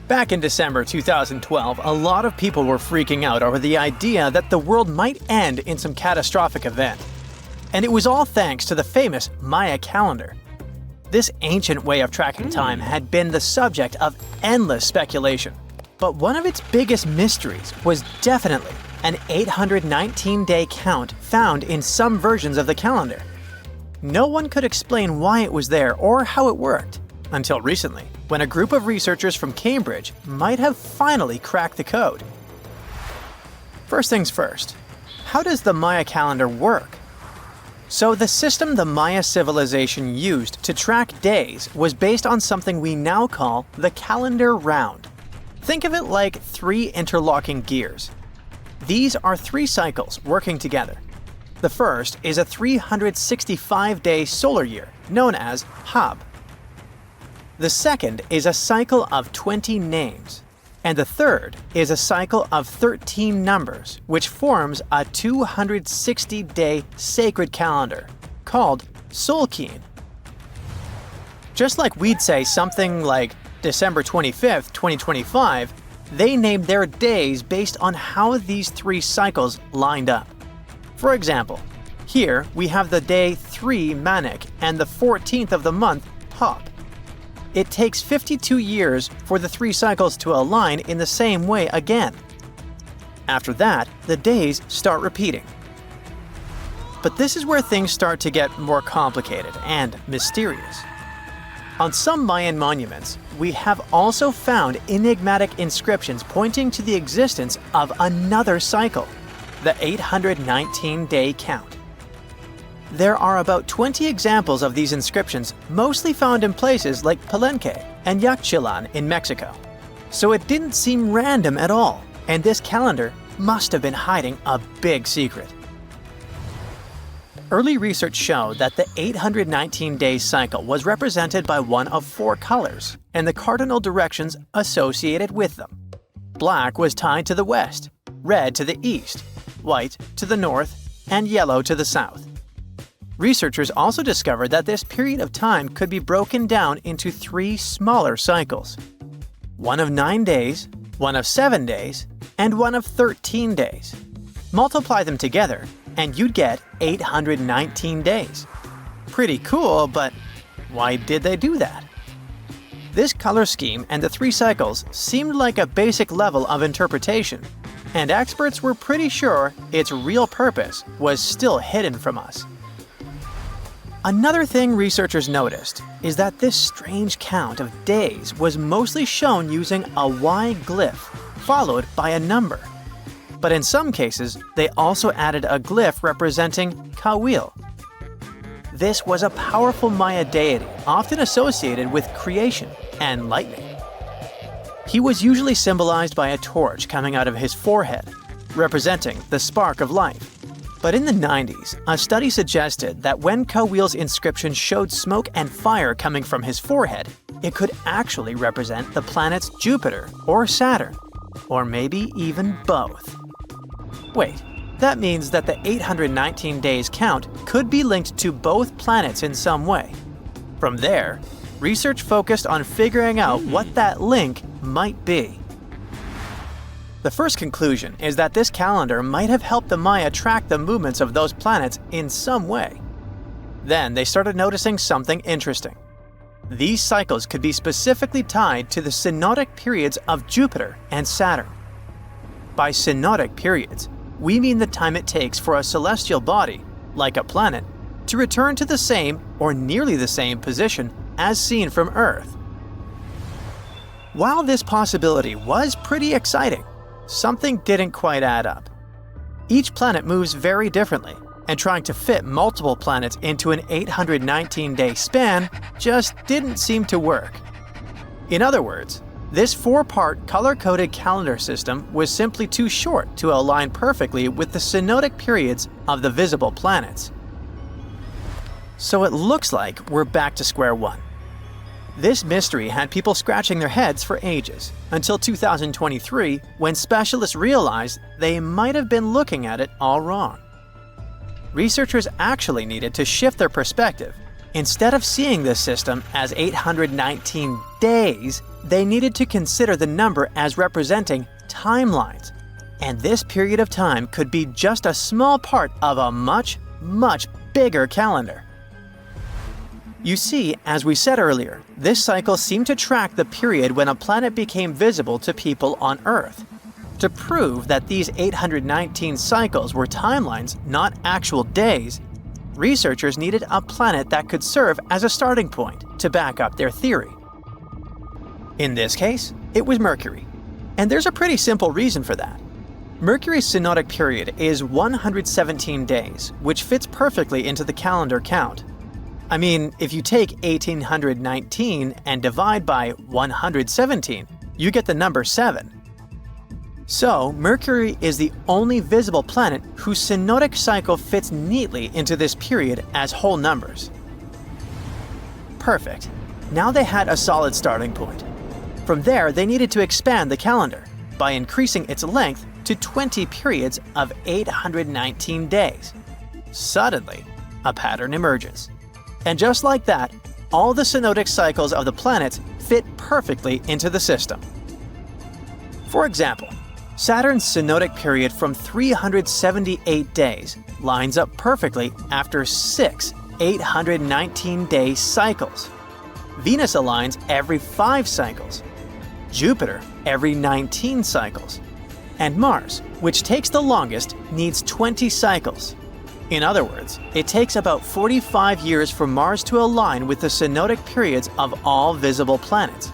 Back in December 2012, a lot of people were freaking out over the idea that the world might end in some catastrophic event. And it was all thanks to the famous Maya calendar. This ancient way of tracking time had been the subject of endless speculation. But one of its biggest mysteries was definitely an 819-day count found in some versions of the calendar. No one could explain why it was there or how it worked, until recently, when a group of researchers from Cambridge might have finally cracked the code. First things first, how does the Maya calendar work? So the system the Maya civilization used to track days was based on something we now call the calendar round. Think of it like 3 interlocking gears. These are 3 cycles working together. The first is a 365-day solar year, known as Hab. The second is a cycle of 20 names, and the third is a cycle of 13 numbers, which forms a 260-day sacred calendar, called Sunken. Just like we'd say something like December 25th, 2025, they named their days based on how these 3 cycles lined up. For example, here we have the day 3 Manik and the 14th of the month Hop. It takes 52 years for the 3 cycles to align in the same way again. After that, the days start repeating. But this is where things start to get more complicated and mysterious. On some Mayan monuments, we have also found enigmatic inscriptions pointing to the existence of another cycle, the 819-day count. There are about 20 examples of these inscriptions, mostly found in places like Palenque and Yaxchilan in Mexico. So it didn't seem random at all, and this calendar must have been hiding a big secret. Early research showed that the 819-day cycle was represented by one of 4 colors and the cardinal directions associated with them. Black was tied to the west, red to the east, white to the north, and yellow to the south. Researchers also discovered that this period of time could be broken down into 3 smaller cycles. One of 9 days, one of 7 days, and one of 13 days. Multiply them together, and you'd get 819 days. Pretty cool, but why did they do that? This color scheme and the 3 cycles seemed like a basic level of interpretation, and experts were pretty sure its real purpose was still hidden from us. Another thing researchers noticed is that this strange count of days was mostly shown using a Y glyph, followed by a number. But in some cases, they also added a glyph representing Kawil. This was a powerful Maya deity, often associated with creation and lightning. He was usually symbolized by a torch coming out of his forehead, representing the spark of life. But in the 90s, a study suggested that when Kawil's inscription showed smoke and fire coming from his forehead, it could actually represent the planets Jupiter or Saturn, or maybe even both. Wait, that means that the 819 days count could be linked to both planets in some way. From there, research focused on figuring out what that link might be. The first conclusion is that this calendar might have helped the Maya track the movements of those planets in some way. Then they started noticing something interesting. These cycles could be specifically tied to the synodic periods of Jupiter and Saturn. By synodic periods, we mean the time it takes for a celestial body, like a planet, to return to the same or nearly the same position as seen from Earth. While this possibility was pretty exciting, something didn't quite add up. Each planet moves very differently, and trying to fit multiple planets into an 819-day span just didn't seem to work. In other words, this 4-part color-coded calendar system was simply too short to align perfectly with the synodic periods of the visible planets. So it looks like we're back to square one. This mystery had people scratching their heads for ages, until 2023, when specialists realized they might have been looking at it all wrong. Researchers actually needed to shift their perspective Instead of seeing this system as 819 days, they needed to consider the number as representing timelines. And this period of time could be just a small part of a much, much bigger calendar. You see, as we said earlier, this cycle seemed to track the period when a planet became visible to people on Earth. To prove that these 819 cycles were timelines, not actual days, researchers needed a planet that could serve as a starting point to back up their theory. In this case, it was Mercury. And there's a pretty simple reason for that. Mercury's synodic period is 117 days, which fits perfectly into the calendar count. I mean, if you take 1819 and divide by 117, you get the number 7. So, Mercury is the only visible planet whose synodic cycle fits neatly into this period as whole numbers. Perfect. Now they had a solid starting point. From there, they needed to expand the calendar by increasing its length to 20 periods of 819 days. Suddenly, a pattern emerges. And just like that, all the synodic cycles of the planets fit perfectly into the system. For example, Saturn's synodic period from 378 days lines up perfectly after 6 819-day cycles. Venus aligns every 5 cycles. Jupiter every 19 cycles. And Mars, which takes the longest, needs 20 cycles. In other words, it takes about 45 years for Mars to align with the synodic periods of all visible planets.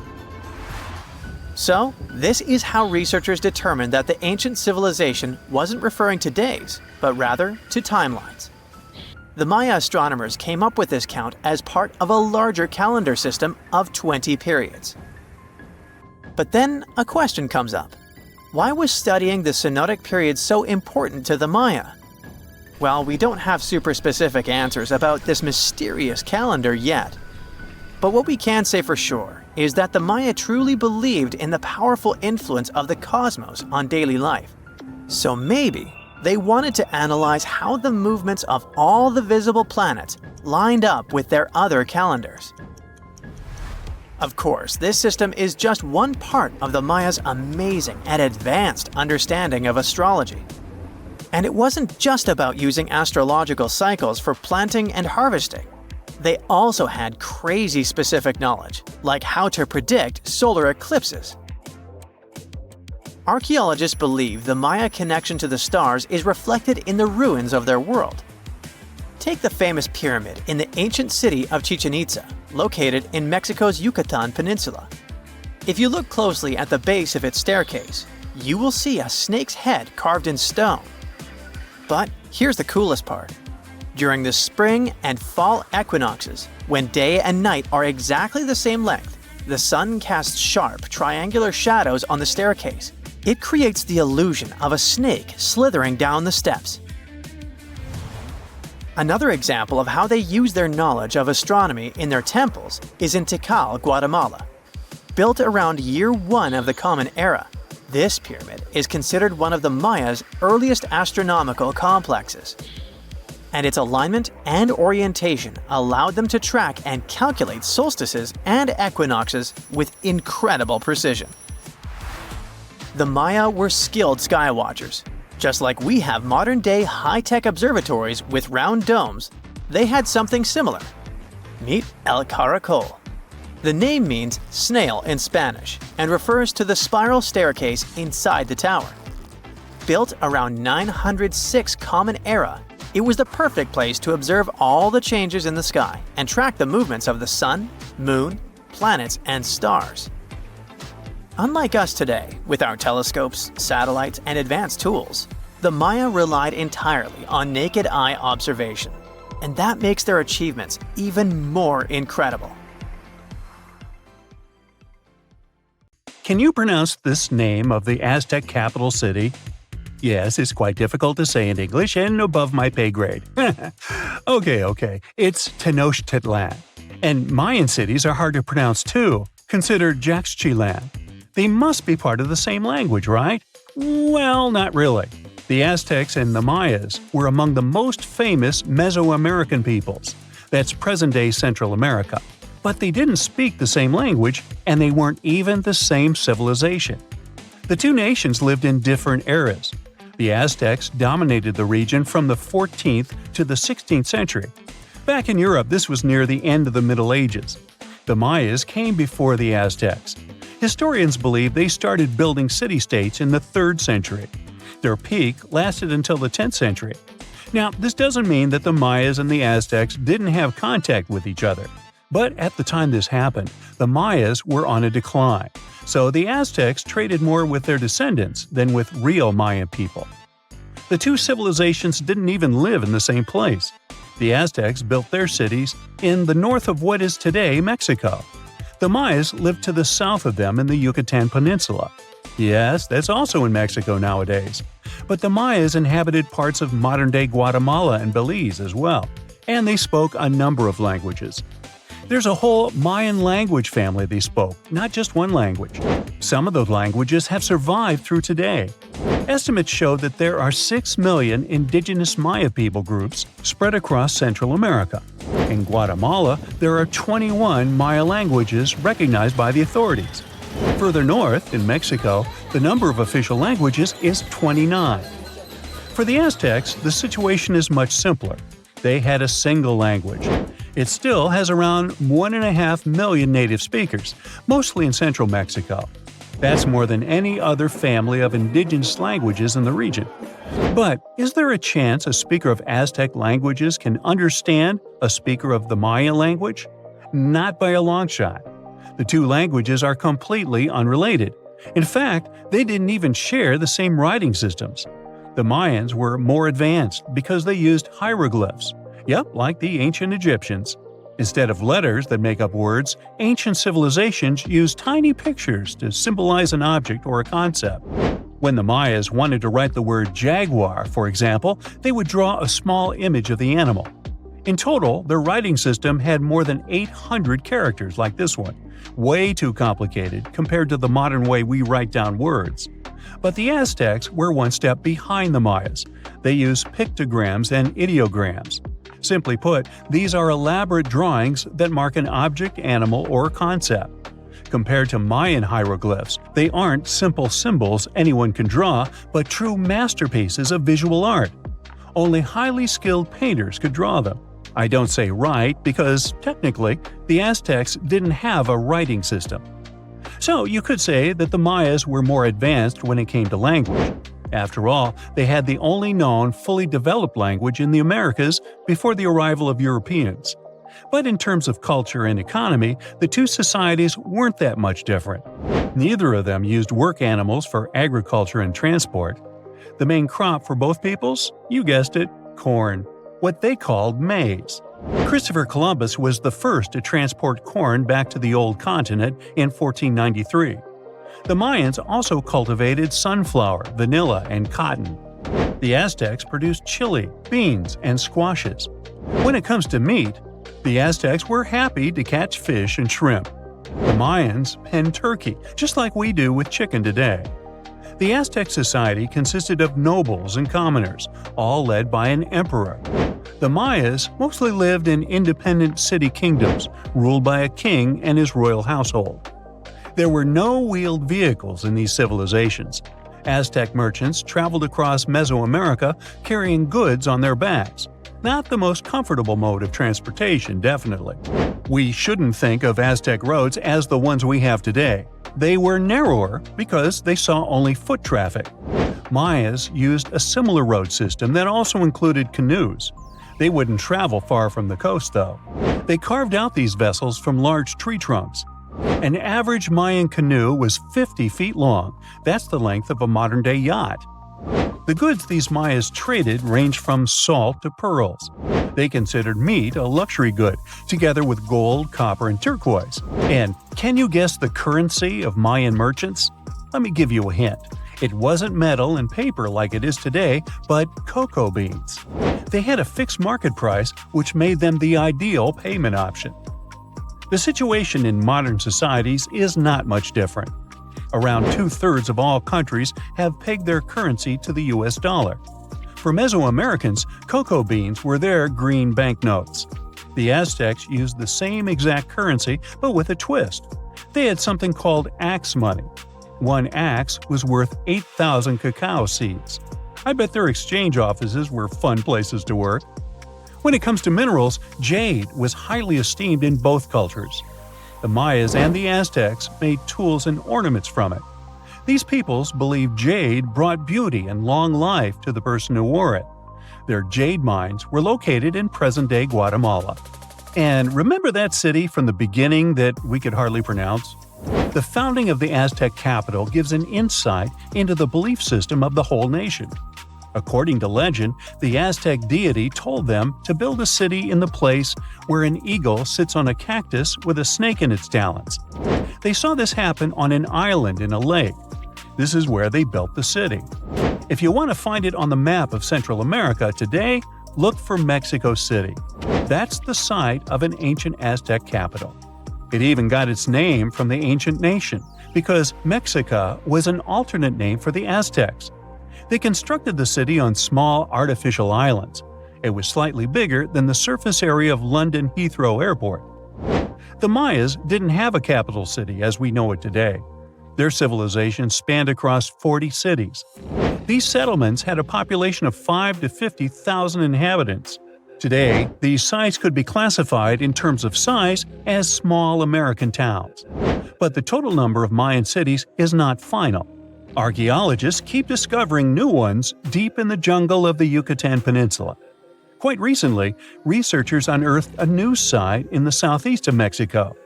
So, this is how researchers determined that the ancient civilization wasn't referring to days, but rather to timelines. The Maya astronomers came up with this count as part of a larger calendar system of 20 periods. But then a question comes up. Why was studying the synodic period so important to the Maya? Well, we don't have super specific answers about this mysterious calendar yet. But what we can say for sure is that the Maya truly believed in the powerful influence of the cosmos on daily life. So maybe they wanted to analyze how the movements of all the visible planets lined up with their other calendars. Of course, this system is just one part of the Maya's amazing and advanced understanding of astrology. And it wasn't just about using astrological cycles for planting and harvesting. They also had crazy specific knowledge, like how to predict solar eclipses. Archaeologists believe the Maya connection to the stars is reflected in the ruins of their world. Take the famous pyramid in the ancient city of Chichen Itza, located in Mexico's Yucatan Peninsula. If you look closely at the base of its staircase, you will see a snake's head carved in stone. But here's the coolest part. During the spring and fall equinoxes, when day and night are exactly the same length, the sun casts sharp, triangular shadows on the staircase. It creates the illusion of a snake slithering down the steps. Another example of how they use their knowledge of astronomy in their temples is in Tikal, Guatemala. Built around year 1 of the Common Era, this pyramid is considered one of the Maya's earliest astronomical complexes. And its alignment and orientation allowed them to track and calculate solstices and equinoxes with incredible precision. The Maya were skilled skywatchers. Just like we have modern-day high-tech observatories with round domes, they had something similar. Meet El Caracol. The name means snail in Spanish and refers to the spiral staircase inside the tower. Built around 906 Common Era, it was the perfect place to observe all the changes in the sky and track the movements of the sun, moon, planets, and stars. Unlike us today, with our telescopes, satellites, and advanced tools, the Maya relied entirely on naked eye observation, and that makes their achievements even more incredible. Can you pronounce this name of the Aztec capital city? Yes, it's quite difficult to say in English and above my pay grade. Okay. It's Tenochtitlan. And Mayan cities are hard to pronounce too. Consider Jaxchilan. They must be part of the same language, right? Well, not really. The Aztecs and the Mayas were among the most famous Mesoamerican peoples. That's present-day Central America. But they didn't speak the same language, and they weren't even the same civilization. The two nations lived in different eras. The Aztecs dominated the region from the 14th to the 16th century. Back in Europe, this was near the end of the Middle Ages. The Mayas came before the Aztecs. Historians believe they started building city-states in the 3rd century. Their peak lasted until the 10th century. Now, this doesn't mean that the Mayas and the Aztecs didn't have contact with each other. But at the time this happened, the Mayas were on a decline, so the Aztecs traded more with their descendants than with real Mayan people. The two civilizations didn't even live in the same place. The Aztecs built their cities in the north of what is today Mexico. The Mayas lived to the south of them in the Yucatan Peninsula. Yes, that's also in Mexico nowadays. But the Mayas inhabited parts of modern-day Guatemala and Belize as well, and they spoke a number of languages. There's a whole Mayan language family they spoke, not just one language. Some of those languages have survived through today. Estimates show that there are 6 million indigenous Maya people groups spread across Central America. In Guatemala, there are 21 Maya languages recognized by the authorities. Further north, in Mexico, the number of official languages is 29. For the Aztecs, the situation is much simpler. They had a single language. It still has around 1.5 million native speakers, mostly in central Mexico. That's more than any other family of indigenous languages in the region. But is there a chance a speaker of Aztec languages can understand a speaker of the Maya language? Not by a long shot. The two languages are completely unrelated. In fact, they didn't even share the same writing systems. The Mayans were more advanced because they used hieroglyphs. Yep, like the ancient Egyptians. Instead of letters that make up words, ancient civilizations used tiny pictures to symbolize an object or a concept. When the Mayas wanted to write the word jaguar, for example, they would draw a small image of the animal. In total, their writing system had more than 800 characters like this one. Way too complicated compared to the modern way we write down words. But the Aztecs were one step behind the Mayas. They used pictograms and ideograms. Simply put, these are elaborate drawings that mark an object, animal, or concept. Compared to Mayan hieroglyphs, they aren't simple symbols anyone can draw, but true masterpieces of visual art. Only highly skilled painters could draw them. I don't say write because, technically, the Aztecs didn't have a writing system. So you could say that the Mayas were more advanced when it came to language. After all, they had the only known fully developed language in the Americas before the arrival of Europeans. But in terms of culture and economy, the two societies weren't that much different. Neither of them used work animals for agriculture and transport. The main crop for both peoples? You guessed it, corn. What they called maize. Christopher Columbus was the first to transport corn back to the old continent in 1493. The Mayans also cultivated sunflower, vanilla, and cotton. The Aztecs produced chili, beans, and squashes. When it comes to meat, the Aztecs were happy to catch fish and shrimp. The Mayans penned turkey, just like we do with chicken today. The Aztec society consisted of nobles and commoners, all led by an emperor. The Mayas mostly lived in independent city kingdoms, ruled by a king and his royal household. There were no wheeled vehicles in these civilizations. Aztec merchants traveled across Mesoamerica carrying goods on their backs. Not the most comfortable mode of transportation, definitely. We shouldn't think of Aztec roads as the ones we have today. They were narrower because they saw only foot traffic. Mayas used a similar road system that also included canoes. They wouldn't travel far from the coast, though. They carved out these vessels from large tree trunks. An average Mayan canoe was 50 feet long. That's the length of a modern-day yacht. The goods these Mayas traded ranged from salt to pearls. They considered meat a luxury good, together with gold, copper, and turquoise. And can you guess the currency of Mayan merchants? Let me give you a hint. It wasn't metal and paper like it is today, but cocoa beans. They had a fixed market price, which made them the ideal payment option. The situation in modern societies is not much different. Around 2/3 of all countries have pegged their currency to the US dollar. For Mesoamericans, cocoa beans were their green banknotes. The Aztecs used the same exact currency, but with a twist. They had something called axe money. One axe was worth 8,000 cacao seeds. I bet their exchange offices were fun places to work. When it comes to minerals, jade was highly esteemed in both cultures. The Mayas and the Aztecs made tools and ornaments from it. These peoples believed jade brought beauty and long life to the person who wore it. Their jade mines were located in present-day Guatemala. And remember that city from the beginning that we could hardly pronounce? The founding of the Aztec capital gives an insight into the belief system of the whole nation. According to legend, the Aztec deity told them to build a city in the place where an eagle sits on a cactus with a snake in its talons. They saw this happen on an island in a lake. This is where they built the city. If you want to find it on the map of Central America today, look for Mexico City. That's the site of an ancient Aztec capital. It even got its name from the ancient nation, because Mexica was an alternate name for the Aztecs. They constructed the city on small artificial islands. It was slightly bigger than the surface area of London Heathrow Airport. The Mayas didn't have a capital city as we know it today. Their civilization spanned across 40 cities. These settlements had a population of 5 to 50,000 inhabitants. Today, these sites could be classified in terms of size as small American towns. But the total number of Mayan cities is not final. Archaeologists keep discovering new ones deep in the jungle of the Yucatan Peninsula. Quite recently, researchers unearthed a new site in the southeast of Mexico.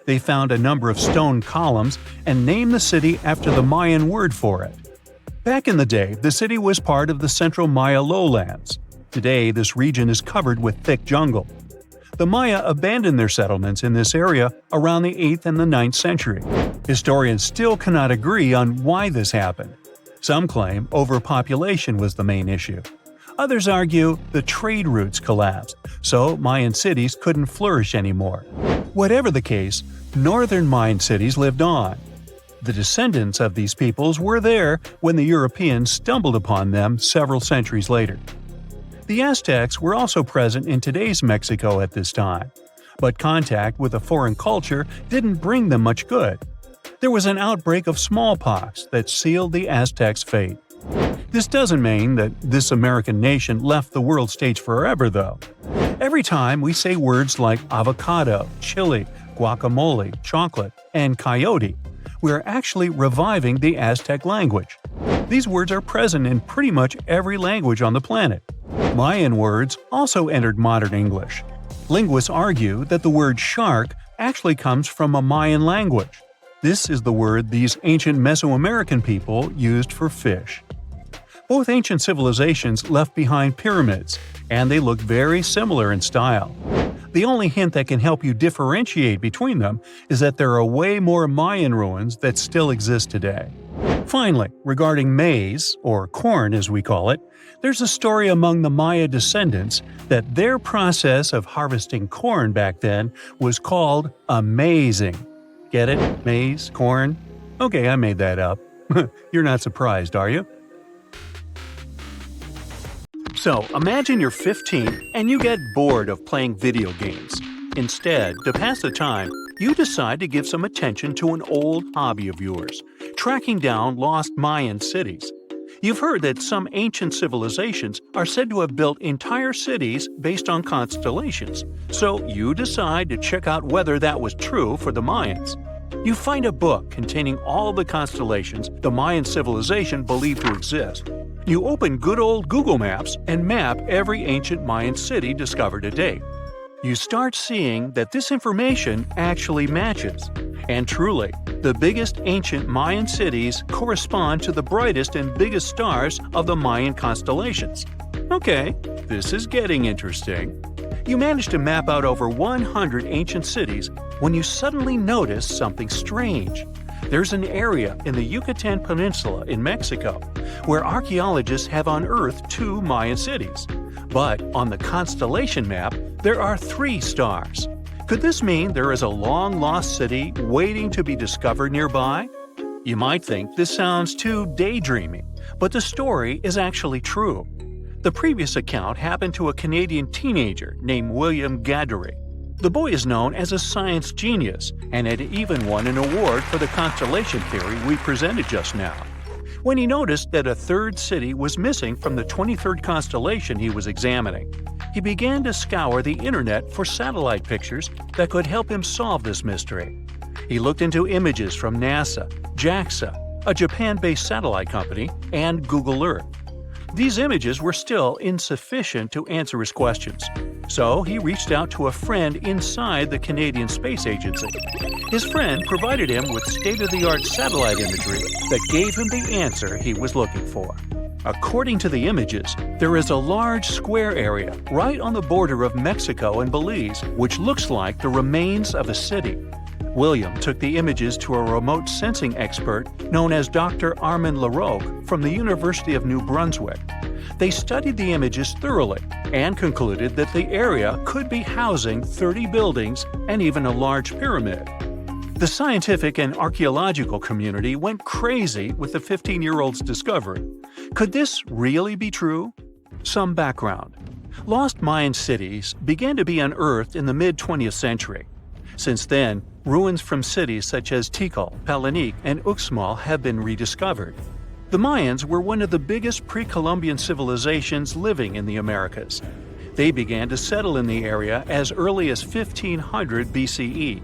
They found a number of stone columns and named the city after the Mayan word for it. Back in the day, the city was part of the central Maya lowlands. Today, this region is covered with thick jungle. The Maya abandoned their settlements in this area around the 8th and the 9th century. Historians still cannot agree on why this happened. Some claim overpopulation was the main issue. Others argue the trade routes collapsed, so Mayan cities couldn't flourish anymore. Whatever the case, northern Mayan cities lived on. The descendants of these peoples were there when the Europeans stumbled upon them several centuries later. The Aztecs were also present in today's Mexico at this time, but contact with a foreign culture didn't bring them much good. There was an outbreak of smallpox that sealed the Aztecs' fate. This doesn't mean that this American nation left the world stage forever, though. Every time we say words like avocado, chili, guacamole, chocolate, and coyote, we are actually reviving the Aztec language. These words are present in pretty much every language on the planet. Mayan words also entered modern English. Linguists argue that the word shark actually comes from a Mayan language. This is the word these ancient Mesoamerican people used for fish. Both ancient civilizations left behind pyramids, and they look very similar in style. The only hint that can help you differentiate between them is that there are way more Mayan ruins that still exist today. Finally, regarding maize, or corn as we call it, there's a story among the Maya descendants that their process of harvesting corn back then was called amazing. Get it? Maize? Corn? Okay, I made that up. You're not surprised, are you? So, imagine you're 15 and you get bored of playing video games. Instead, to pass the time, you decide to give some attention to an old hobby of yours, tracking down lost Mayan cities. You've heard that some ancient civilizations are said to have built entire cities based on constellations, so you decide to check out whether that was true for the Mayans. You find a book containing all the constellations the Mayan civilization believed to exist. You open good old Google Maps and map every ancient Mayan city discovered to date. You start seeing that this information actually matches. And truly, the biggest ancient Mayan cities correspond to the brightest and biggest stars of the Mayan constellations. Okay, this is getting interesting. You manage to map out over 100 ancient cities when you suddenly notice something strange. There's an area in the Yucatan Peninsula in Mexico where archaeologists have unearthed 2 Mayan cities. But on the constellation map, there are 3 stars. Could this mean there is a long-lost city waiting to be discovered nearby? You might think this sounds too daydreaming, but the story is actually true. The previous account happened to a Canadian teenager named William Gaddery. The boy is known as a science genius and had even won an award for the constellation theory we presented just now. When he noticed that a third city was missing from the 23rd constellation he was examining, he began to scour the internet for satellite pictures that could help him solve this mystery. He looked into images from NASA, JAXA, a Japan-based satellite company, and Google Earth. These images were still insufficient to answer his questions, so he reached out to a friend inside the Canadian Space Agency. His friend provided him with state-of-the-art satellite imagery that gave him the answer he was looking for. According to the images, there is a large square area right on the border of Mexico and Belize, which looks like the remains of a city. William took the images to a remote sensing expert known as Dr. Armand Laroque from the University of New Brunswick. They studied the images thoroughly and concluded that the area could be housing 30 buildings and even a large pyramid. The scientific and archaeological community went crazy with the 15-year-old's discovery. Could this really be true? Some background. Lost Mayan cities began to be unearthed in the mid-20th century. Since then, ruins from cities such as Tikal, Palenque, and Uxmal have been rediscovered. The Mayans were one of the biggest pre-Columbian civilizations living in the Americas. They began to settle in the area as early as 1500 BCE.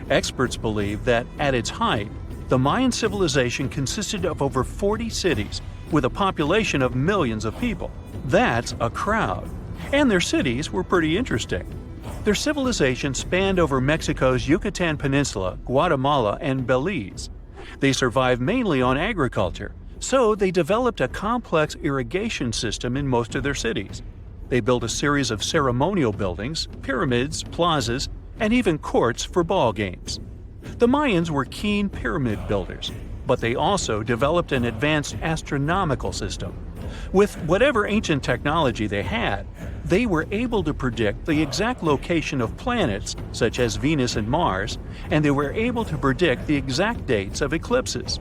Experts believe that, at its height, the Mayan civilization consisted of over 40 cities with a population of millions of people. That's a crowd. And their cities were pretty interesting. Their civilization spanned over Mexico's Yucatan Peninsula, Guatemala, and Belize. They survived mainly on agriculture, so they developed a complex irrigation system in most of their cities. They built a series of ceremonial buildings, pyramids, plazas, and even courts for ball games. The Mayans were keen pyramid builders, but they also developed an advanced astronomical system. With whatever ancient technology they had, they were able to predict the exact location of planets, such as Venus and Mars, and they were able to predict the exact dates of eclipses.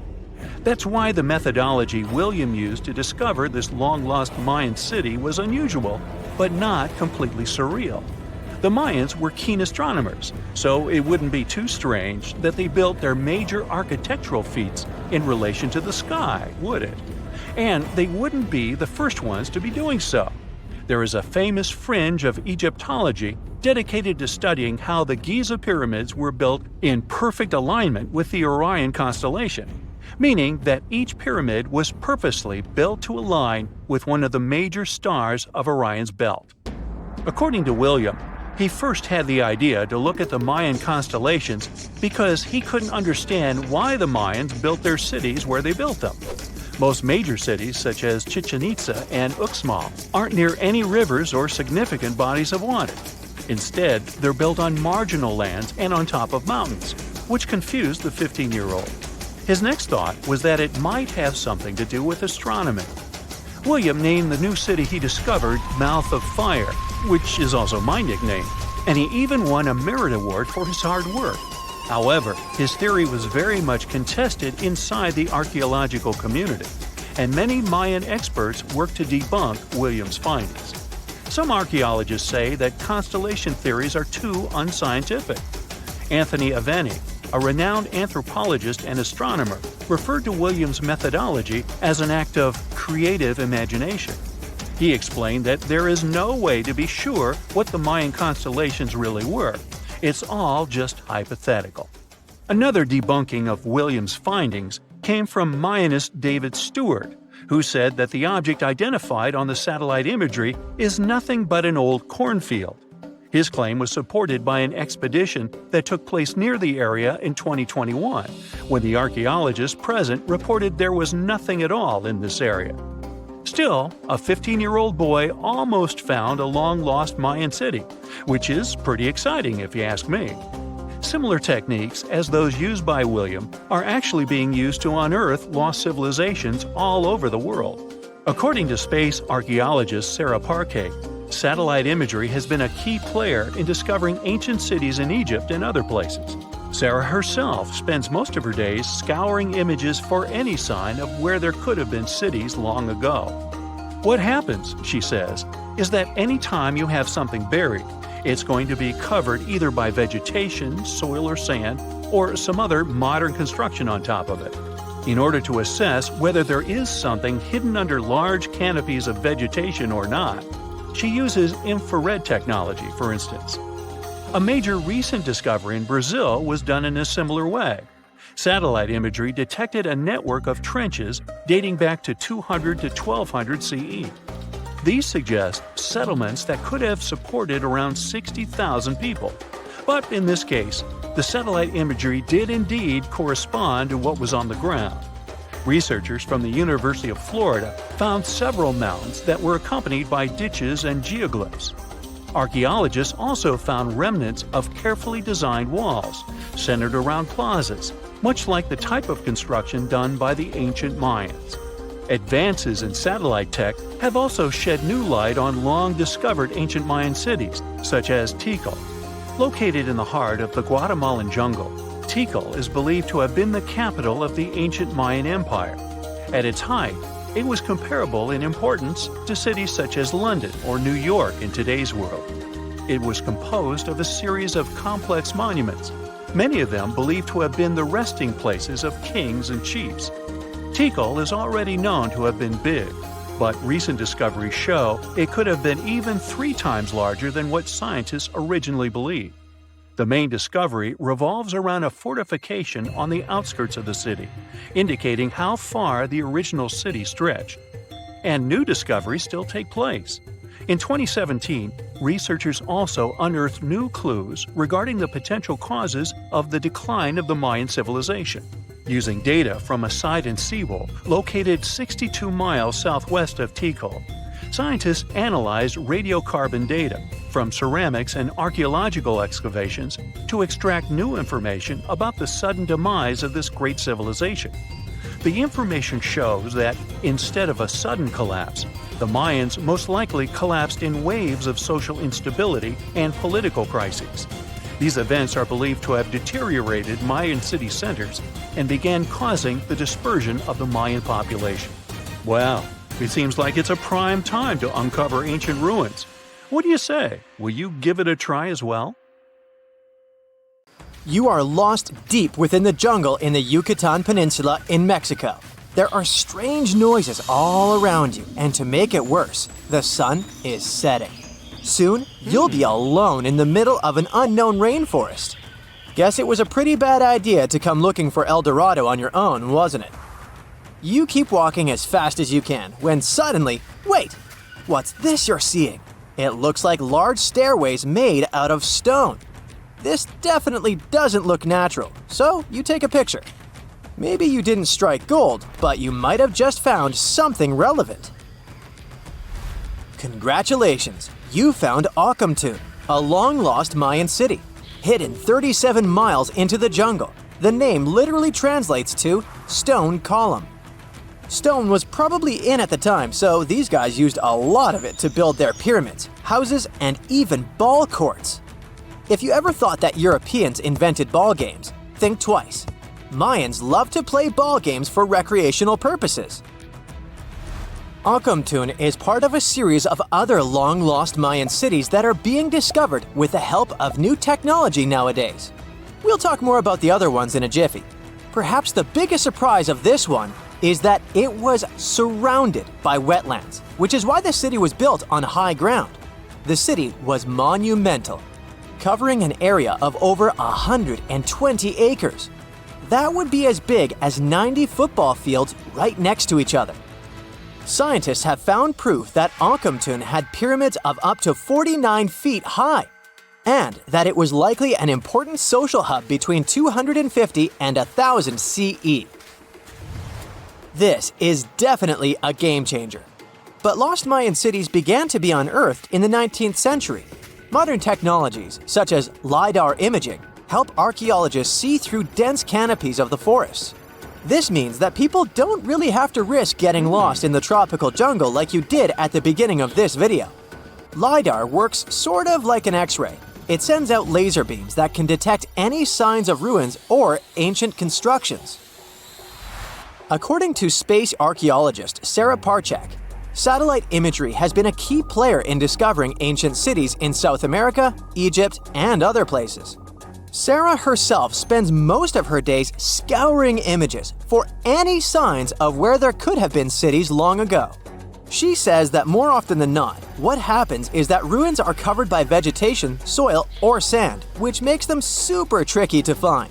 That's why the methodology William used to discover this long-lost Mayan city was unusual, but not completely surreal. The Mayans were keen astronomers, so it wouldn't be too strange that they built their major architectural feats in relation to the sky, would it? And they wouldn't be the first ones to be doing so. There is a famous fringe of Egyptology dedicated to studying how the Giza pyramids were built in perfect alignment with the Orion constellation, meaning that each pyramid was purposely built to align with one of the major stars of Orion's belt. According to William, he first had the idea to look at the Mayan constellations because he couldn't understand why the Mayans built their cities where they built them. Most major cities, such as Chichen Itza and Uxmal, aren't near any rivers or significant bodies of water. Instead, they're built on marginal lands and on top of mountains, which confused the 15-year-old. His next thought was that it might have something to do with astronomy. William named the new city he discovered Mouth of Fire, which is also my nickname, and he even won a merit award for his hard work. However, his theory was very much contested inside the archaeological community, and many Mayan experts worked to debunk William's findings. Some archaeologists say that constellation theories are too unscientific. Anthony Aveni, a renowned anthropologist and astronomer, referred to William's methodology as an act of creative imagination. He explained that there is no way to be sure what the Mayan constellations really were. It's all just hypothetical. Another debunking of William's findings came from Mayanist David Stewart, who said that the object identified on the satellite imagery is nothing but an old cornfield. His claim was supported by an expedition that took place near the area in 2021, when the archaeologists present reported there was nothing at all in this area. Still, a 15-year-old boy almost found a long-lost Mayan city, which is pretty exciting if you ask me. Similar techniques as those used by William are actually being used to unearth lost civilizations all over the world. According to space archaeologist Sarah Parquet, satellite imagery has been a key player in discovering ancient cities in Egypt and other places. Sarah herself spends most of her days scouring images for any sign of where there could have been cities long ago. What happens, she says, is that any time you have something buried, it's going to be covered either by vegetation, soil or sand, or some other modern construction on top of it. In order to assess whether there is something hidden under large canopies of vegetation or not, she uses infrared technology, for instance. A major recent discovery in Brazil was done in a similar way. Satellite imagery detected a network of trenches dating back to 200 to 1200 CE. These suggest settlements that could have supported around 60,000 people. But in this case, the satellite imagery did indeed correspond to what was on the ground. Researchers from the University of Florida found several mounds that were accompanied by ditches and geoglyphs. Archaeologists also found remnants of carefully designed walls, centered around plazas, much like the type of construction done by the ancient Mayans. Advances in satellite tech have also shed new light on long-discovered ancient Mayan cities, such as Tikal. Located in the heart of the Guatemalan jungle, Tikal is believed to have been the capital of the ancient Mayan Empire. At its height, it was comparable in importance to cities such as London or New York in today's world. It was composed of a series of complex monuments, many of them believed to have been the resting places of kings and chiefs. Tikal is already known to have been big, but recent discoveries show it could have been even 3 times larger than what scientists originally believed. The main discovery revolves around a fortification on the outskirts of the city, indicating how far the original city stretched. And new discoveries still take place. In 2017, researchers also unearthed new clues regarding the potential causes of the decline of the Mayan civilization. Using data from a Sidon seawall located 62 miles southwest of Tikal, scientists analyzed radiocarbon data from ceramics and archaeological excavations to extract new information about the sudden demise of this great civilization. The information shows that, instead of a sudden collapse, the Mayans most likely collapsed in waves of social instability and political crises. These events are believed to have deteriorated Mayan city centers and began causing the dispersion of the Mayan population. Wow, it seems like it's a prime time to uncover ancient ruins. What do you say? Will you give it a try as well? You are lost deep within the jungle in the Yucatan Peninsula in Mexico. There are strange noises all around you, and to make it worse, the sun is setting. Soon, you'll be alone in the middle of an unknown rainforest. Guess it was a pretty bad idea to come looking for El Dorado on your own, wasn't it? You keep walking as fast as you can, when suddenly, wait! What's this you're seeing? It looks like large stairways made out of stone. This definitely doesn't look natural, so you take a picture. Maybe you didn't strike gold, but you might have just found something relevant. Congratulations! You found Acaltun, a long-lost Mayan city, hidden 37 miles into the jungle. The name literally translates to stone column. Stone was probably in at the time, so these guys used a lot of it to build their pyramids, houses, and even ball courts. If you ever thought that Europeans invented ball games, think twice. Mayans loved to play ball games for recreational purposes. Acaltun is part of a series of other long-lost Mayan cities that are being discovered with the help of new technology nowadays. We'll talk more about the other ones in a jiffy. Perhaps the biggest surprise of this one is that it was surrounded by wetlands, which is why the city was built on high ground. The city was monumental, covering an area of over 120 acres. That would be as big as 90 football fields right next to each other. Scientists have found proof that Acaltun had pyramids of up to 49 feet high, and that it was likely an important social hub between 250 and 1000 CE. This is definitely a game changer. But lost Mayan cities began to be unearthed in the 19th century. Modern technologies, such as LiDAR imaging, help archaeologists see through dense canopies of the forests. This means that people don't really have to risk getting lost in the tropical jungle like you did at the beginning of this video. LiDAR works sort of like an X-ray. It sends out laser beams that can detect any signs of ruins or ancient constructions. According to space archaeologist Sarah Parchak, Satellite imagery has been a key player in discovering ancient cities in South America, Egypt, and other places. Sarah herself spends most of her days scouring images for any signs of where there could have been cities long ago. She says that more often than not, what happens is that ruins are covered by vegetation, soil, or sand, which makes them super tricky to find.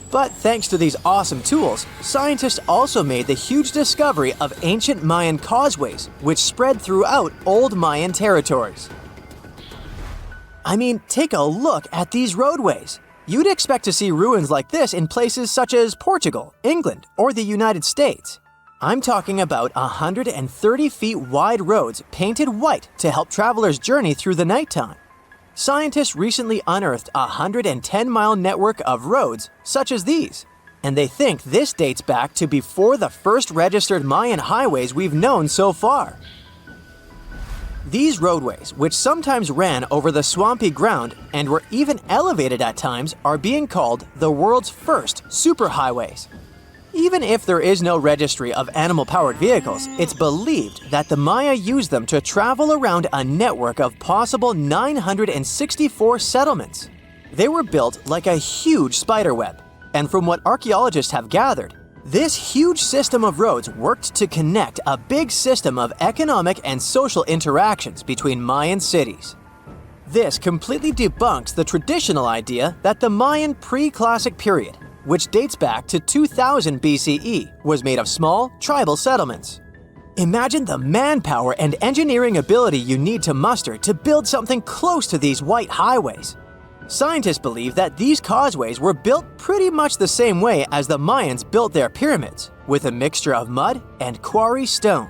But thanks to these awesome tools, scientists also made the huge discovery of ancient Mayan causeways, which spread throughout old Mayan territories. I mean, take a look at these roadways. You'd expect to see ruins like this in places such as Portugal, England, or the United States. I'm talking about 130 feet wide roads painted white to help travelers journey through the nighttime. Scientists recently unearthed a 110-mile network of roads such as these, and they think this dates back to before the first registered Mayan highways we've known so far. These roadways, which sometimes ran over the swampy ground and were even elevated at times, are being called the world's first superhighways. Even if there is no registry of animal-powered vehicles, it's believed that the Maya used them to travel around a network of possible 964 settlements. They were built like a huge spiderweb, and from what archaeologists have gathered, this huge system of roads worked to connect a big system of economic and social interactions between Mayan cities. This completely debunks the traditional idea that the Mayan preclassic period, which dates back to 2000 BCE, was made of small, tribal settlements. Imagine the manpower and engineering ability you need to muster to build something close to these white highways. Scientists believe that these causeways were built pretty much the same way as the Mayans built their pyramids, with a mixture of mud and quarry stone.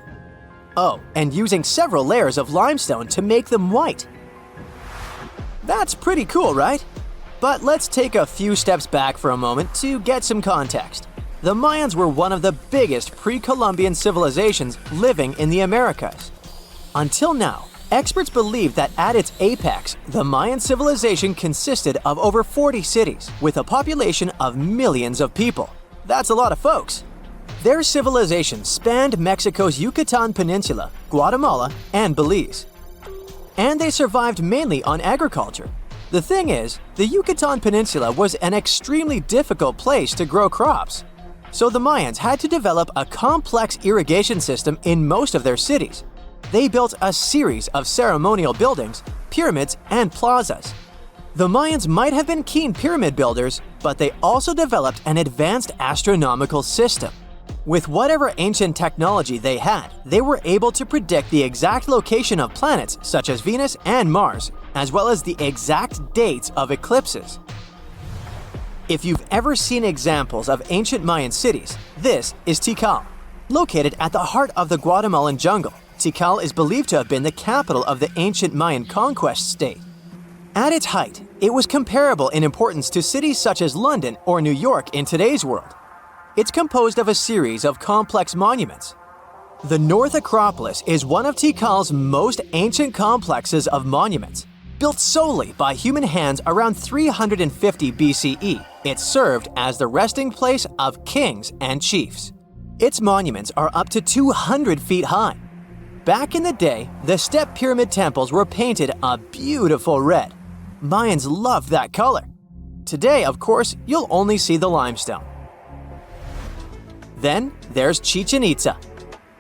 Oh, and using several layers of limestone to make them white. That's pretty cool, right? But let's take a few steps back for a moment to get some context. The Mayans were one of the biggest pre-Columbian civilizations living in the Americas. Until now, experts believe that at its apex, the Mayan civilization consisted of over 40 cities with a population of millions of people. That's a lot of folks. Their civilization spanned Mexico's Yucatan Peninsula, Guatemala, and Belize. And they survived mainly on agriculture. The thing is, the Yucatan Peninsula was an extremely difficult place to grow crops. So the Mayans had to develop a complex irrigation system in most of their cities. They built a series of ceremonial buildings, pyramids, and plazas. The Mayans might have been keen pyramid builders, but they also developed an advanced astronomical system. With whatever ancient technology they had, they were able to predict the exact location of planets such as Venus and Mars, as well as the exact dates of eclipses. If you've ever seen examples of ancient Mayan cities, this is Tikal. Located at the heart of the Guatemalan jungle, Tikal is believed to have been the capital of the ancient Mayan conquest state. At its height, it was comparable in importance to cities such as London or New York in today's world. It's composed of a series of complex monuments. The North Acropolis is one of Tikal's most ancient complexes of monuments. Built solely by human hands around 350 BCE, it served as the resting place of kings and chiefs. Its monuments are up to 200 feet high. Back in the day, the step pyramid temples were painted a beautiful red. Mayans loved that color. Today, of course, you'll only see the limestone. Then there's Chichen Itza.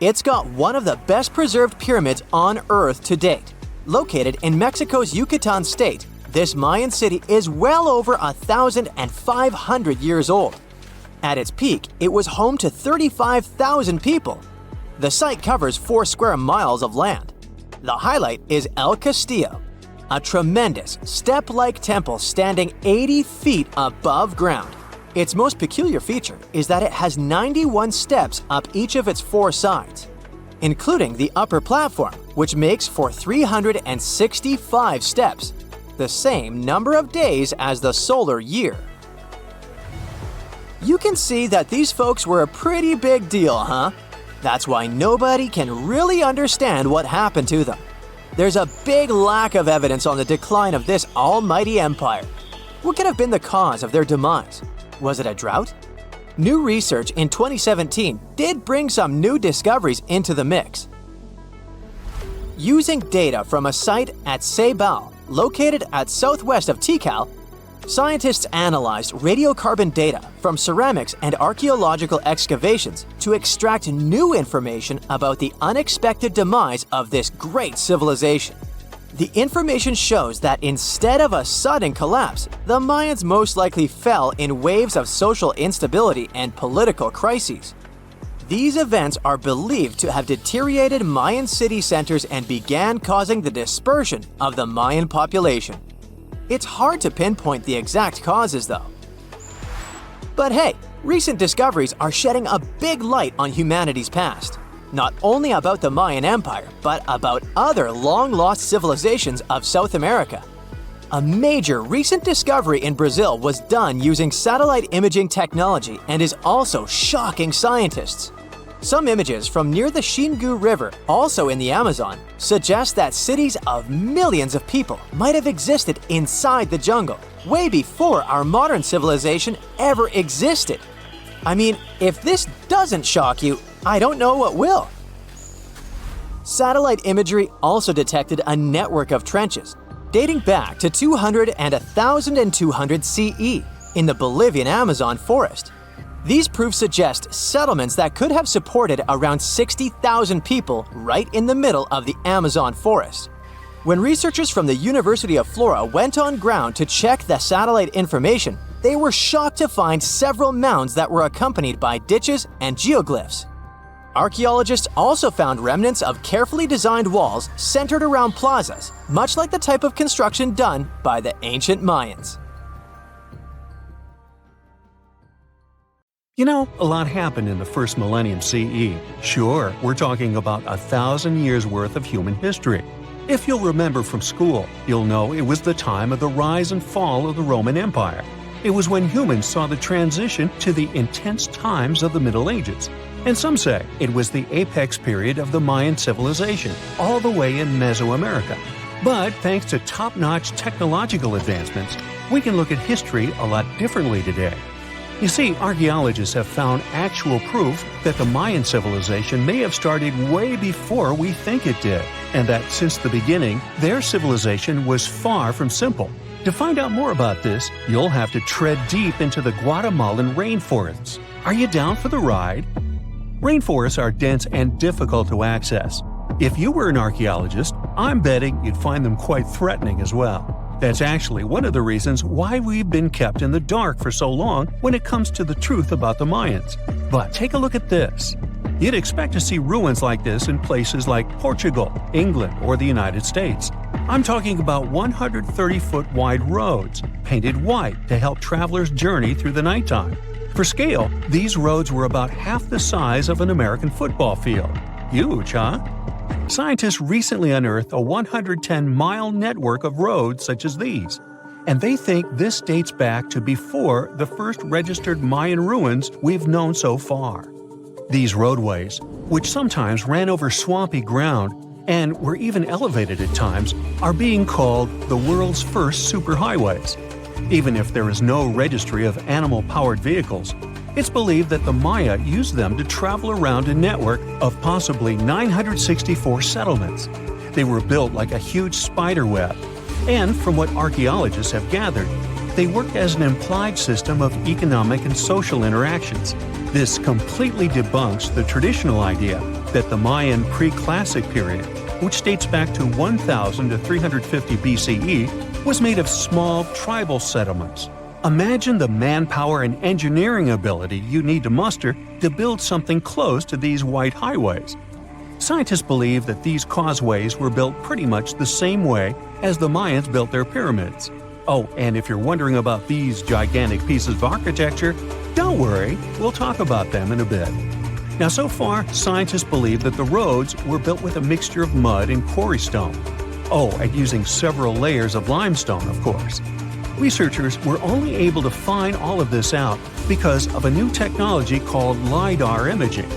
It's got one of the best preserved pyramids on Earth to date. Located in Mexico's Yucatan state, this Mayan city is well over 1,500 years old. At its peak, it was home to 35,000 people. The site covers 4 square miles of land. The highlight is El Castillo, a tremendous step-like temple standing 80 feet above ground. Its most peculiar feature is that it has 91 steps up each of its 4 sides, including the upper platform, which makes for 365 steps, the same number of days as the solar year. You can see that these folks were a pretty big deal, huh? That's why nobody can really understand what happened to them. There's a big lack of evidence on the decline of this almighty empire. What could have been the cause of their demise? Was it a drought? New research in 2017 did bring some new discoveries into the mix. Using data from a site at Cambay, located at southwest of Tikal, scientists analyzed radiocarbon data from ceramics and archaeological excavations to extract new information about the unexpected demise of this great civilization. The information shows that instead of a sudden collapse, the Mayans most likely fell in waves of social instability and political crises. These events are believed to have deteriorated Mayan city centers and began causing the dispersion of the Mayan population. It's hard to pinpoint the exact causes, though. But hey, recent discoveries are shedding a big light on humanity's past. Not only about the Mayan Empire, but about other long-lost civilizations of South America. A major recent discovery in Brazil was done using satellite imaging technology and is also shocking scientists. Some images from near the Xingu River, also in the Amazon, suggest that cities of millions of people might have existed inside the jungle, way before our modern civilization ever existed. I mean, if this doesn't shock you, I don't know what will. Satellite imagery also detected a network of trenches dating back to 200 and 1200 CE in the Bolivian Amazon forest. These proofs suggest settlements that could have supported around 60,000 people right in the middle of the Amazon forest. When researchers from the University of Florida went on ground to check the satellite information, they were shocked to find several mounds that were accompanied by ditches and geoglyphs. Archaeologists also found remnants of carefully designed walls centered around plazas, much like the type of construction done by the ancient Mayans. You know, a lot happened in the first millennium CE. Sure, we're talking about 1,000 years worth of human history. If you'll remember from school, you'll know it was the time of the rise and fall of the Roman Empire. It was when humans saw the transition to the intense times of the Middle Ages. And some say it was the apex period of the Mayan civilization, all the way in Mesoamerica. But thanks to top-notch technological advancements, we can look at history a lot differently today. You see, archaeologists have found actual proof that the Mayan civilization may have started way before we think it did, and that since the beginning, their civilization was far from simple. To find out more about this, you'll have to tread deep into the Guatemalan rainforests. Are you down for the ride? Rainforests are dense and difficult to access. If you were an archaeologist, I'm betting you'd find them quite threatening as well. That's actually one of the reasons why we've been kept in the dark for so long when it comes to the truth about the Mayans. But take a look at this. You'd expect to see ruins like this in places like Portugal, England, or the United States. I'm talking about 130-foot wide roads, painted white to help travelers journey through the nighttime. For scale, these roads were about half the size of an American football field. Huge, huh? Scientists recently unearthed a 110-mile network of roads such as these, and they think this dates back to before the first registered Mayan ruins we've known so far. These roadways, which sometimes ran over swampy ground and were even elevated at times, are being called the world's first superhighways. Even if there is no registry of animal-powered vehicles, it's believed that the Maya used them to travel around a network of possibly 964 settlements. They were built like a huge spider web, and from what archaeologists have gathered, they worked as an implied system of economic and social interactions. This completely debunks the traditional idea that the Mayan preclassic period, which dates back to 1000 to 350 BCE, was made of small tribal settlements. Imagine the manpower and engineering ability you need to muster to build something close to these white highways. Scientists believe that these causeways were built pretty much the same way as the Mayans built their pyramids. Oh, and if you're wondering about these gigantic pieces of architecture, don't worry, we'll talk about them in a bit. Now, so far, scientists believe that the roads were built with a mixture of mud and quarry stone. Oh, and using several layers of limestone, of course. Researchers were only able to find all of this out because of a new technology called LiDAR imaging.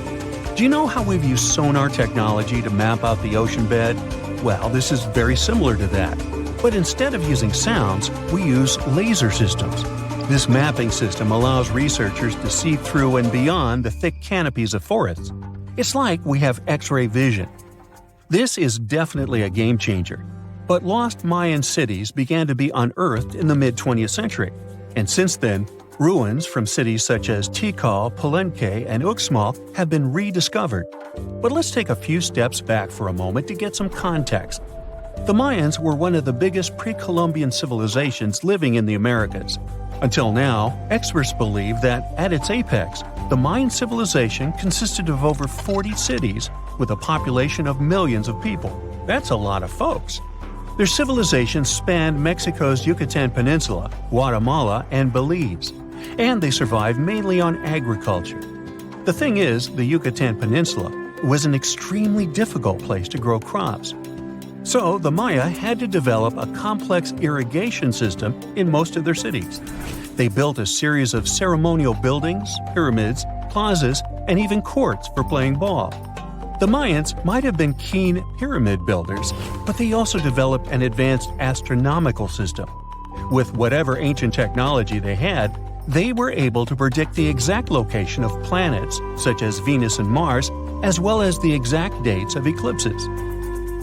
Do you know how we've used sonar technology to map out the ocean bed? Well, this is very similar to that. But instead of using sounds, we use laser systems. This mapping system allows researchers to see through and beyond the thick canopies of forests. It's like we have X-ray vision. This is definitely a game changer. But lost Mayan cities began to be unearthed in the mid-20th century, and since then, ruins from cities such as Tikal, Palenque, and Uxmal have been rediscovered. But let's take a few steps back for a moment to get some context. The Mayans were one of the biggest pre-Columbian civilizations living in the Americas. Until now, experts believe that, at its apex, the Mayan civilization consisted of over 40 cities with a population of millions of people. That's a lot of folks. Their civilization spanned Mexico's Yucatan Peninsula, Guatemala, and Belize, and they survived mainly on agriculture. The thing is, the Yucatan Peninsula was an extremely difficult place to grow crops. So the Maya had to develop a complex irrigation system in most of their cities. They built a series of ceremonial buildings, pyramids, plazas, and even courts for playing ball. The Mayans might have been keen pyramid builders, but they also developed an advanced astronomical system. With whatever ancient technology they had, they were able to predict the exact location of planets, such as Venus and Mars, as well as the exact dates of eclipses.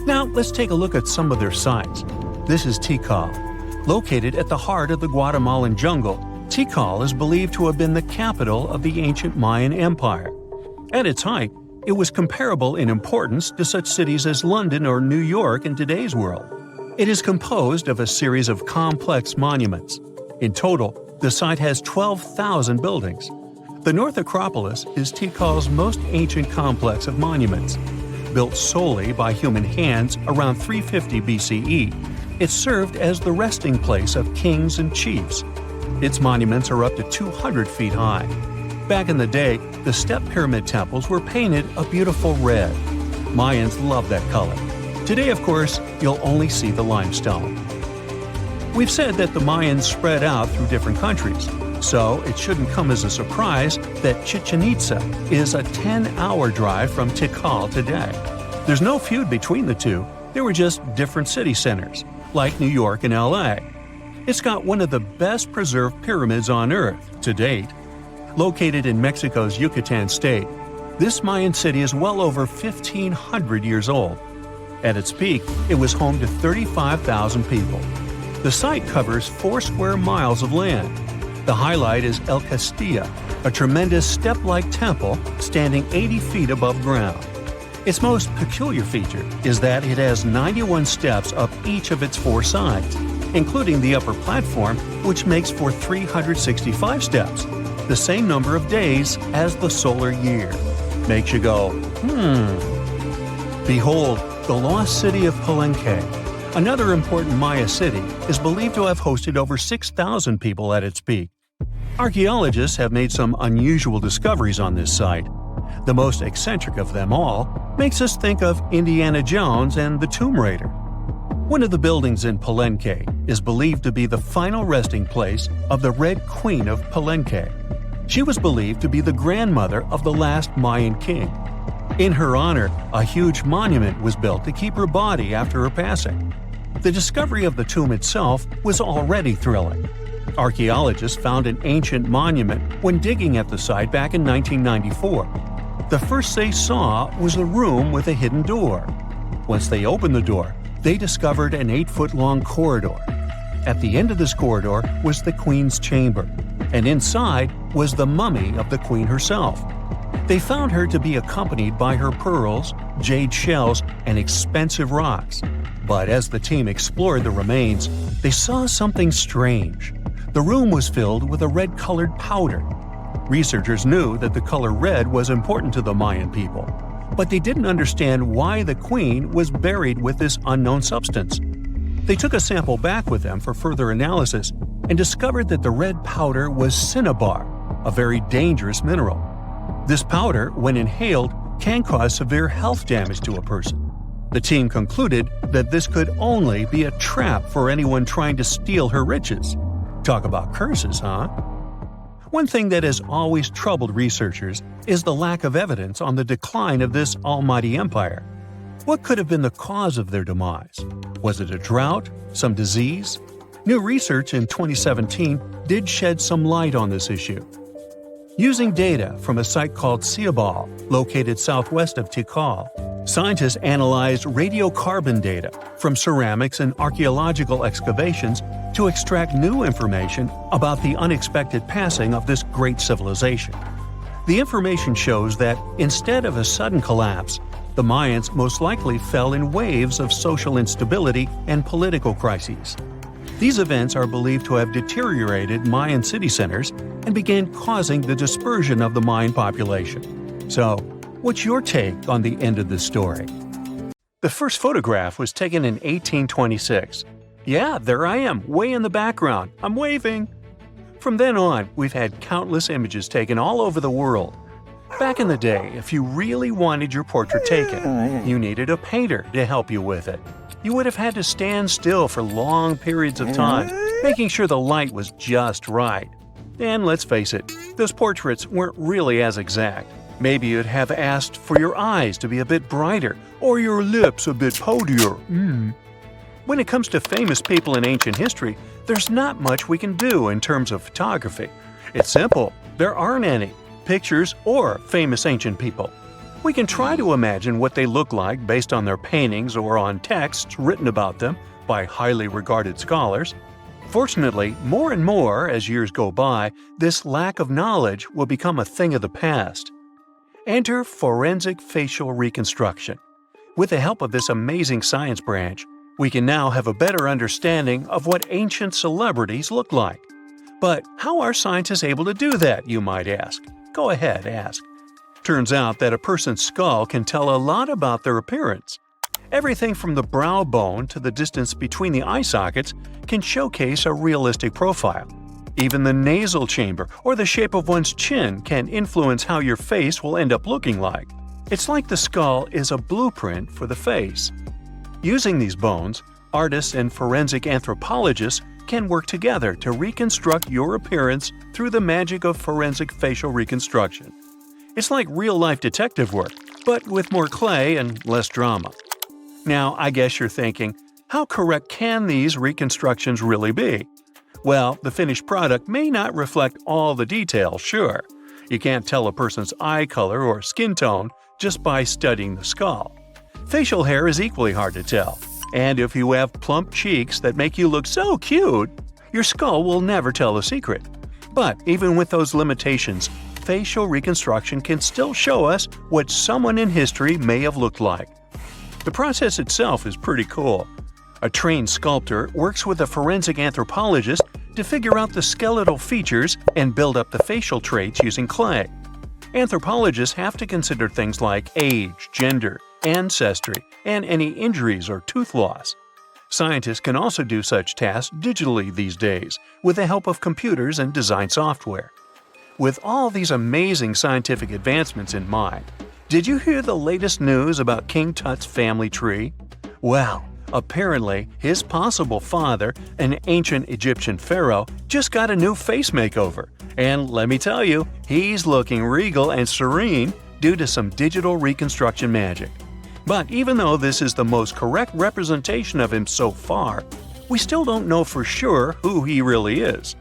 Now, let's take a look at some of their sites. This is Tikal. Located at the heart of the Guatemalan jungle, Tikal is believed to have been the capital of the ancient Mayan Empire. At its height, it was comparable in importance to such cities as London or New York in today's world. It is composed of a series of complex monuments. In total, the site has 12,000 buildings. The North Acropolis is Tikal's most ancient complex of monuments. Built solely by human hands around 350 BCE, it served as the resting place of kings and chiefs. Its monuments are up to 200 feet high. Back in the day, the step pyramid temples were painted a beautiful red. Mayans loved that color. Today, of course, you'll only see the limestone. We've said that the Mayans spread out through different countries, so it shouldn't come as a surprise that Chichen Itza is a 10-hour drive from Tikal today. There's no feud between the two, they were just different city centers, like New York and LA. It's got one of the best preserved pyramids on Earth to date. Located in Mexico's Yucatan state, this Mayan city is well over 1,500 years old. At its peak, it was home to 35,000 people. The site covers 4 square miles of land. The highlight is El Castilla, a tremendous step-like temple standing 80 feet above ground. Its most peculiar feature is that it has 91 steps up each of its 4 sides, including the upper platform, which makes for 365 steps. The same number of days as the solar year. Makes you go, Behold, the lost city of Palenque. Another important Maya city is believed to have hosted over 6,000 people at its peak. Archaeologists have made some unusual discoveries on this site. The most eccentric of them all makes us think of Indiana Jones and the Tomb Raider. One of the buildings in Palenque is believed to be the final resting place of the Red Queen of Palenque. She was believed to be the grandmother of the last Mayan king. In her honor, a huge monument was built to keep her body after her passing. The discovery of the tomb itself was already thrilling. Archaeologists found an ancient monument when digging at the site back in 1994. The first they saw was a room with a hidden door. Once they opened the door, they discovered an 8-foot-long corridor. At the end of this corridor was the queen's chamber, and inside was the mummy of the queen herself. They found her to be accompanied by her pearls, jade shells, and expensive rocks. But as the team explored the remains, they saw something strange. The room was filled with a red-colored powder. Researchers knew that the color red was important to the Mayan people, but they didn't understand why the queen was buried with this unknown substance. They took a sample back with them for further analysis and discovered that the red powder was cinnabar, a very dangerous mineral. This powder, when inhaled, can cause severe health damage to a person. The team concluded that this could only be a trap for anyone trying to steal her riches. Talk about curses, huh? One thing that has always troubled researchers is the lack of evidence on the decline of this almighty empire. What could have been the cause of their demise? Was it a drought? Some disease? New research in 2017 did shed some light on this issue. Using data from a site called Ciabal, located southwest of Tikal, Scientists analyzed radiocarbon data from ceramics and archaeological excavations to extract new information about the unexpected passing of this great civilization. The information shows that instead of a sudden collapse, the Mayans most likely fell in waves of social instability and political crises. These events are believed to have deteriorated Mayan city centers and began causing the dispersion of the Mayan population. So, what's your take on the end of this story? The first photograph was taken in 1826. Yeah, there I am, way in the background. I'm waving. From then on, we've had countless images taken all over the world. Back in the day, if you really wanted your portrait taken, you needed a painter to help you with it. You would have had to stand still for long periods of time, making sure the light was just right. And let's face it, those portraits weren't really as exact. Maybe you'd have asked for your eyes to be a bit brighter, or your lips a bit podier. When it comes to famous people in ancient history, there's not much we can do in terms of photography. It's simple, there aren't any pictures or famous ancient people. We can try to imagine what they look like based on their paintings or on texts written about them by highly regarded scholars. Fortunately, more and more as years go by, this lack of knowledge will become a thing of the past. Enter forensic facial reconstruction. With the help of this amazing science branch, we can now have a better understanding of what ancient celebrities look like. But how are scientists able to do that, you might ask? Go ahead, ask. Turns out that a person's skull can tell a lot about their appearance. Everything from the brow bone to the distance between the eye sockets can showcase a realistic profile. Even the nasal chamber or the shape of one's chin can influence how your face will end up looking like. It's like the skull is a blueprint for the face. Using these bones, artists and forensic anthropologists can work together to reconstruct your appearance through the magic of forensic facial reconstruction. It's like real-life detective work, but with more clay and less drama. Now, I guess you're thinking, how correct can these reconstructions really be? Well, the finished product may not reflect all the details, sure. You can't tell a person's eye color or skin tone just by studying the skull. Facial hair is equally hard to tell, and if you have plump cheeks that make you look so cute, your skull will never tell the secret. But even with those limitations, facial reconstruction can still show us what someone in history may have looked like. The process itself is pretty cool. A trained sculptor works with a forensic anthropologist to figure out the skeletal features and build up the facial traits using clay. Anthropologists have to consider things like age, gender, ancestry, and any injuries or tooth loss. Scientists can also do such tasks digitally these days with the help of computers and design software. With all these amazing scientific advancements in mind, did you hear the latest news about King Tut's family tree? Well, apparently his possible father, an ancient Egyptian pharaoh, just got a new face makeover. And let me tell you, he's looking regal and serene due to some digital reconstruction magic. But even though this is the most correct representation of him so far, we still don't know for sure who he really is.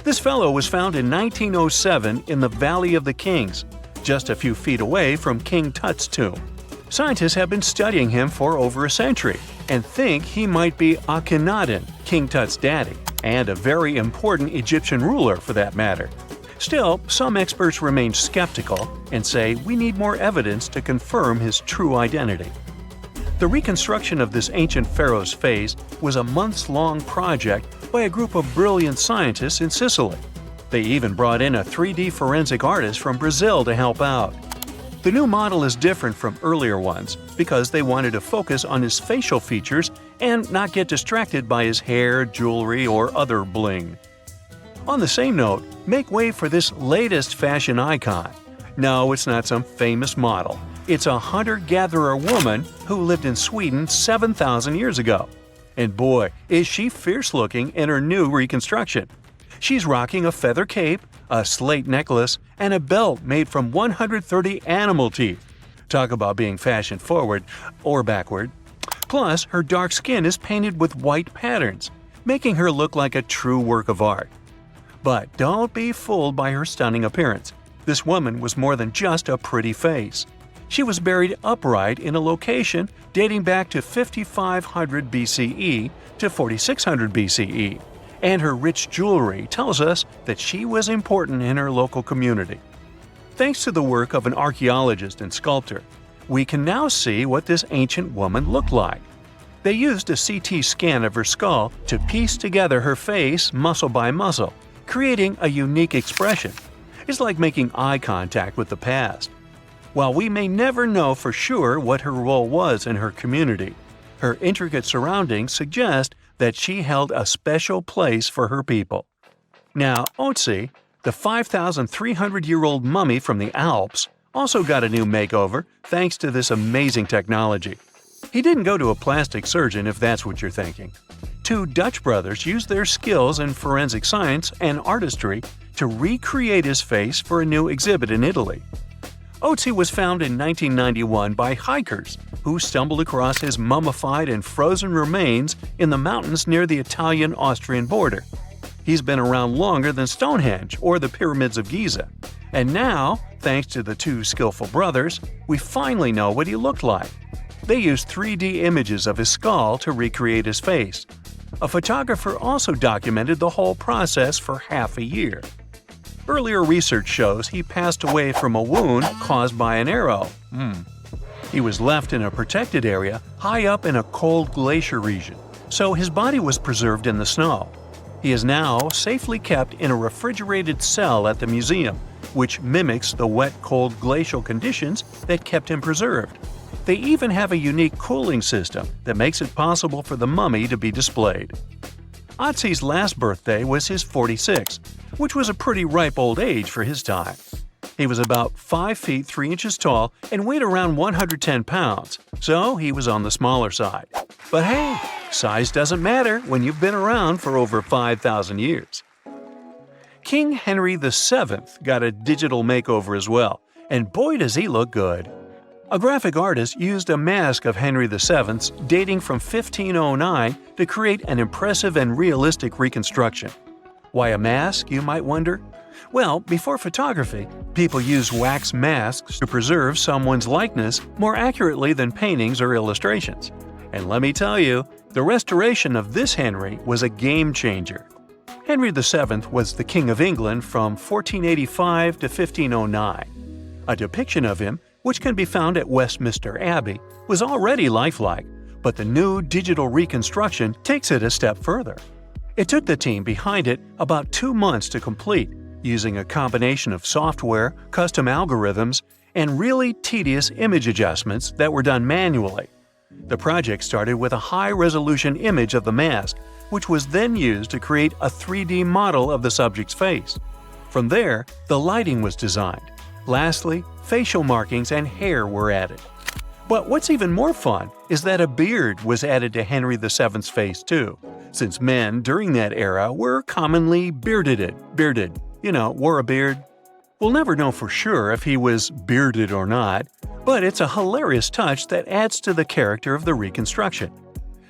This fellow was found in 1907 in the Valley of the Kings, just a few feet away from King Tut's tomb. Scientists have been studying him for over a century and think he might be Akhenaten, King Tut's daddy, and a very important Egyptian ruler for that matter. Still, some experts remain skeptical and say we need more evidence to confirm his true identity. The reconstruction of this ancient pharaoh's face was a months-long project by a group of brilliant scientists in Sicily. They even brought in a 3D forensic artist from Brazil to help out. The new model is different from earlier ones because they wanted to focus on his facial features and not get distracted by his hair, jewelry, or other bling. On the same note, make way for this latest fashion icon. No, it's not some famous model. It's a hunter-gatherer woman who lived in Sweden 7,000 years ago. And boy, is she fierce-looking in her new reconstruction. She's rocking a feather cape, a slate necklace, and a belt made from 130 animal teeth. Talk about being fashion-forward or backward. Plus, her dark skin is painted with white patterns, making her look like a true work of art. But don't be fooled by her stunning appearance. This woman was more than just a pretty face. She was buried upright in a location dating back to 5500 BCE to 4600 BCE, and her rich jewelry tells us that she was important in her local community. Thanks to the work of an archaeologist and sculptor, we can now see what this ancient woman looked like. They used a CT scan of her skull to piece together her face muscle by muscle, creating a unique expression. It's like making eye contact with the past. While we may never know for sure what her role was in her community, her intricate surroundings suggest that she held a special place for her people. Now, Ötzi, the 5,300-year-old mummy from the Alps, also got a new makeover thanks to this amazing technology. He didn't go to a plastic surgeon if that's what you're thinking. Two Dutch brothers used their skills in forensic science and artistry to recreate his face for a new exhibit in Italy. Ötzi was found in 1991 by hikers who stumbled across his mummified and frozen remains in the mountains near the Italian-Austrian border. He's been around longer than Stonehenge or the pyramids of Giza. And now, thanks to the two skillful brothers, we finally know what he looked like. They used 3D images of his skull to recreate his face. A photographer also documented the whole process for half a year. Earlier research shows he passed away from a wound caused by an arrow. He was left in a protected area high up in a cold glacier region, so his body was preserved in the snow. He is now safely kept in a refrigerated cell at the museum, which mimics the wet, cold glacial conditions that kept him preserved. They even have a unique cooling system that makes it possible for the mummy to be displayed. Ötzi's last birthday was his 46th, which was a pretty ripe old age for his time. He was about 5 feet 3 inches tall and weighed around 110 pounds, so he was on the smaller side. But hey, size doesn't matter when you've been around for over 5,000 years. King Henry VII got a digital makeover as well, and boy does he look good. A graphic artist used a mask of Henry VII's dating from 1509 to create an impressive and realistic reconstruction. Why a mask, you might wonder? Well, before photography, people used wax masks to preserve someone's likeness more accurately than paintings or illustrations. And let me tell you, the restoration of this Henry was a game changer. Henry VII was the King of England from 1485 to 1509. A depiction of him, which can be found at Westminster Abbey, was already lifelike, but the new digital reconstruction takes it a step further. It took the team behind it about 2 months to complete, using a combination of software, custom algorithms, and really tedious image adjustments that were done manually. The project started with a high-resolution image of the mask, which was then used to create a 3D model of the subject's face. From there, the lighting was designed. Lastly, facial markings and hair were added. But what's even more fun is that a beard was added to Henry VII's face too, since men during that era were commonly bearded, wore a beard. We'll never know for sure if he was bearded or not, but it's a hilarious touch that adds to the character of the reconstruction.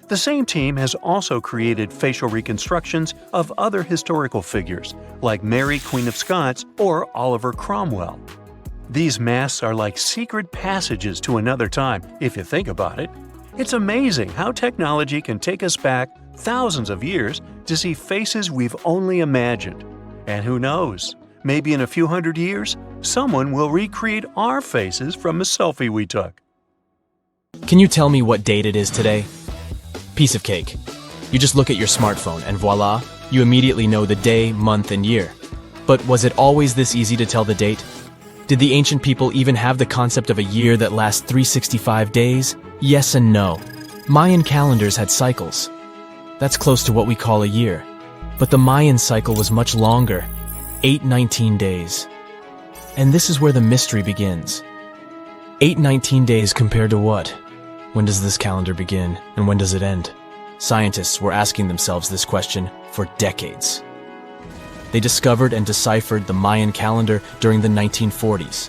The same team has also created facial reconstructions of other historical figures, like Mary, Queen of Scots, or Oliver Cromwell. These masks are like secret passages to another time, if you think about it. It's amazing how technology can take us back thousands of years to see faces we've only imagined. And who knows, maybe in a few hundred years, someone will recreate our faces from a selfie we took. Can you tell me what date it is today? Piece of cake. You just look at your smartphone and voila, you immediately know the day, month, and year. But was it always this easy to tell the date? Did the ancient people even have the concept of a year that lasts 365 days? Yes and no. Mayan calendars had cycles. That's close to what we call a year. But the Mayan cycle was much longer, 819 days. And this is where the mystery begins. 819 days compared to what? When does this calendar begin, and when does it end? Scientists were asking themselves this question for decades. They discovered and deciphered the Mayan calendar during the 1940s.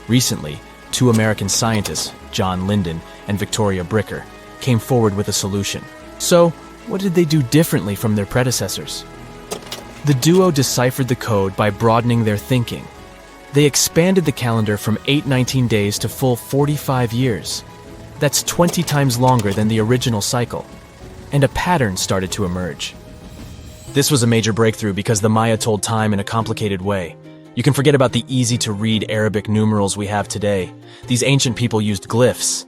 Recently, 2 American scientists, John Linden and Victoria Bricker, came forward with a solution. So, what did they do differently from their predecessors? The duo deciphered the code by broadening their thinking. They expanded the calendar from 819 days to full 45 years. That's 20 times longer than the original cycle. And a pattern started to emerge. This was a major breakthrough because the Maya told time in a complicated way. You can forget about the easy-to-read Arabic numerals we have today. These ancient people used glyphs.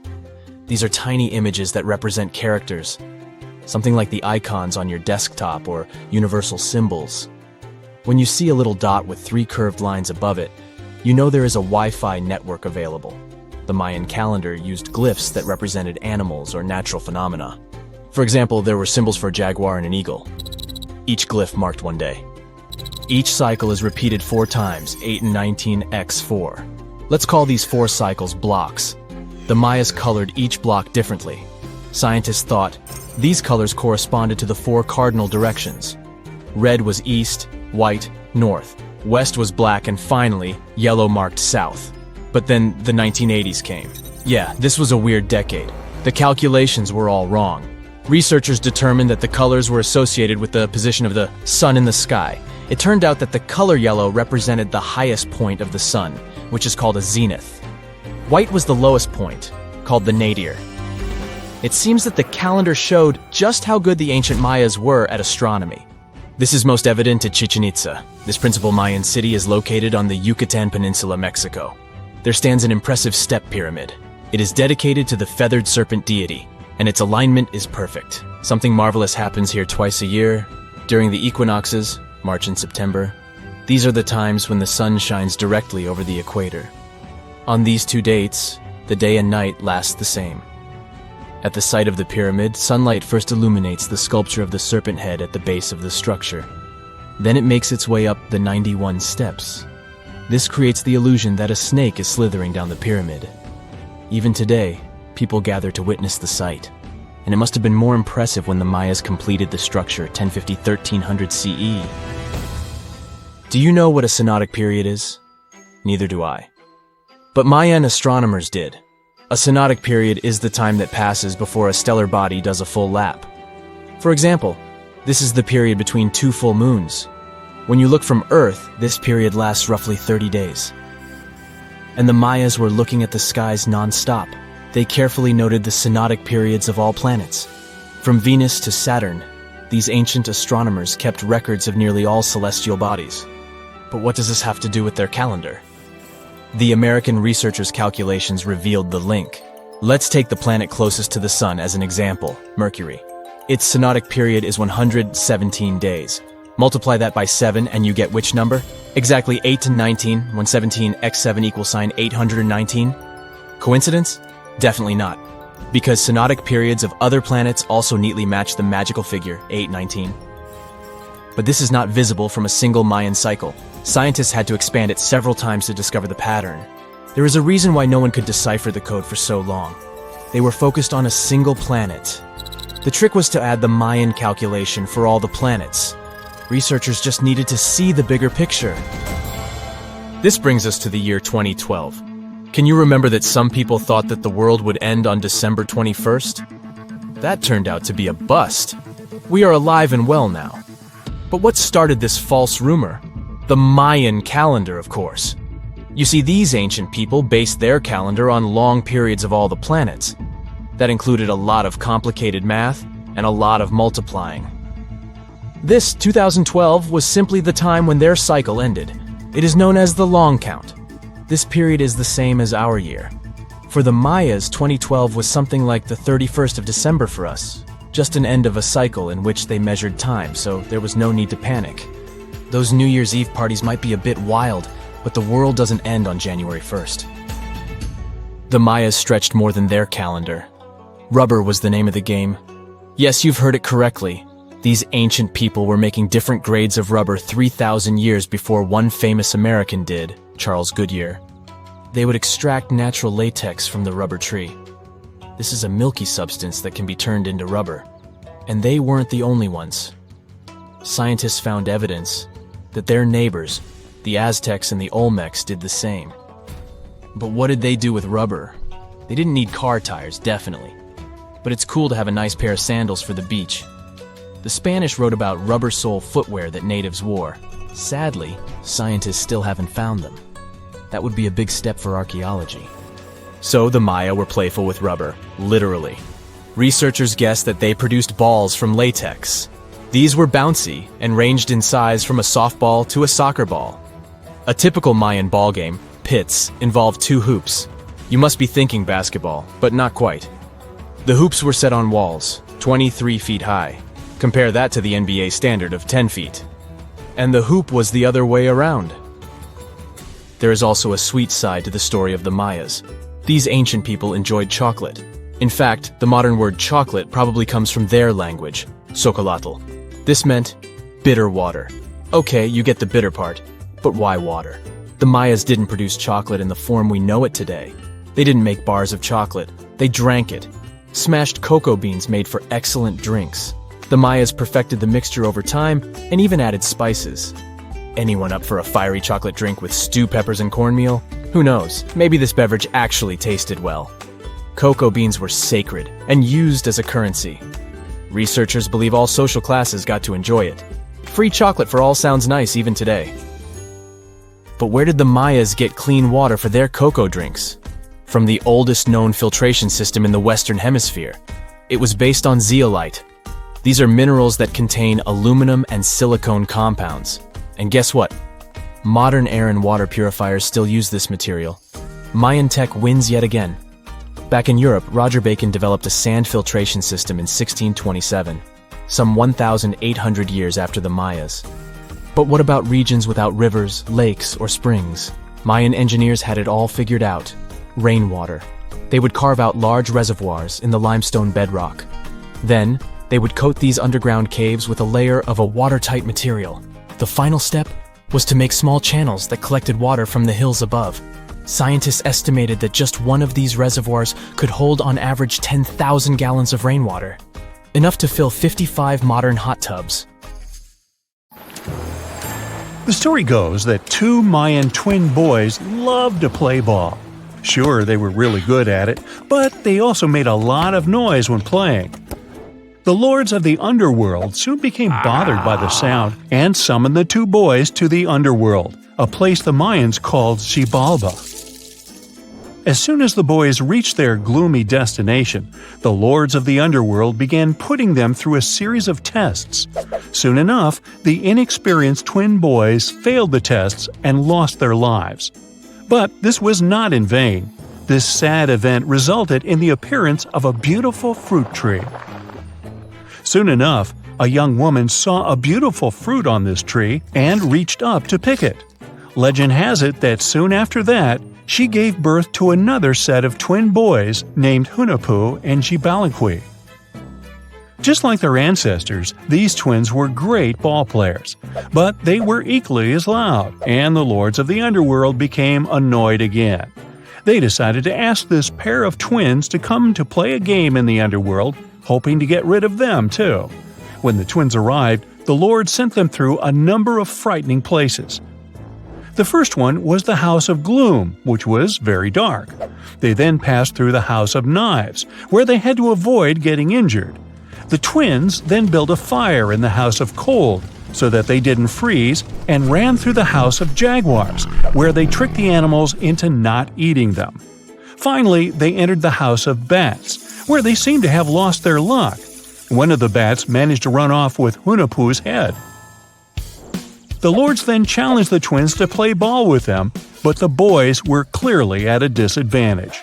These are tiny images that represent characters, something like the icons on your desktop or universal symbols. When you see a little dot with 3 curved lines above it, you know there is a Wi-Fi network available. The Mayan calendar used glyphs that represented animals or natural phenomena. For example, there were symbols for a jaguar and an eagle. Each glyph marked one day. Each cycle is repeated 4 times, 8 and 19 x 4. Let's call these 4 cycles blocks. The Mayas colored each block differently. Scientists thought these colors corresponded to the 4 cardinal directions. Red was east, white, north. West was black, and finally, yellow marked south. But then the 1980s came. Yeah, this was a weird decade. The calculations were all wrong. Researchers determined that the colors were associated with the position of the sun in the sky. It turned out that the color yellow represented the highest point of the sun, which is called a zenith. White was the lowest point, called the nadir. It seems that the calendar showed just how good the ancient Mayas were at astronomy. This is most evident at Chichen Itza. This principal Mayan city is located on the Yucatan Peninsula, Mexico. There stands an impressive step pyramid. It is dedicated to the feathered serpent deity, and its alignment is perfect. Something marvelous happens here twice a year, during the equinoxes, March and September. These are the times when the sun shines directly over the equator. On these 2 dates, the day and night last the same. At the site of the pyramid, sunlight first illuminates the sculpture of the serpent head at the base of the structure. Then it makes its way up the 91 steps. This creates the illusion that a snake is slithering down the pyramid. Even today, people gather to witness the sight. And it must have been more impressive when the Mayas completed the structure 1050-1300 CE. Do you know what a synodic period is? Neither do I. But Mayan astronomers did. A synodic period is the time that passes before a stellar body does a full lap. For example, this is the period between 2 full moons. When you look from Earth, this period lasts roughly 30 days. And the Mayas were looking at the skies non-stop. They carefully noted the synodic periods of all planets. From Venus to Saturn, these ancient astronomers kept records of nearly all celestial bodies. But what does this have to do with their calendar? The American researchers' calculations revealed the link. Let's take the planet closest to the Sun as an example, Mercury. Its synodic period is 117 days. Multiply that by 7 and you get which number? Exactly 8 to 19, 117 x 7 equals sign 819. Coincidence? Definitely not. Because synodic periods of other planets also neatly match the magical figure 819. But this is not visible from a single Mayan cycle. Scientists had to expand it several times to discover the pattern. There is a reason why no one could decipher the code for so long. They were focused on a single planet. The trick was to add the Mayan calculation for all the planets. Researchers just needed to see the bigger picture. This brings us to the year 2012. Can you remember that some people thought that the world would end on December 21st? That turned out to be a bust. We are alive and well now. But what started this false rumor? The Mayan calendar, of course. You see, these ancient people based their calendar on long periods of all the planets. That included a lot of complicated math and a lot of multiplying. This 2012 was simply the time when their cycle ended. It is known as the long count. This period is the same as our year. For the Mayas, 2012 was something like the 31st of December for us. Just an end of a cycle in which they measured time, so there was no need to panic. Those New Year's Eve parties might be a bit wild, but the world doesn't end on January 1st. The Mayas stretched more than their calendar. Rubber was the name of the game. Yes, you've heard it correctly. These ancient people were making different grades of rubber 3,000 years before one famous American did, Charles Goodyear. They would extract natural latex from the rubber tree. This is a milky substance that can be turned into rubber. And they weren't the only ones. Scientists found evidence that their neighbors, the Aztecs and the Olmecs, did the same. But what did they do with rubber? They didn't need car tires, definitely. But it's cool to have a nice pair of sandals for the beach. The Spanish wrote about rubber sole footwear that natives wore. Sadly, scientists still haven't found them. That would be a big step for archaeology. So the Maya were playful with rubber, literally. Researchers guessed that they produced balls from latex. These were bouncy and ranged in size from a softball to a soccer ball. A typical Mayan ball game, pits, involved 2 hoops. You must be thinking basketball, but not quite. The hoops were set on walls, 23 feet high. Compare that to the NBA standard of 10 feet. And the hoop was the other way around. There is also a sweet side to the story of the Mayas. These ancient people enjoyed chocolate. In fact, the modern word chocolate probably comes from their language, Xocolatl. This meant bitter water. Okay, you get the bitter part, but why water? The Mayas didn't produce chocolate in the form we know it today. They didn't make bars of chocolate, they drank it. Smashed cocoa beans made for excellent drinks. The Mayas perfected the mixture over time and even added spices. Anyone up for a fiery chocolate drink with stew peppers and cornmeal? Who knows, maybe this beverage actually tasted well. Cocoa beans were sacred and used as a currency. Researchers believe all social classes got to enjoy it. Free chocolate for all sounds nice even today. But where did the Mayas get clean water for their cocoa drinks? From the oldest known filtration system in the Western Hemisphere. It was based on zeolite. These are minerals that contain aluminum and silicone compounds. And guess what? Modern air and water purifiers still use this material. Mayan tech wins yet again. Back in Europe, Roger Bacon developed a sand filtration system in 1627, some 1,800 years after the Mayas. But what about regions without rivers, lakes, or springs? Mayan engineers had it all figured out. Rainwater. They would carve out large reservoirs in the limestone bedrock. Then, they would coat these underground caves with a layer of a watertight material. The final step was to make small channels that collected water from the hills above. Scientists estimated that just one of these reservoirs could hold on average 10,000 gallons of rainwater, enough to fill 55 modern hot tubs. The story goes that 2 Mayan twin boys loved to play ball. Sure, they were really good at it, but they also made a lot of noise when playing. The lords of the underworld soon became bothered by the sound and summoned the 2 boys to the underworld, a place the Mayans called Xibalba. As soon as the boys reached their gloomy destination, the lords of the underworld began putting them through a series of tests. Soon enough, the inexperienced twin boys failed the tests and lost their lives. But this was not in vain. This sad event resulted in the appearance of a beautiful fruit tree. Soon enough, a young woman saw a beautiful fruit on this tree and reached up to pick it. Legend has it that soon after that, she gave birth to another set of twin boys named Hunahpu and Xibalba. Just like their ancestors, these twins were great ball players, but they were equally as loud, and the lords of the underworld became annoyed again. They decided to ask this pair of twins to come to play a game in the underworld, hoping to get rid of them too. When the twins arrived, the lords sent them through a number of frightening places. The first one was the House of Gloom, which was very dark. They then passed through the House of Knives, where they had to avoid getting injured. The twins then built a fire in the House of Cold, so that they didn't freeze, and ran through the House of Jaguars, where they tricked the animals into not eating them. Finally, they entered the House of Bats, where they seemed to have lost their luck. One of the bats managed to run off with Hunahpu's head. The lords then challenged the twins to play ball with them, but the boys were clearly at a disadvantage.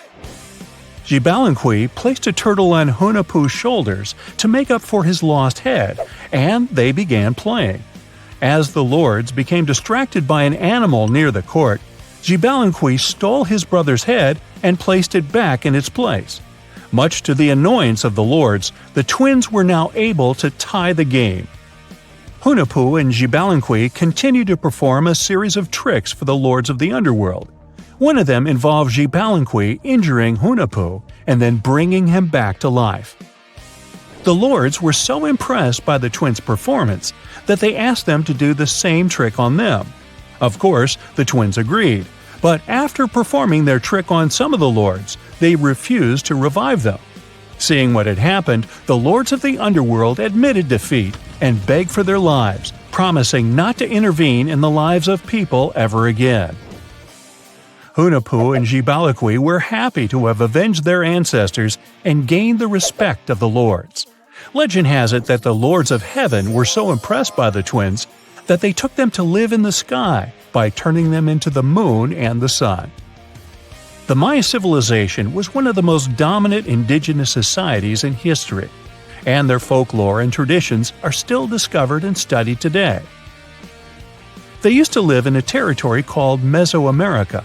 Xibalba placed a turtle on Hunahpu's shoulders to make up for his lost head, and they began playing. As the lords became distracted by an animal near the court, Xibalba stole his brother's head and placed it back in its place. Much to the annoyance of the lords, the twins were now able to tie the game. Hunahpu and Xibalba continued to perform a series of tricks for the lords of the underworld. One of them involved Xibalba injuring Hunahpu and then bringing him back to life. The lords were so impressed by the twins' performance that they asked them to do the same trick on them. Of course, the twins agreed, but after performing their trick on some of the lords, they refused to revive them. Seeing what had happened, the lords of the underworld admitted defeat and begged for their lives, promising not to intervene in the lives of people ever again. Hunahpu and Xibalaqui were happy to have avenged their ancestors and gained the respect of the lords. Legend has it that the lords of heaven were so impressed by the twins that they took them to live in the sky by turning them into the moon and the sun. The Maya civilization was one of the most dominant indigenous societies in history, and their folklore and traditions are still discovered and studied today. They used to live in a territory called Mesoamerica.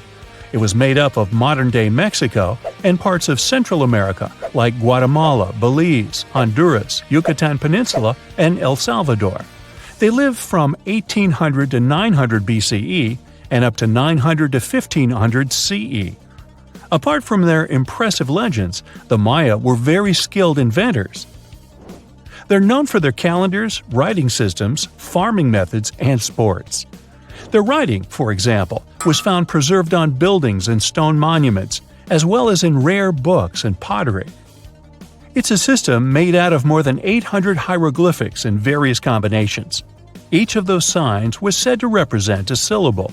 It was made up of modern-day Mexico and parts of Central America like Guatemala, Belize, Honduras, Yucatan Peninsula, and El Salvador. They lived from 1800 to 900 BCE and up to 900 to 1500 CE. Apart from their impressive legends, the Maya were very skilled inventors. They're known for their calendars, writing systems, farming methods, and sports. Their writing, for example, was found preserved on buildings and stone monuments, as well as in rare books and pottery. It's a system made out of more than 800 hieroglyphics in various combinations. Each of those signs was said to represent a syllable.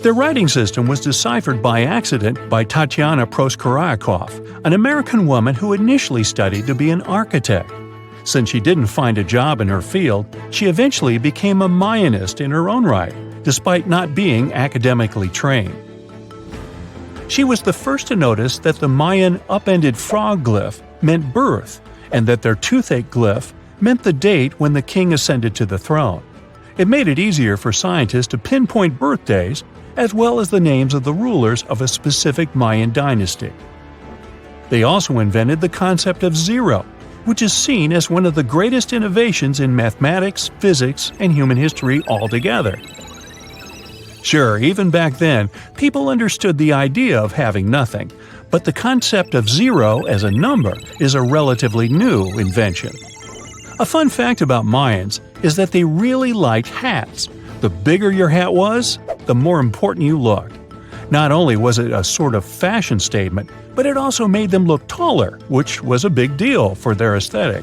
Their writing system was deciphered by accident by Tatiana Proskorakov, an American woman who initially studied to be an architect. Since she didn't find a job in her field, she eventually became a Mayanist in her own right, despite not being academically trained. She was the first to notice that the Mayan upended frog glyph meant birth, and that their toothache glyph meant the date when the king ascended to the throne. It made it easier for scientists to pinpoint birthdays, as well as the names of the rulers of a specific Mayan dynasty. They also invented the concept of zero, which is seen as one of the greatest innovations in mathematics, physics, and human history altogether. Sure, even back then, people understood the idea of having nothing, but the concept of zero as a number is a relatively new invention. A fun fact about Mayans is that they really liked hats. The bigger your hat was, the more important you looked. Not only was it a sort of fashion statement, but it also made them look taller, which was a big deal for their aesthetic.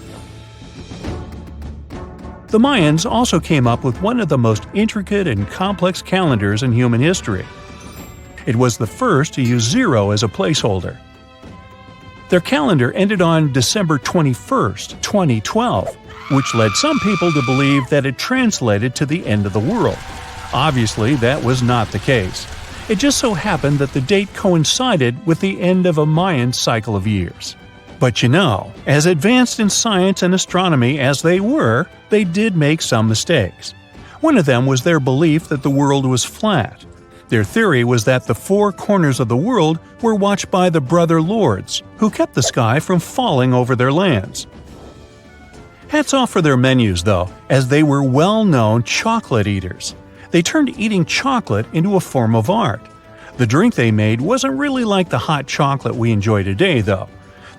The Mayans also came up with one of the most intricate and complex calendars in human history. It was the first to use zero as a placeholder. Their calendar ended on December 21st, 2012, which led some people to believe that it translated to the end of the world. Obviously, that was not the case. It just so happened that the date coincided with the end of a Mayan cycle of years. But you know, as advanced in science and astronomy as they were, they did make some mistakes. One of them was their belief that the world was flat. Their theory was that the four corners of the world were watched by the brother lords, who kept the sky from falling over their lands. Hats off for their menus, though, as they were well-known chocolate eaters. They turned eating chocolate into a form of art. The drink they made wasn't really like the hot chocolate we enjoy today, though.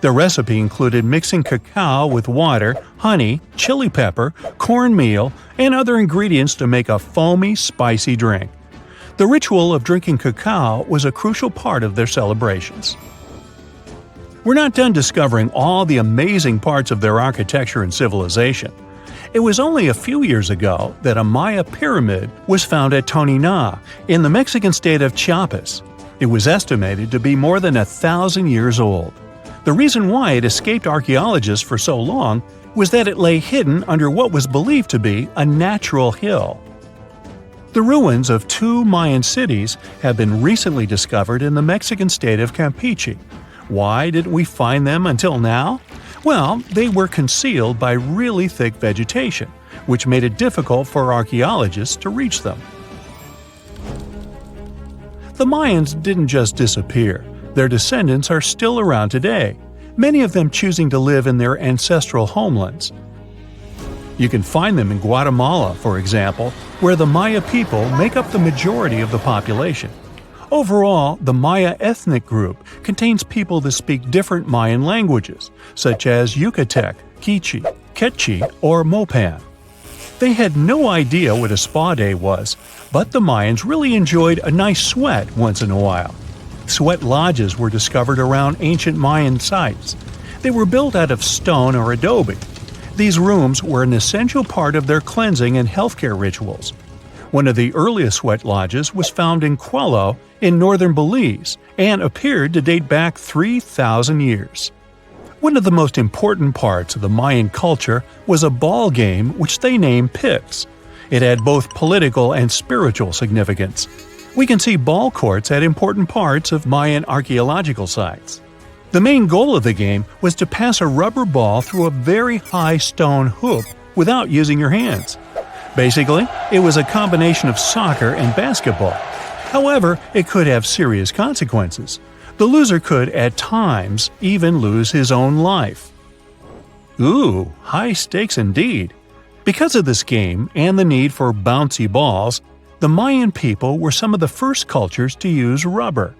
The recipe included mixing cacao with water, honey, chili pepper, cornmeal, and other ingredients to make a foamy, spicy drink. The ritual of drinking cacao was a crucial part of their celebrations. We're not done discovering all the amazing parts of their architecture and civilization. It was only a few years ago that a Maya pyramid was found at Tonina, in the Mexican state of Chiapas. It was estimated to be more than 1,000 years old. The reason why it escaped archaeologists for so long was that it lay hidden under what was believed to be a natural hill. The ruins of two Mayan cities have been recently discovered in the Mexican state of Campeche. Why didn't we find them until now? Well, they were concealed by really thick vegetation, which made it difficult for archaeologists to reach them. The Mayans didn't just disappear. Their descendants are still around today, many of them choosing to live in their ancestral homelands. You can find them in Guatemala, for example, where the Maya people make up the majority of the population. Overall, the Maya ethnic group contains people that speak different Mayan languages, such as Yucatec, Quiche, Quechua, or Mopan. They had no idea what a spa day was, but the Mayans really enjoyed a nice sweat once in a while. Sweat lodges were discovered around ancient Mayan sites. They were built out of stone or adobe. These rooms were an essential part of their cleansing and healthcare rituals. One of the earliest sweat lodges was found in Quello in northern Belize and appeared to date back 3,000 years. One of the most important parts of the Mayan culture was a ball game which they named Pix. It had both political and spiritual significance. We can see ball courts at important parts of Mayan archaeological sites. The main goal of the game was to pass a rubber ball through a very high stone hoop without using your hands. Basically, it was a combination of soccer and basketball. However, it could have serious consequences. The loser could, at times, even lose his own life. Ooh, high stakes indeed. Because of this game and the need for bouncy balls, the Mayan people were some of the first cultures to use rubber.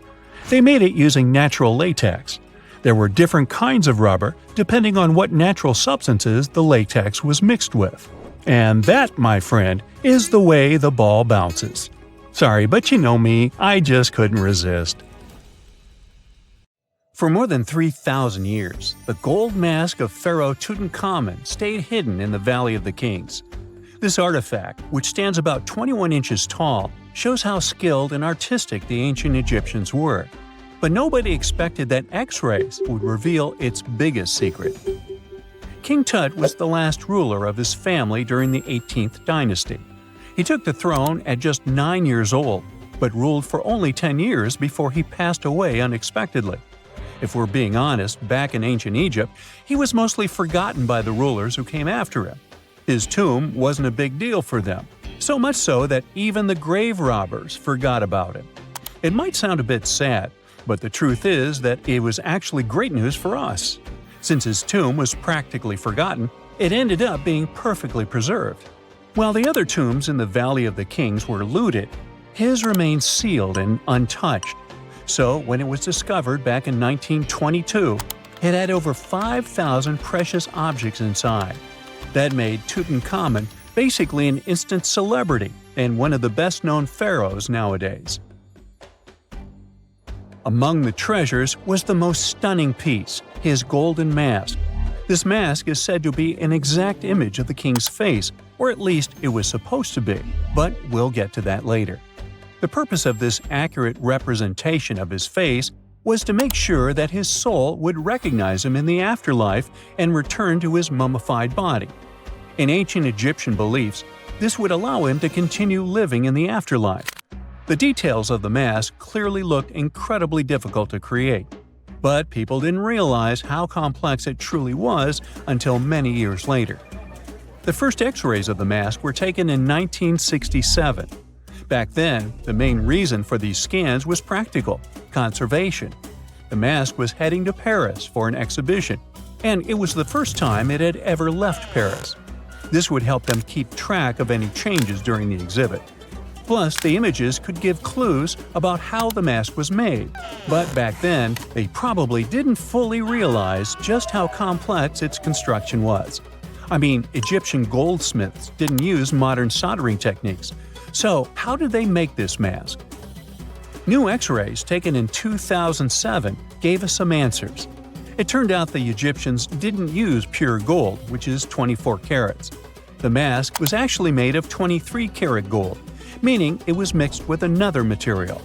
They made it using natural latex. There were different kinds of rubber depending on what natural substances the latex was mixed with. And that, my friend, is the way the ball bounces. Sorry, but you know me, I just couldn't resist. For more than 3,000 years, the gold mask of Pharaoh Tutankhamun stayed hidden in the Valley of the Kings. This artifact, which stands about 21 inches tall, shows how skilled and artistic the ancient Egyptians were. But nobody expected that X-rays would reveal its biggest secret. King Tut was the last ruler of his family during the 18th dynasty. He took the throne at just 9 years old, but ruled for only 10 years before he passed away unexpectedly. If we're being honest, back in ancient Egypt, he was mostly forgotten by the rulers who came after him. His tomb wasn't a big deal for them, so much so that even the grave robbers forgot about him. It might sound a bit sad, but the truth is that it was actually great news for us. Since his tomb was practically forgotten, it ended up being perfectly preserved. While the other tombs in the Valley of the Kings were looted, his remained sealed and untouched. So, when it was discovered back in 1922, it had over 5,000 precious objects inside. That made Tutankhamun basically an instant celebrity and one of the best-known pharaohs nowadays. Among the treasures was the most stunning piece, his golden mask. This mask is said to be an exact image of the king's face, or at least it was supposed to be, but we'll get to that later. The purpose of this accurate representation of his face was to make sure that his soul would recognize him in the afterlife and return to his mummified body. In ancient Egyptian beliefs, this would allow him to continue living in the afterlife. The details of the mask clearly looked incredibly difficult to create, but people didn't realize how complex it truly was until many years later. The first X-rays of the mask were taken in 1967. Back then, the main reason for these scans was practical – conservation. The mask was heading to Paris for an exhibition, and it was the first time it had ever left Paris. This would help them keep track of any changes during the exhibit. Plus, the images could give clues about how the mask was made. But back then, they probably didn't fully realize just how complex its construction was. I mean, Egyptian goldsmiths didn't use modern soldering techniques. So, how did they make this mask? New X-rays taken in 2007 gave us some answers. It turned out the Egyptians didn't use pure gold, which is 24 carats. The mask was actually made of 23-karat gold, meaning it was mixed with another material.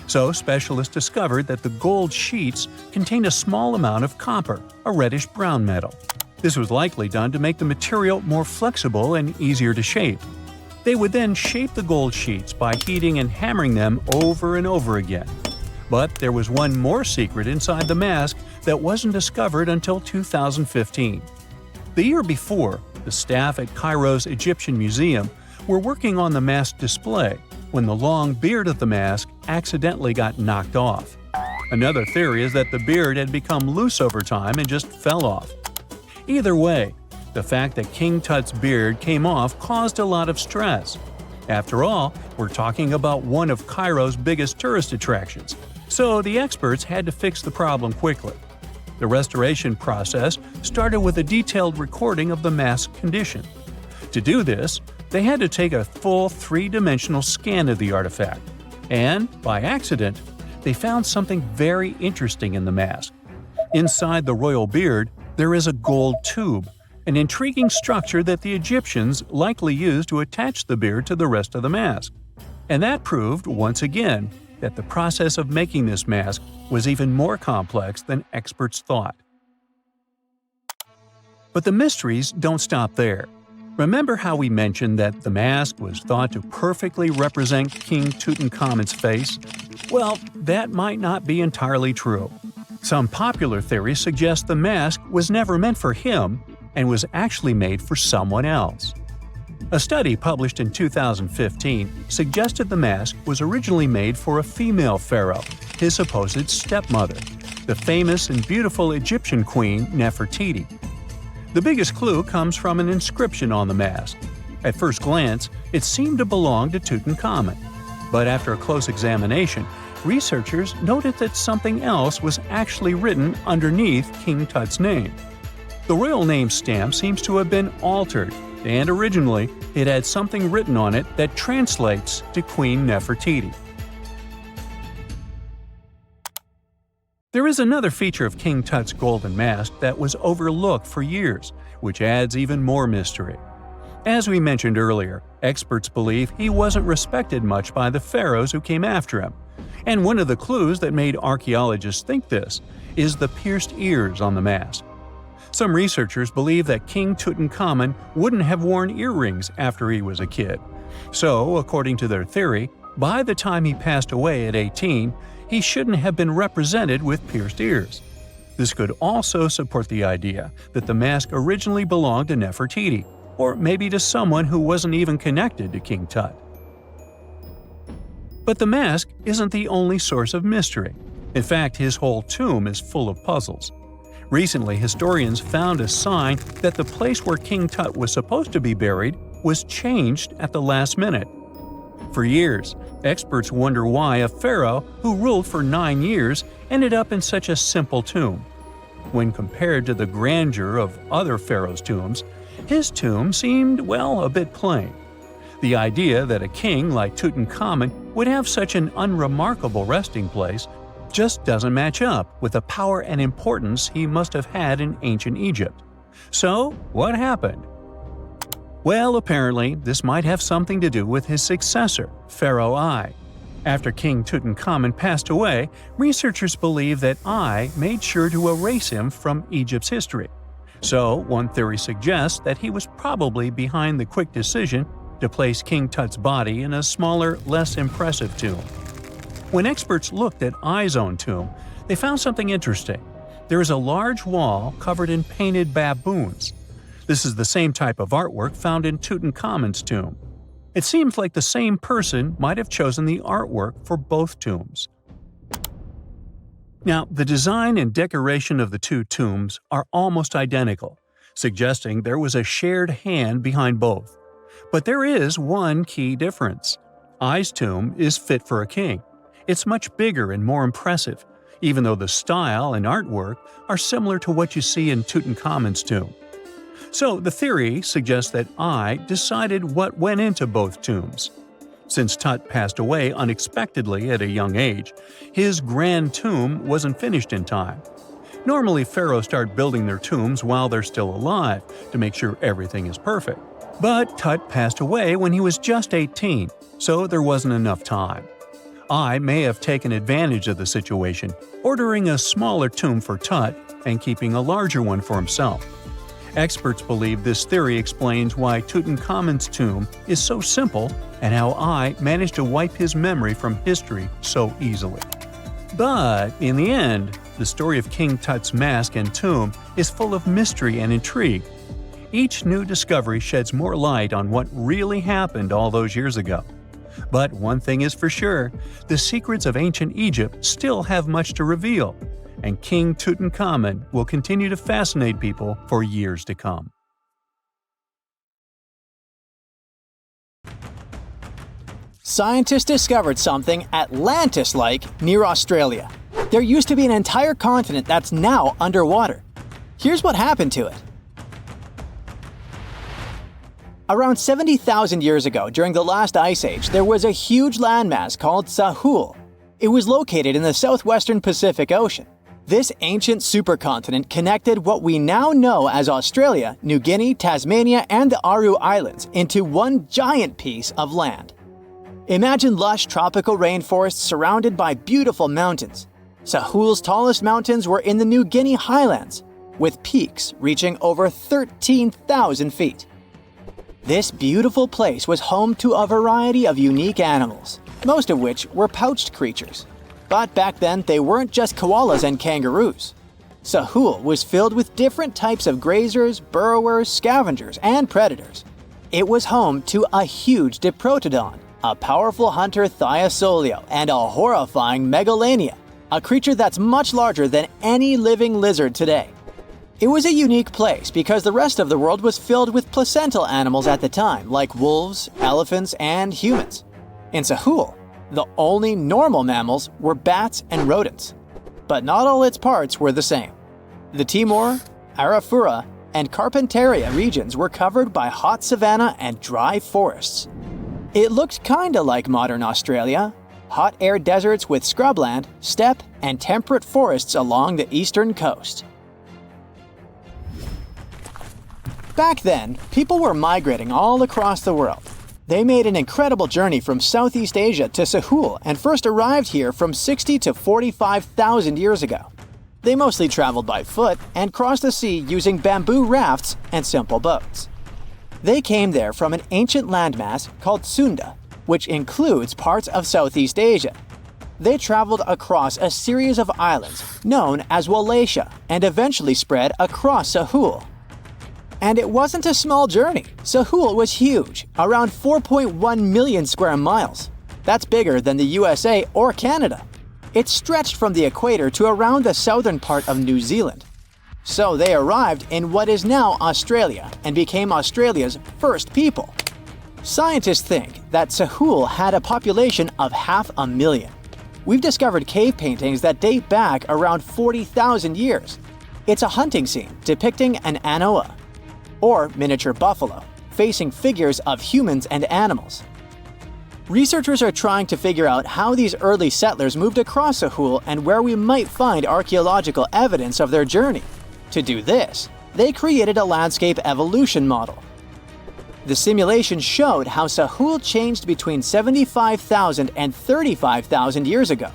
So specialists discovered that the gold sheets contained a small amount of copper, a reddish-brown metal. This was likely done to make the material more flexible and easier to shape. They would then shape the gold sheets by heating and hammering them over and over again. But there was one more secret inside the mask that wasn't discovered until 2015. The year before, the staff at Cairo's Egyptian Museum were working on the mask display when the long beard of the mask accidentally got knocked off. Another theory is that the beard had become loose over time and just fell off. Either way, the fact that King Tut's beard came off caused a lot of stress. After all, we're talking about one of Cairo's biggest tourist attractions, so the experts had to fix the problem quickly. The restoration process started with a detailed recording of the mask's condition. To do this, they had to take a full three-dimensional scan of the artifact. And, by accident, they found something very interesting in the mask. Inside the royal beard, there is a gold tube, an intriguing structure that the Egyptians likely used to attach the beard to the rest of the mask. And that proved, once again, that the process of making this mask was even more complex than experts thought. But the mysteries don't stop there. Remember how we mentioned that the mask was thought to perfectly represent King Tutankhamun's face? Well, that might not be entirely true. Some popular theories suggest the mask was never meant for him and was actually made for someone else. A study published in 2015 suggested the mask was originally made for a female pharaoh, his supposed stepmother, the famous and beautiful Egyptian queen Nefertiti. The biggest clue comes from an inscription on the mask. At first glance, it seemed to belong to Tutankhamun. But after a close examination, researchers noted that something else was actually written underneath King Tut's name. The royal name stamp seems to have been altered, and originally it had something written on it that translates to Queen Nefertiti. There is another feature of King Tut's golden mask that was overlooked for years, which adds even more mystery. As we mentioned earlier, experts believe he wasn't respected much by the pharaohs who came after him. And one of the clues that made archaeologists think this is the pierced ears on the mask. Some researchers believe that King Tutankhamun wouldn't have worn earrings after he was a kid. So, according to their theory, by the time he passed away at 18, he shouldn't have been represented with pierced ears. This could also support the idea that the mask originally belonged to Nefertiti, or maybe to someone who wasn't even connected to King Tut. But the mask isn't the only source of mystery. In fact, his whole tomb is full of puzzles. Recently, historians found a sign that the place where King Tut was supposed to be buried was changed at the last minute. For years, experts wonder why a pharaoh who ruled for 9 years ended up in such a simple tomb. When compared to the grandeur of other pharaohs' tombs, his tomb seemed, well, a bit plain. The idea that a king like Tutankhamun would have such an unremarkable resting place just doesn't match up with the power and importance he must have had in ancient Egypt. So, what happened? Well, apparently, this might have something to do with his successor, Pharaoh I. After King Tutankhamun passed away, researchers believe that I made sure to erase him from Egypt's history. So, one theory suggests that he was probably behind the quick decision to place King Tut's body in a smaller, less impressive tomb. When experts looked at I's own tomb, they found something interesting. There is a large wall covered in painted baboons. This is the same type of artwork found in Tutankhamun's tomb. It seems like the same person might have chosen the artwork for both tombs. Now, the design and decoration of the two tombs are almost identical, suggesting there was a shared hand behind both. But there is one key difference. I's tomb is fit for a king. It's much bigger and more impressive, even though the style and artwork are similar to what you see in Tutankhamun's tomb. So the theory suggests that I decided what went into both tombs. Since Tut passed away unexpectedly at a young age, his grand tomb wasn't finished in time. Normally, pharaohs start building their tombs while they're still alive to make sure everything is perfect. But Tut passed away when he was just 18, so there wasn't enough time. I may have taken advantage of the situation, ordering a smaller tomb for Tut and keeping a larger one for himself. Experts believe this theory explains why Tutankhamun's tomb is so simple and how I managed to wipe his memory from history so easily. But in the end, the story of King Tut's mask and tomb is full of mystery and intrigue. Each new discovery sheds more light on what really happened all those years ago. But one thing is for sure, the secrets of ancient Egypt still have much to reveal, and King Tutankhamun will continue to fascinate people for years to come. Scientists discovered something Atlantis-like near Australia. There used to be an entire continent that's now underwater. Here's what happened to it. Around 70,000 years ago, during the last ice age, there was a huge landmass called Sahul. It was located in the southwestern Pacific Ocean. This ancient supercontinent connected what we now know as Australia, New Guinea, Tasmania, and the Aru Islands into one giant piece of land. Imagine lush tropical rainforests surrounded by beautiful mountains. Sahul's tallest mountains were in the New Guinea highlands, with peaks reaching over 13,000 feet. This beautiful place was home to a variety of unique animals, most of which were pouched creatures. But back then, they weren't just koalas and kangaroos. Sahul was filled with different types of grazers, burrowers, scavengers, and predators. It was home to a huge diprotodon, a powerful hunter Thiosolio, and a horrifying Megalania, a creature that's much larger than any living lizard today. It was a unique place because the rest of the world was filled with placental animals at the time, like wolves, elephants, and humans. In Sahul, the only normal mammals were bats and rodents. But not all its parts were the same. The Timor, Arafura, and Carpentaria regions were covered by hot savanna and dry forests. It looked kinda like modern Australia, hot air deserts with scrubland, steppe, and temperate forests along the eastern coast. Back then, people were migrating all across the world. They made an incredible journey from Southeast Asia to Sahul and first arrived here from 60 to 45,000 years ago. They mostly traveled by foot and crossed the sea using bamboo rafts and simple boats. They came there from an ancient landmass called Sunda, which includes parts of Southeast Asia. They traveled across a series of islands known as Wallachia and eventually spread across Sahul. And it wasn't a small journey. Sahul was huge, around 4.1 million square miles. That's bigger than the USA or Canada. It stretched from the equator to around the southern part of New Zealand. So they arrived in what is now Australia and became Australia's first people. Scientists think that Sahul had a population of 500,000. We've discovered cave paintings that date back around 40,000 years. It's a hunting scene depicting an anoa, or miniature buffalo, facing figures of humans and animals. Researchers are trying to figure out how these early settlers moved across Sahul and where we might find archaeological evidence of their journey. To do this, they created a landscape evolution model. The simulation showed how Sahul changed between 75,000 and 35,000 years ago.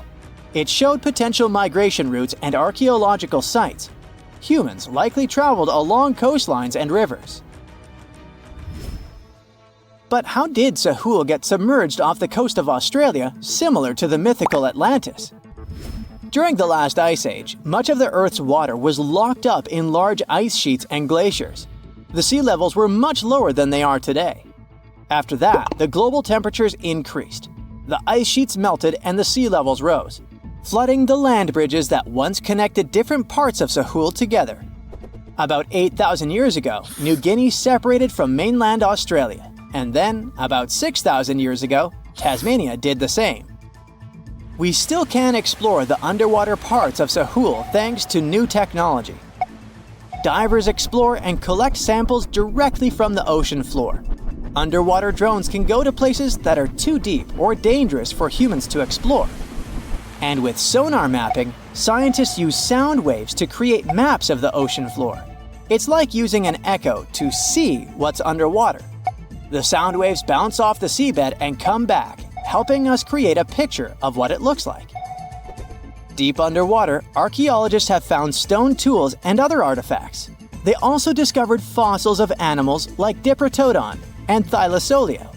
It showed potential migration routes and archaeological sites. Humans likely traveled along coastlines and rivers. But how did Sahul get submerged off the coast of Australia, similar to the mythical Atlantis? During the last ice age, much of the Earth's water was locked up in large ice sheets and glaciers. The sea levels were much lower than they are today. After that, the global temperatures increased. The ice sheets melted and the sea levels rose, flooding the land bridges that once connected different parts of Sahul together. About 8,000 years ago, New Guinea separated from mainland Australia, and then, about 6,000 years ago, Tasmania did the same. We still can explore the underwater parts of Sahul thanks to new technology. Divers explore and collect samples directly from the ocean floor. Underwater drones can go to places that are too deep or dangerous for humans to explore. And with sonar mapping, scientists use sound waves to create maps of the ocean floor. It's like using an echo to see what's underwater. The sound waves bounce off the seabed and come back, helping us create a picture of what it looks like. Deep underwater, archaeologists have found stone tools and other artifacts. They also discovered fossils of animals like Diprotodon and Thylasolio.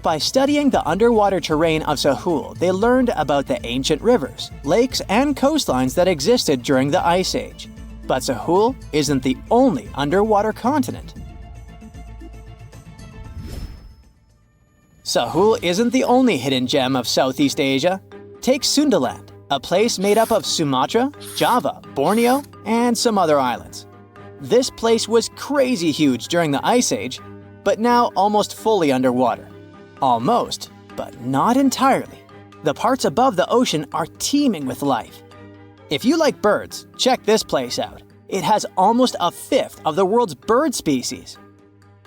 By studying the underwater terrain of Sahul, they learned about the ancient rivers, lakes, and coastlines that existed during the Ice Age. But Sahul isn't the only underwater continent. Sahul isn't the only hidden gem of Southeast Asia. Take Sundaland, a place made up of Sumatra, Java, Borneo, and some other islands. This place was crazy huge during the Ice Age, but now almost fully underwater. Almost, but not entirely. The parts above the ocean are teeming with life. If you like birds, check this place out. It has almost a fifth of the world's bird species.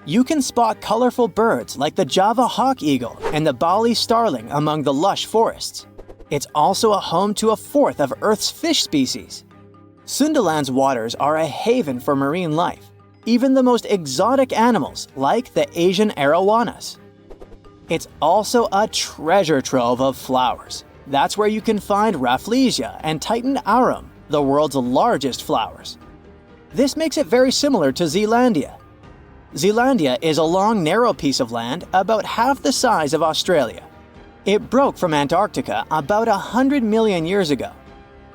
You can spot colorful birds like the Java hawk eagle and the Bali starling among the lush forests. It's also a home to a fourth of Earth's fish species. Sundaland's waters are a haven for marine life, even the most exotic animals like the Asian arowanas. It's also a treasure trove of flowers. That's where you can find Rafflesia and Titan arum, the world's largest flowers. This makes it very similar to Zealandia. Zealandia is a long, narrow piece of land about half the size of Australia. It broke from Antarctica about 100 million years ago.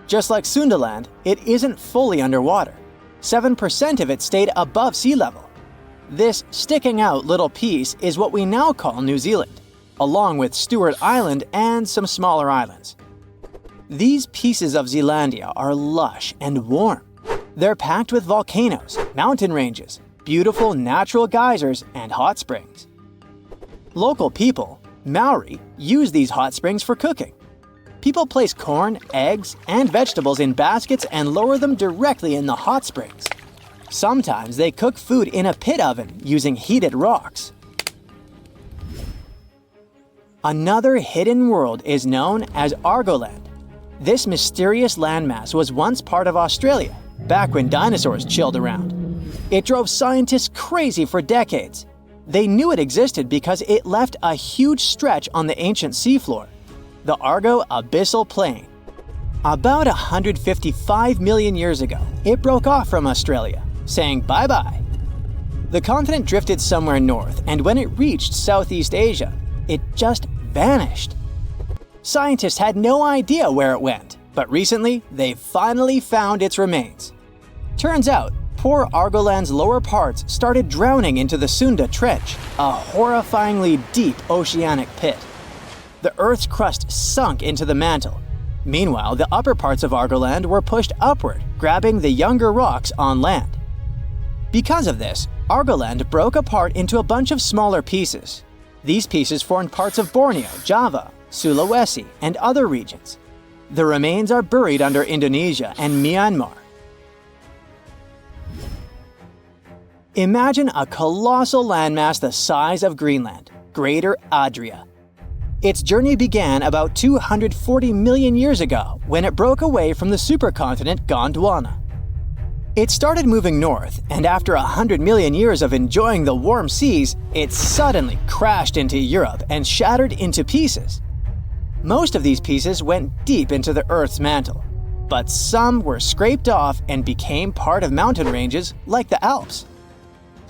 Just like Sundaland, it isn't fully underwater. 7% of it stayed above sea level. This sticking out little piece is what we now call New Zealand, along with Stewart Island and some smaller islands. These pieces of Zealandia are lush and warm. They're packed with volcanoes, mountain ranges, beautiful natural geysers, and hot springs. Local people, Maori, use these hot springs for cooking. People place corn, eggs, and vegetables in baskets and lower them directly in the hot springs. Sometimes they cook food in a pit oven using heated rocks. Another hidden world is known as Argoland. This mysterious landmass was once part of Australia, back when dinosaurs chilled around. It drove scientists crazy for decades. They knew it existed because it left a huge stretch on the ancient seafloor, the Argo Abyssal Plain. About 155 million years ago, it broke off from Australia, saying bye-bye. The continent drifted somewhere north, and when it reached Southeast Asia, it just vanished. Scientists had no idea where it went, but recently they finally found its remains. Turns out, poor Argoland's lower parts started drowning into the Sunda Trench, a horrifyingly deep oceanic pit. The Earth's crust sunk into the mantle. Meanwhile, the upper parts of Argoland were pushed upward, grabbing the younger rocks on land. Because of this, Argoland broke apart into a bunch of smaller pieces. These pieces formed parts of Borneo, Java, Sulawesi, and other regions. The remains are buried under Indonesia and Myanmar. Imagine a colossal landmass the size of Greenland, Greater Adria. Its journey began about 240 million years ago when it broke away from the supercontinent Gondwana. It started moving north, and after 100 million years of enjoying the warm seas, it suddenly crashed into Europe and shattered into pieces. Most of these pieces went deep into the Earth's mantle, but some were scraped off and became part of mountain ranges like the Alps.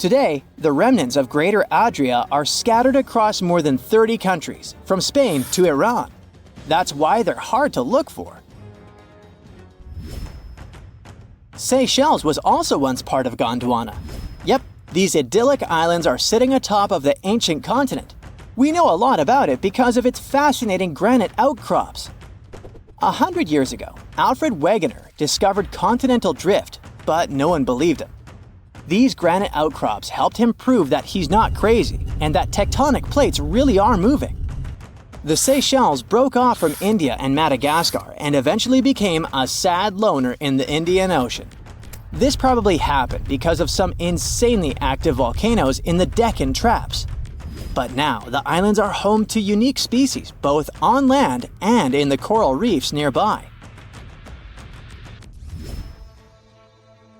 Today, the remnants of Greater Adria are scattered across more than 30 countries, from Spain to Iran. That's why they're hard to look for. Seychelles was also once part of Gondwana. Yep, these idyllic islands are sitting atop of the ancient continent. We know a lot about it because of its fascinating granite outcrops. 100 years ago, Alfred Wegener discovered continental drift, but no one believed him. These granite outcrops helped him prove that he's not crazy and that tectonic plates really are moving. The Seychelles broke off from India and Madagascar and eventually became a sad loner in the Indian Ocean. This probably happened because of some insanely active volcanoes in the Deccan Traps. But now, the islands are home to unique species both on land and in the coral reefs nearby.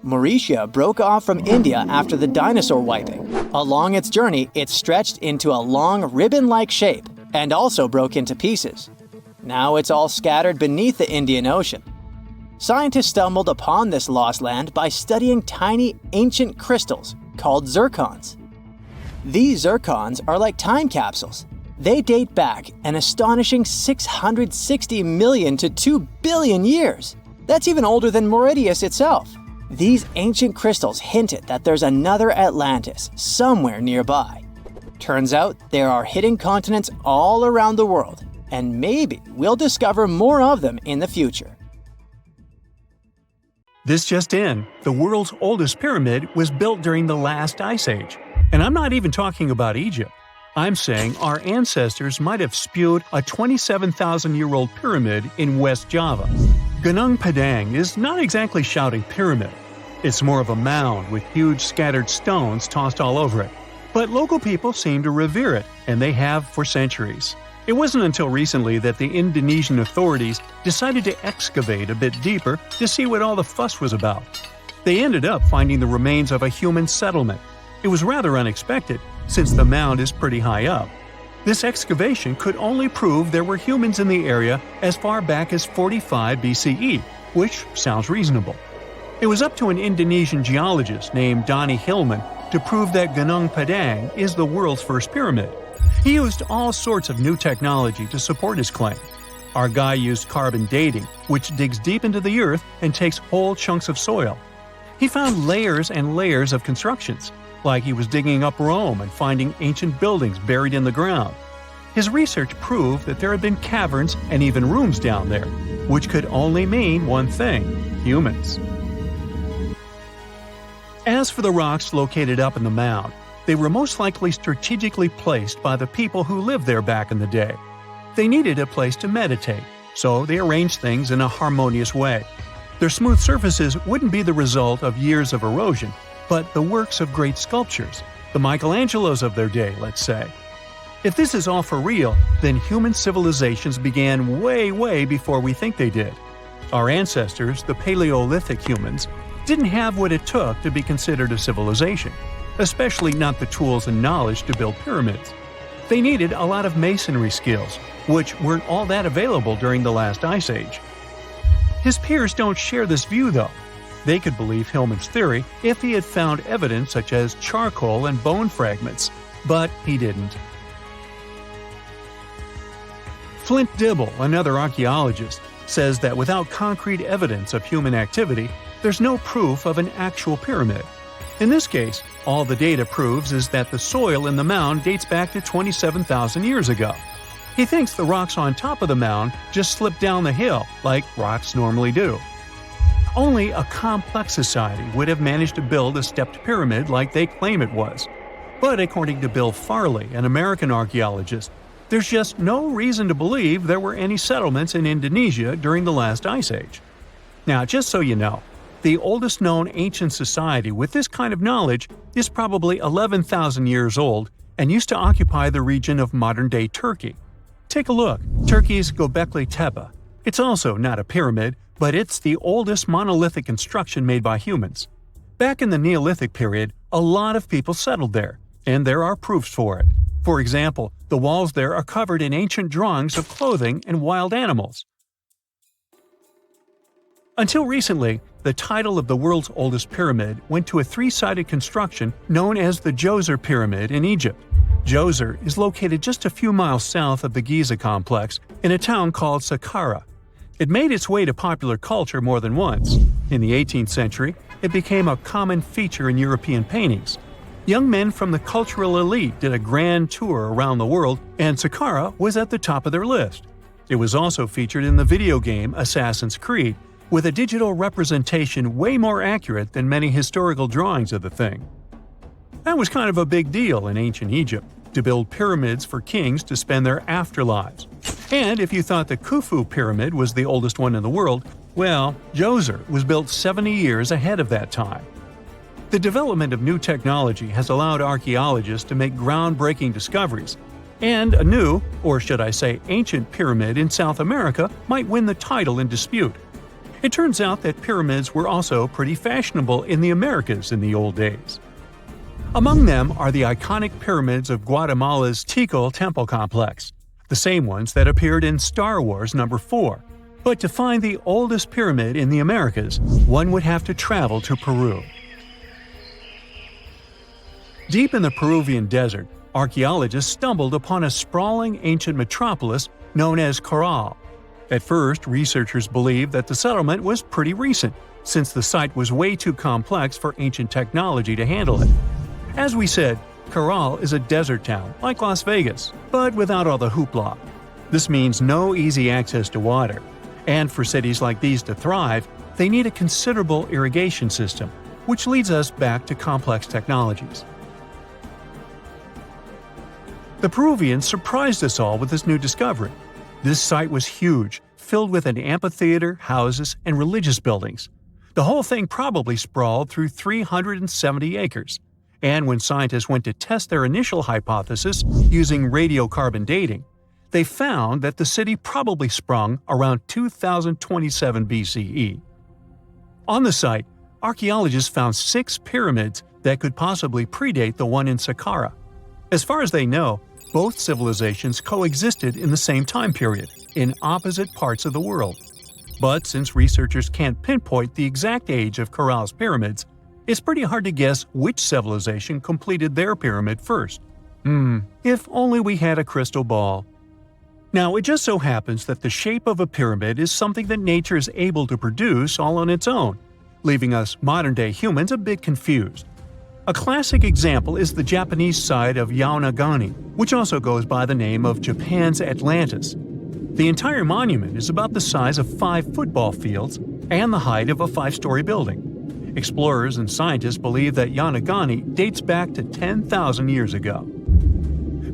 Mauritius broke off from India after the dinosaur wiping. Along its journey, it stretched into a long ribbon-like shape and also broke into pieces. Now it's all scattered beneath the Indian Ocean. Scientists stumbled upon this lost land by studying tiny ancient crystals called zircons. These zircons are like time capsules. They date back an astonishing 660 million to 2 billion years. That's even older than Mauritius itself. These ancient crystals hinted that there's another Atlantis somewhere nearby. Turns out there are hidden continents all around the world, and maybe we'll discover more of them in the future. This just in, the world's oldest pyramid was built during the last ice age. And I'm not even talking about Egypt. I'm saying our ancestors might have spewed a 27,000-year-old pyramid in West Java. Gunung Padang is not exactly shouting pyramid. It's more of a mound with huge scattered stones tossed all over it. But local people seem to revere it, and they have for centuries. It wasn't until recently that the Indonesian authorities decided to excavate a bit deeper to see what all the fuss was about. They ended up finding the remains of a human settlement. It was rather unexpected, since the mound is pretty high up. This excavation could only prove there were humans in the area as far back as 45 BCE, which sounds reasonable. It was up to an Indonesian geologist named Donny Hillman to prove that Gunung Padang is the world's first pyramid. He used all sorts of new technology to support his claim. Our guy used carbon dating, which digs deep into the earth and takes whole chunks of soil. He found layers and layers of constructions, like he was digging up Rome and finding ancient buildings buried in the ground. His research proved that there had been caverns and even rooms down there, which could only mean one thing: humans. As for the rocks located up in the mound, they were most likely strategically placed by the people who lived there back in the day. They needed a place to meditate, so they arranged things in a harmonious way. Their smooth surfaces wouldn't be the result of years of erosion, but the works of great sculptures, the Michelangelos of their day, let's say. If this is all for real, then human civilizations began way before we think they did. Our ancestors, the Paleolithic humans, didn't have what it took to be considered a civilization, especially not the tools and knowledge to build pyramids. They needed a lot of masonry skills, which weren't all that available during the last ice age. His peers don't share this view, though. They could believe Hillman's theory if he had found evidence such as charcoal and bone fragments, but he didn't. Flint Dibble, another archaeologist, says that without concrete evidence of human activity, there's no proof of an actual pyramid. In this case, all the data proves is that the soil in the mound dates back to 27,000 years ago. He thinks the rocks on top of the mound just slipped down the hill, like rocks normally do. Only a complex society would have managed to build a stepped pyramid like they claim it was. But according to Bill Farley, an American archaeologist, there's just no reason to believe there were any settlements in Indonesia during the last ice age. Now, just so you know, the oldest known ancient society with this kind of knowledge is probably 11,000 years old and used to occupy the region of modern-day Turkey. Take a look, Turkey's Göbekli Tepe. It's also not a pyramid, but it's the oldest monolithic construction made by humans. Back in the Neolithic period, a lot of people settled there, and there are proofs for it. For example, the walls there are covered in ancient drawings of clothing and wild animals. Until recently, the title of the world's oldest pyramid went to a three-sided construction known as the Djoser Pyramid in Egypt. Djoser is located just a few miles south of the Giza complex in a town called Saqqara. It made its way to popular culture more than once. In the 18th century, it became a common feature in European paintings. Young men from the cultural elite did a grand tour around the world, and Saqqara was at the top of their list. It was also featured in the video game Assassin's Creed, with a digital representation way more accurate than many historical drawings of the thing. That was kind of a big deal in ancient Egypt, to build pyramids for kings to spend their afterlives. And if you thought the Khufu pyramid was the oldest one in the world, well, Djoser was built 70 years ahead of that time. The development of new technology has allowed archaeologists to make groundbreaking discoveries, and a new, or should I say ancient pyramid in South America might win the title in dispute. It turns out that pyramids were also pretty fashionable in the Americas in the old days. Among them are the iconic pyramids of Guatemala's Tikal temple complex, the same ones that appeared in Star Wars No. 4. But to find the oldest pyramid in the Americas, one would have to travel to Peru. Deep in the Peruvian desert, archaeologists stumbled upon a sprawling ancient metropolis known as Caral. At first, researchers believed that the settlement was pretty recent, since the site was way too complex for ancient technology to handle it. As we said, Caral is a desert town, like Las Vegas, but without all the hoopla. This means no easy access to water. And for cities like these to thrive, they need a considerable irrigation system, which leads us back to complex technologies. The Peruvians surprised us all with this new discovery. This site was huge, filled with an amphitheater, houses, and religious buildings. The whole thing probably sprawled through 370 acres. And when scientists went to test their initial hypothesis using radiocarbon dating, they found that the city probably sprung around 2027 BCE. On the site, archaeologists found 6 pyramids that could possibly predate the one in Saqqara. As far as they know, both civilizations coexisted in the same time period, in opposite parts of the world. But since researchers can't pinpoint the exact age of Corral's pyramids, it's pretty hard to guess which civilization completed their pyramid first. If only we had a crystal ball. Now, it just so happens that the shape of a pyramid is something that nature is able to produce all on its own, leaving us modern-day humans a bit confused. A classic example is the Japanese side of Yonaguni, which also goes by the name of Japan's Atlantis. The entire monument is about the size of 5 football fields and the height of a 5-story building. Explorers and scientists believe that Yonaguni dates back to 10,000 years ago.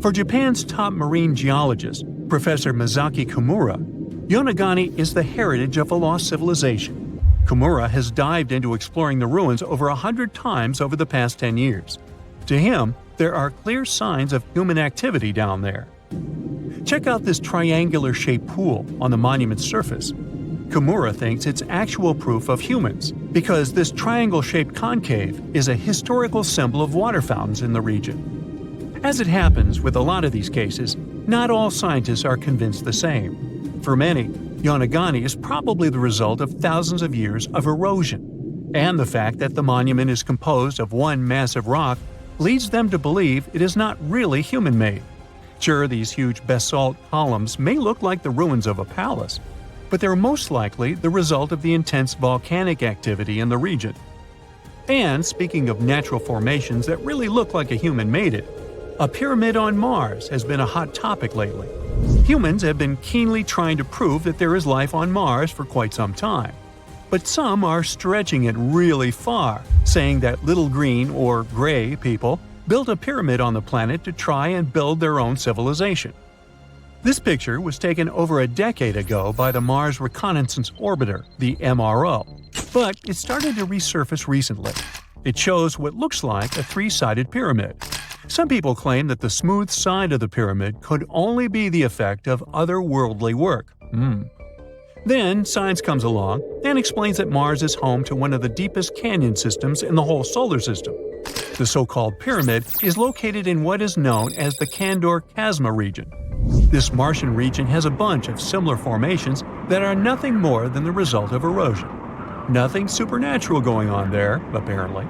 For Japan's top marine geologist, Professor Masaki Kimura, Yonaguni is the heritage of a lost civilization. Kimura has dived into exploring the ruins over 100 times over the past 10 years. To him, there are clear signs of human activity down there. Check out this triangular-shaped pool on the monument's surface. Kimura thinks it's actual proof of humans, because this triangle-shaped concave is a historical symbol of water fountains in the region. As it happens with a lot of these cases, not all scientists are convinced the same. For many, Yonaguni is probably the result of thousands of years of erosion, and the fact that the monument is composed of one massive rock leads them to believe it is not really human-made. Sure, these huge basalt columns may look like the ruins of a palace, but they're most likely the result of the intense volcanic activity in the region. And speaking of natural formations that really look like a human made it, a pyramid on Mars has been a hot topic lately. Humans have been keenly trying to prove that there is life on Mars for quite some time. But some are stretching it really far, saying that little green or gray people built a pyramid on the planet to try and build their own civilization. This picture was taken over a decade ago by the Mars Reconnaissance Orbiter, the MRO, but it started to resurface recently. It shows what looks like a 3-sided pyramid. Some people claim that the smooth side of the pyramid could only be the effect of otherworldly work. Then science comes along and explains that Mars is home to one of the deepest canyon systems in the whole solar system. The so-called pyramid is located in what is known as the Kandor-Chasma region. This Martian region has a bunch of similar formations that are nothing more than the result of erosion. Nothing supernatural going on there, apparently.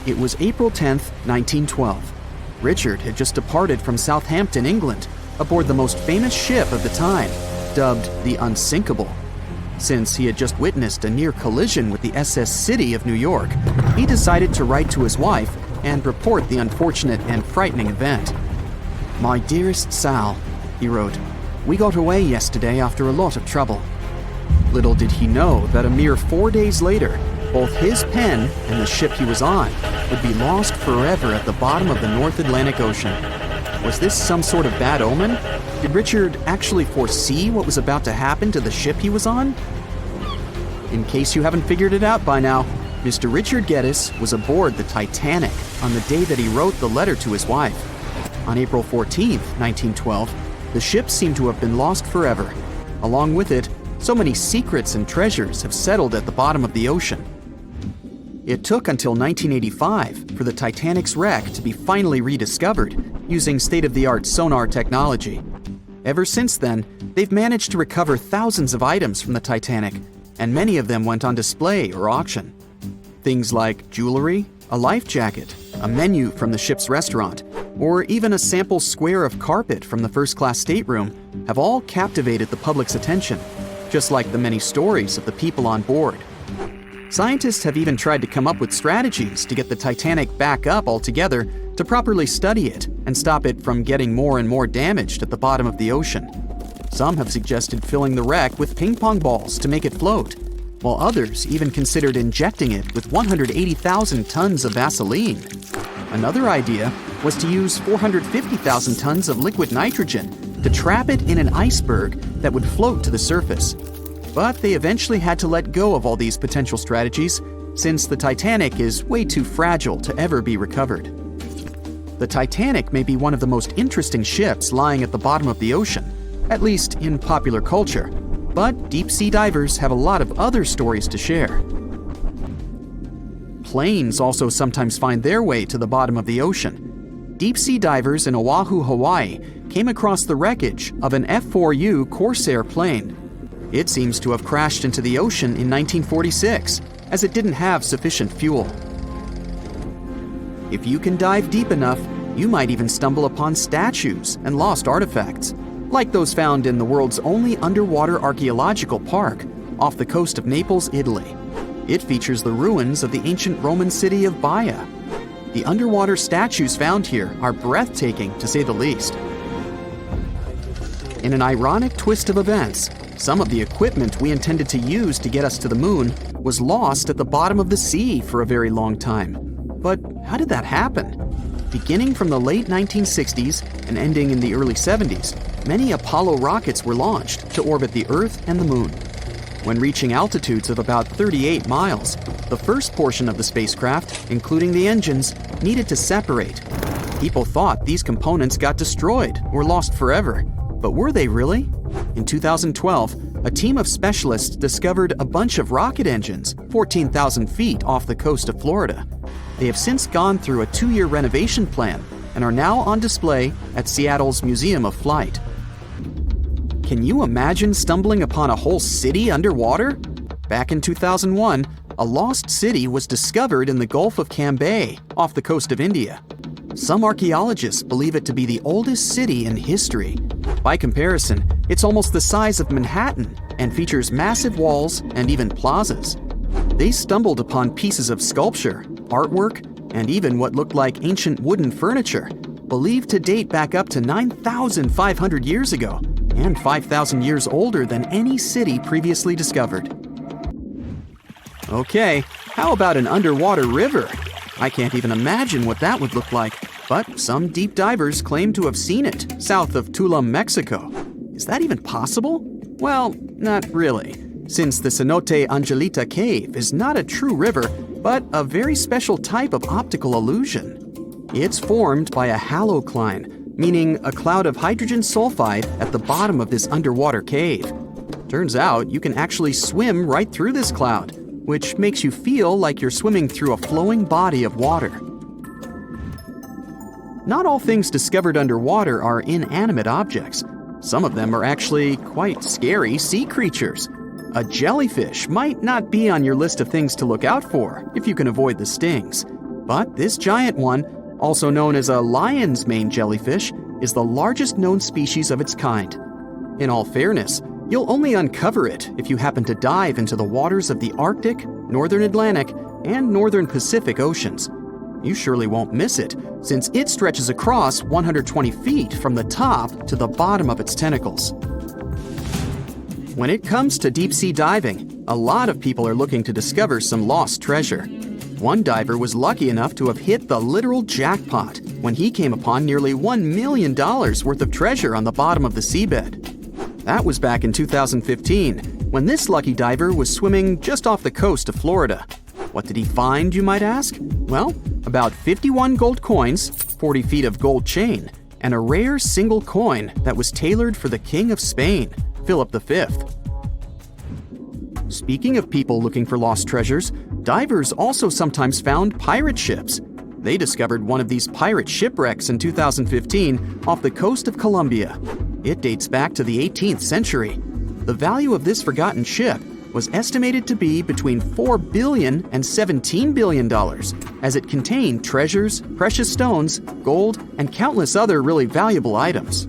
It was April 10, 1912. Richard had just departed from Southampton, England, aboard the most famous ship of the time, dubbed the Unsinkable. Since he had just witnessed a near collision with the SS City of New York, he decided to write to his wife and report the unfortunate and frightening event. "My dearest Sal," he wrote, "we got away yesterday after a lot of trouble." Little did he know that a mere 4 days later, both his pen and the ship he was on would be lost forever at the bottom of the North Atlantic Ocean. Was this some sort of bad omen? Did Richard actually foresee what was about to happen to the ship he was on? In case you haven't figured it out by now, Mr. Richard Geddes was aboard the Titanic on the day that he wrote the letter to his wife. On April 14, 1912, the ship seemed to have been lost forever. Along with it, so many secrets and treasures have settled at the bottom of the ocean. It took until 1985 for the Titanic's wreck to be finally rediscovered using state-of-the-art sonar technology. Ever since then, they've managed to recover thousands of items from the Titanic, and many of them went on display or auction. Things like jewelry, a life jacket, a menu from the ship's restaurant, or even a sample square of carpet from the first-class stateroom have all captivated the public's attention, just like the many stories of the people on board. Scientists have even tried to come up with strategies to get the Titanic back up altogether to properly study it and stop it from getting more and more damaged at the bottom of the ocean. Some have suggested filling the wreck with ping pong balls to make it float, while others even considered injecting it with 180,000 tons of Vaseline. Another idea was to use 450,000 tons of liquid nitrogen to trap it in an iceberg that would float to the surface. But they eventually had to let go of all these potential strategies since the Titanic is way too fragile to ever be recovered. The Titanic may be one of the most interesting ships lying at the bottom of the ocean, at least in popular culture, but deep-sea divers have a lot of other stories to share. Planes also sometimes find their way to the bottom of the ocean. Deep-sea divers in Oahu, Hawaii, came across the wreckage of an F-4U Corsair plane. It seems to have crashed into the ocean in 1946, as it didn't have sufficient fuel. If you can dive deep enough, you might even stumble upon statues and lost artifacts, like those found in the world's only underwater archaeological park off the coast of Naples, Italy. It features the ruins of the ancient Roman city of Baia. The underwater statues found here are breathtaking, to say the least. In an ironic twist of events, some of the equipment we intended to use to get us to the moon was lost at the bottom of the sea for a very long time. But how did that happen? Beginning from the late 1960s and ending in the early 70s, many Apollo rockets were launched to orbit the Earth and the Moon. When reaching altitudes of about 38 miles, the first portion of the spacecraft, including the engines, needed to separate. People thought these components got destroyed or lost forever. But were they really? In 2012, a team of specialists discovered a bunch of rocket engines 14,000 feet off the coast of Florida. They have since gone through a 2-year renovation plan and are now on display at Seattle's Museum of Flight. Can you imagine stumbling upon a whole city underwater? Back in 2001, a lost city was discovered in the Gulf of Cambay, off the coast of India. Some archaeologists believe it to be the oldest city in history. By comparison, it's almost the size of Manhattan and features massive walls and even plazas. They stumbled upon pieces of sculpture, artwork, and even what looked like ancient wooden furniture, believed to date back up to 9,500 years ago and 5,000 years older than any city previously discovered. Okay, how about an underwater river? I can't even imagine what that would look like, but some deep divers claim to have seen it south of Tulum, Mexico. Is that even possible? Well, not really, since the Cenote Angelita Cave is not a true river, but a very special type of optical illusion. It's formed by a halocline, meaning a cloud of hydrogen sulfide at the bottom of this underwater cave. Turns out you can actually swim right through this cloud, which makes you feel like you're swimming through a flowing body of water. Not all things discovered underwater are inanimate objects. Some of them are actually quite scary sea creatures. A jellyfish might not be on your list of things to look out for if you can avoid the stings. But this giant one, also known as a lion's mane jellyfish, is the largest known species of its kind. In all fairness, you'll only uncover it if you happen to dive into the waters of the Arctic, Northern Atlantic, and Northern Pacific Oceans. You surely won't miss it, since it stretches across 120 feet from the top to the bottom of its tentacles. When it comes to deep-sea diving, a lot of people are looking to discover some lost treasure. One diver was lucky enough to have hit the literal jackpot when he came upon nearly $1 million worth of treasure on the bottom of the seabed. That was back in 2015, when this lucky diver was swimming just off the coast of Florida. What did he find, you might ask? Well, about 51 gold coins, 40 feet of gold chain, and a rare single coin that was tailored for the King of Spain, Philip V. Speaking of people looking for lost treasures, divers also sometimes found pirate ships. They discovered one of these pirate shipwrecks in 2015 off the coast of Colombia. It dates back to the 18th century. The value of this forgotten ship was estimated to be between $4 billion and $17 billion, as it contained treasures, precious stones, gold, and countless other really valuable items.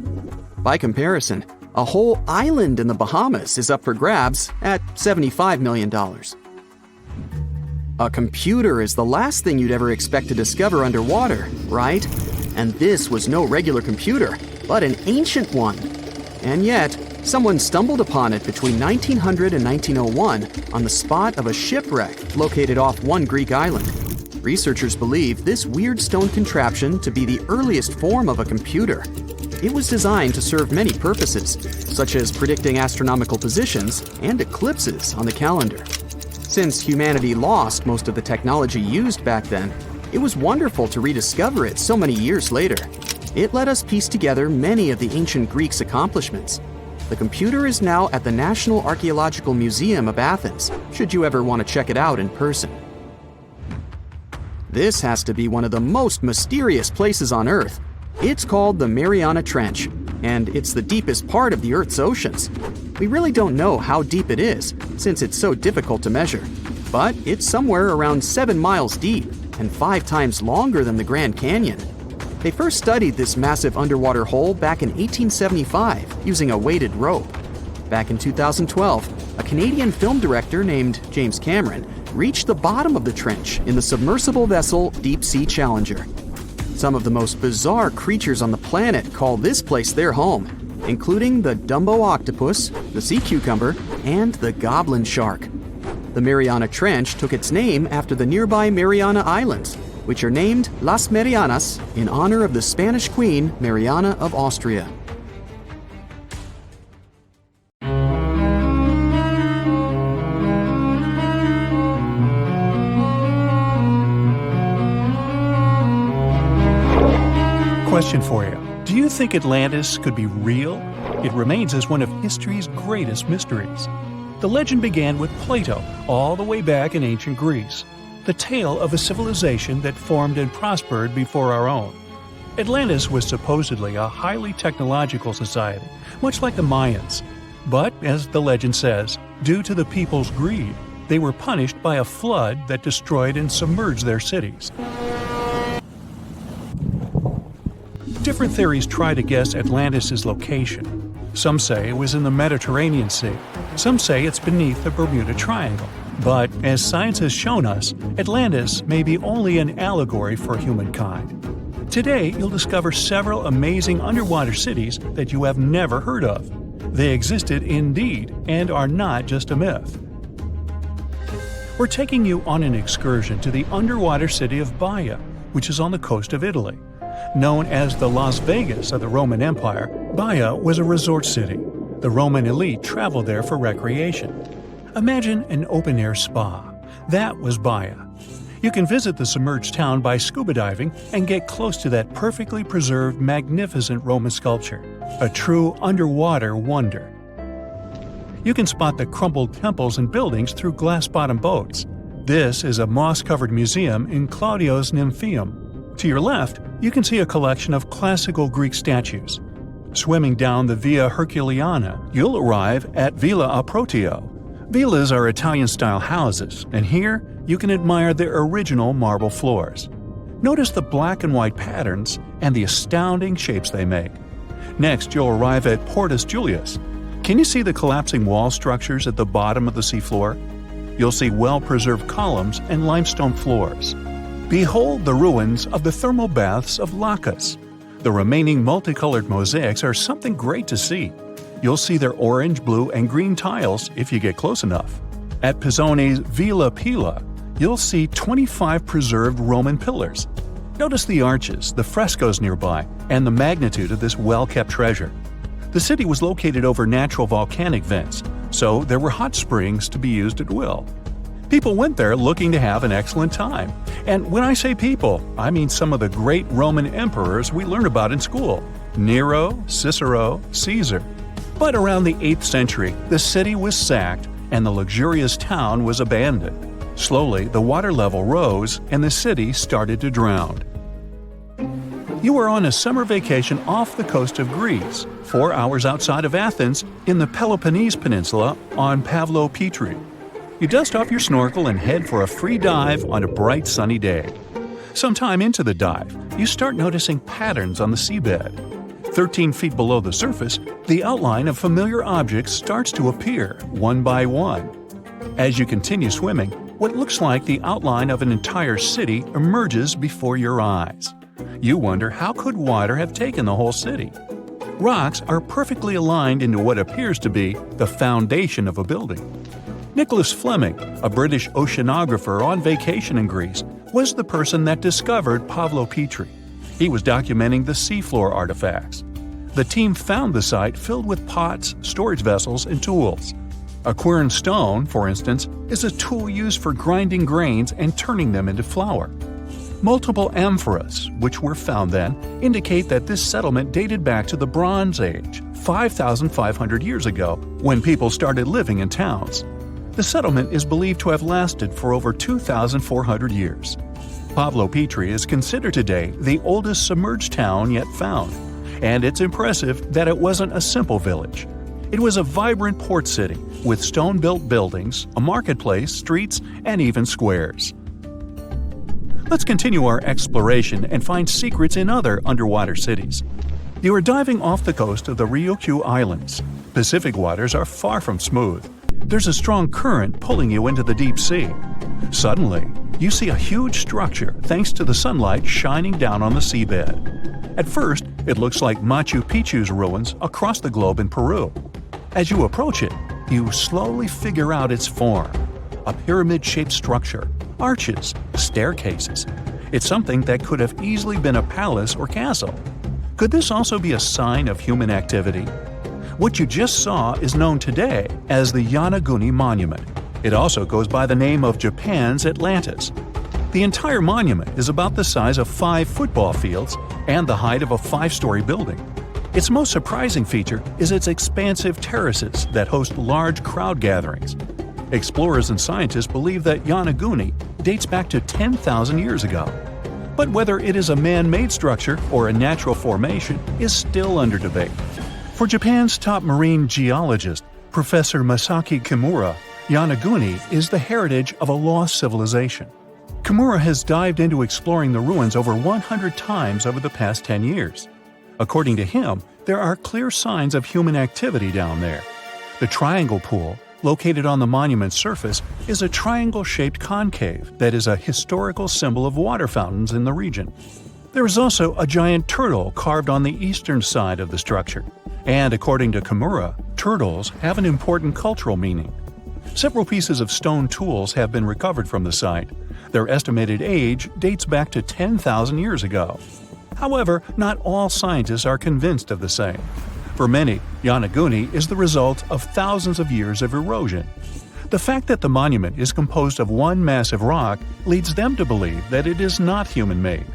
By comparison, a whole island in the Bahamas is up for grabs at $75 million. A computer is the last thing you'd ever expect to discover underwater, right? And this was no regular computer, but an ancient one. And yet, someone stumbled upon it between 1900 and 1901 on the spot of a shipwreck located off one Greek island. Researchers believe this weird stone contraption to be the earliest form of a computer. It was designed to serve many purposes, such as predicting astronomical positions and eclipses on the calendar. Since humanity lost most of the technology used back then, It was wonderful to rediscover it so many years later. It let us piece together many of the ancient Greeks' accomplishments. The computer is now at the National Archaeological Museum of Athens, should you ever want to check it out in person. This has to be one of the most mysterious places on Earth. It's called the Mariana Trench, and it's the deepest part of the Earth's oceans. We really don't know how deep it is, since it's so difficult to measure. But it's somewhere around 7 miles deep and 5 times longer than the Grand Canyon. They first studied this massive underwater hole back in 1875 using a weighted rope. Back in 2012, a Canadian film director named James Cameron reached the bottom of the trench in the submersible vessel Deep Sea Challenger. Some of the most bizarre creatures on the planet call this place their home, including the Dumbo octopus, the sea cucumber, and the goblin shark. The Mariana Trench took its name after the nearby Mariana Islands, which are named Las Marianas in honor of the Spanish Queen Mariana of Austria. Question for you. Do you think Atlantis could be real? It remains as one of history's greatest mysteries. The legend began with Plato all the way back in ancient Greece. The tale of a civilization that formed and prospered before our own. Atlantis was supposedly a highly technological society, much like the Mayans. But, as the legend says, due to the people's greed, they were punished by a flood that destroyed and submerged their cities. Different theories try to guess Atlantis' location. Some say it was in the Mediterranean Sea. Some say it's beneath the Bermuda Triangle. But, as science has shown us, Atlantis may be only an allegory for humankind. Today, you'll discover several amazing underwater cities that you have never heard of. They existed indeed, and are not just a myth. We're taking you on an excursion to the underwater city of Baia, which is on the coast of Italy. Known as the Las Vegas of the Roman Empire, Baia was a resort city. The Roman elite traveled there for recreation. Imagine an open-air spa. That was Baia. You can visit the submerged town by scuba diving and get close to that perfectly preserved, magnificent Roman sculpture, a true underwater wonder. You can spot the crumbled temples and buildings through glass-bottom boats. This is a moss-covered museum in Claudio's Nymphaeum. To your left, you can see a collection of classical Greek statues. Swimming down the Via Herculeana, you'll arrive at Villa Aprotio. Villas are Italian-style houses, and here you can admire their original marble floors. Notice the black and white patterns and the astounding shapes they make. Next, you'll arrive at Portus Julius. Can you see the collapsing wall structures at the bottom of the seafloor? You'll see well-preserved columns and limestone floors. Behold the ruins of the thermal baths of Lacus. The remaining multicolored mosaics are something great to see. You'll see their orange, blue, and green tiles if you get close enough. At Pisoni's Villa Pila, you'll see 25 preserved Roman pillars. Notice the arches, the frescoes nearby, and the magnitude of this well-kept treasure. The city was located over natural volcanic vents, so there were hot springs to be used at will. People went there looking to have an excellent time. And when I say people, I mean some of the great Roman emperors we learned about in school: Nero, Cicero, Caesar. But around the 8th century, the city was sacked and the luxurious town was abandoned. Slowly, the water level rose and the city started to drown. You are on a summer vacation off the coast of Greece, 4 hours outside of Athens, in the Peloponnese Peninsula on Pavlopetri. You dust off your snorkel and head for a free dive on a bright sunny day. Sometime into the dive, you start noticing patterns on the seabed. 13 feet below the surface, the outline of familiar objects starts to appear, one by one. As you continue swimming, what looks like the outline of an entire city emerges before your eyes. You wonder, how could water have taken the whole city? Rocks are perfectly aligned into what appears to be the foundation of a building. Nicholas Fleming, a British oceanographer on vacation in Greece, was the person that discovered Pavlopetri. He was documenting the seafloor artifacts. The team found the site filled with pots, storage vessels, and tools. A quern stone, for instance, is a tool used for grinding grains and turning them into flour. Multiple amphoras, which were found then, indicate that this settlement dated back to the Bronze Age, 5,500 years ago, when people started living in towns. The settlement is believed to have lasted for over 2,400 years. Pavlopetri is considered today the oldest submerged town yet found, and it's impressive that it wasn't a simple village. It was a vibrant port city with stone-built buildings, a marketplace, streets, and even squares. Let's continue our exploration and find secrets in other underwater cities. You are diving off the coast of the Ryukyu Islands. Pacific waters are far from smooth. There's a strong current pulling you into the deep sea. Suddenly, you see a huge structure thanks to the sunlight shining down on the seabed. At first, it looks like Machu Picchu's ruins across the globe in Peru. As you approach it, you slowly figure out its form. A pyramid-shaped structure, arches, staircases. It's something that could have easily been a palace or castle. Could this also be a sign of human activity? What you just saw is known today as the Yonaguni Monument. It also goes by the name of Japan's Atlantis. The entire monument is about the size of 5 football fields and the height of a 5-story building. Its most surprising feature is its expansive terraces that host large crowd gatherings. Explorers and scientists believe that Yonaguni dates back to 10,000 years ago. But whether it is a man-made structure or a natural formation is still under debate. For Japan's top marine geologist, Professor Masaki Kimura, Yonaguni is the heritage of a lost civilization. Kimura has dived into exploring the ruins over 100 times over the past 10 years. According to him, there are clear signs of human activity down there. The Triangle Pool, located on the monument's surface, is a triangle-shaped concave that is a historical symbol of water fountains in the region. There is also a giant turtle carved on the eastern side of the structure. And according to Kimura, turtles have an important cultural meaning. Several pieces of stone tools have been recovered from the site. Their estimated age dates back to 10,000 years ago. However, not all scientists are convinced of the same. For many, Yonaguni is the result of thousands of years of erosion. The fact that the monument is composed of one massive rock leads them to believe that it is not human-made.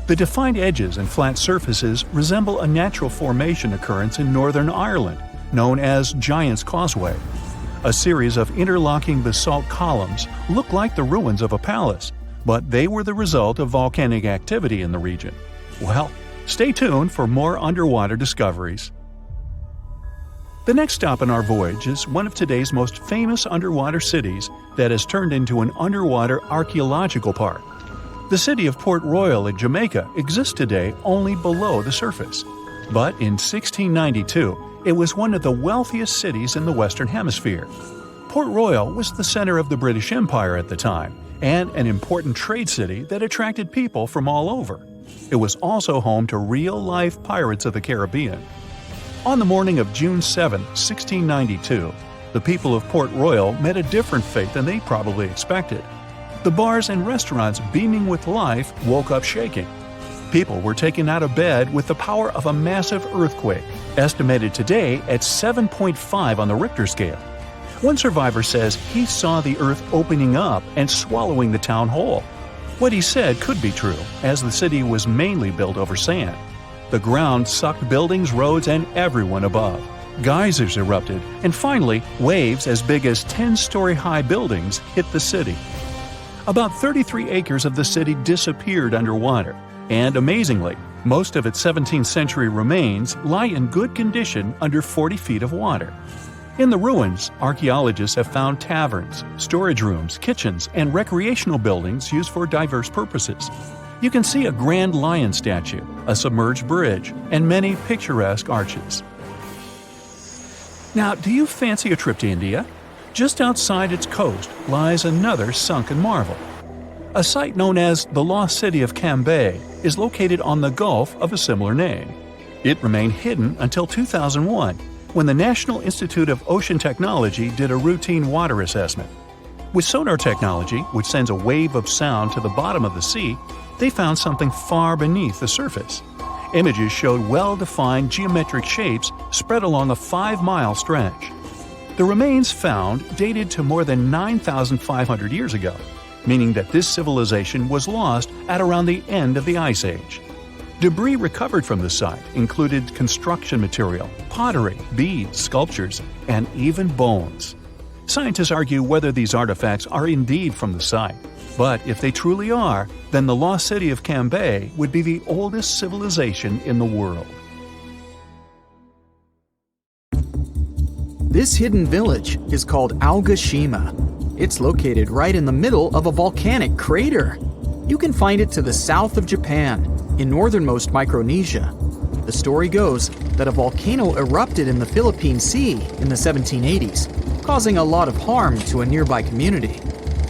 The defined edges and flat surfaces resemble a natural formation occurrence in Northern Ireland, known as Giant's Causeway. A series of interlocking basalt columns look like the ruins of a palace, but they were the result of volcanic activity in the region. Well, stay tuned for more underwater discoveries. The next stop on our voyage is one of today's most famous underwater cities that has turned into an underwater archaeological park. The city of Port Royal in Jamaica exists today only below the surface. But in 1692, it was one of the wealthiest cities in the Western Hemisphere. Port Royal was the center of the British Empire at the time, and an important trade city that attracted people from all over. It was also home to real-life pirates of the Caribbean. On the morning of June 7, 1692, the people of Port Royal met a different fate than they probably expected. The bars and restaurants beaming with life woke up shaking. People were taken out of bed with the power of a massive earthquake, estimated today at 7.5 on the Richter scale. One survivor says he saw the earth opening up and swallowing the town whole. What he said could be true, as the city was mainly built over sand. The ground sucked buildings, roads, and everyone above. Geysers erupted, and finally, waves as big as 10-story-high buildings hit the city. About 33 acres of the city disappeared underwater, and amazingly, most of its 17th century remains lie in good condition under 40 feet of water. In the ruins, archaeologists have found taverns, storage rooms, kitchens, and recreational buildings used for diverse purposes. You can see a grand lion statue, a submerged bridge, and many picturesque arches. Now, do you fancy a trip to India? Just outside its coast lies another sunken marvel. A site known as the Lost City of Cambay is located on the Gulf of a similar name. It remained hidden until 2001, when the National Institute of Ocean Technology did a routine water assessment. With sonar technology, which sends a wave of sound to the bottom of the sea, they found something far beneath the surface. Images showed well-defined geometric shapes spread along a 5-mile stretch. The remains found dated to more than 9,500 years ago. meaning that this civilization was lost at around the end of the Ice Age. Debris recovered from the site included construction material, pottery, beads, sculptures, and even bones. Scientists argue whether these artifacts are indeed from the site, but if they truly are, then the lost city of Cambay would be the oldest civilization in the world. This hidden village is called Aogashima. It's located right in the middle of a volcanic crater. You can find it to the south of Japan, in northernmost Micronesia. The story goes that a volcano erupted in the Philippine Sea in the 1780s, causing a lot of harm to a nearby community.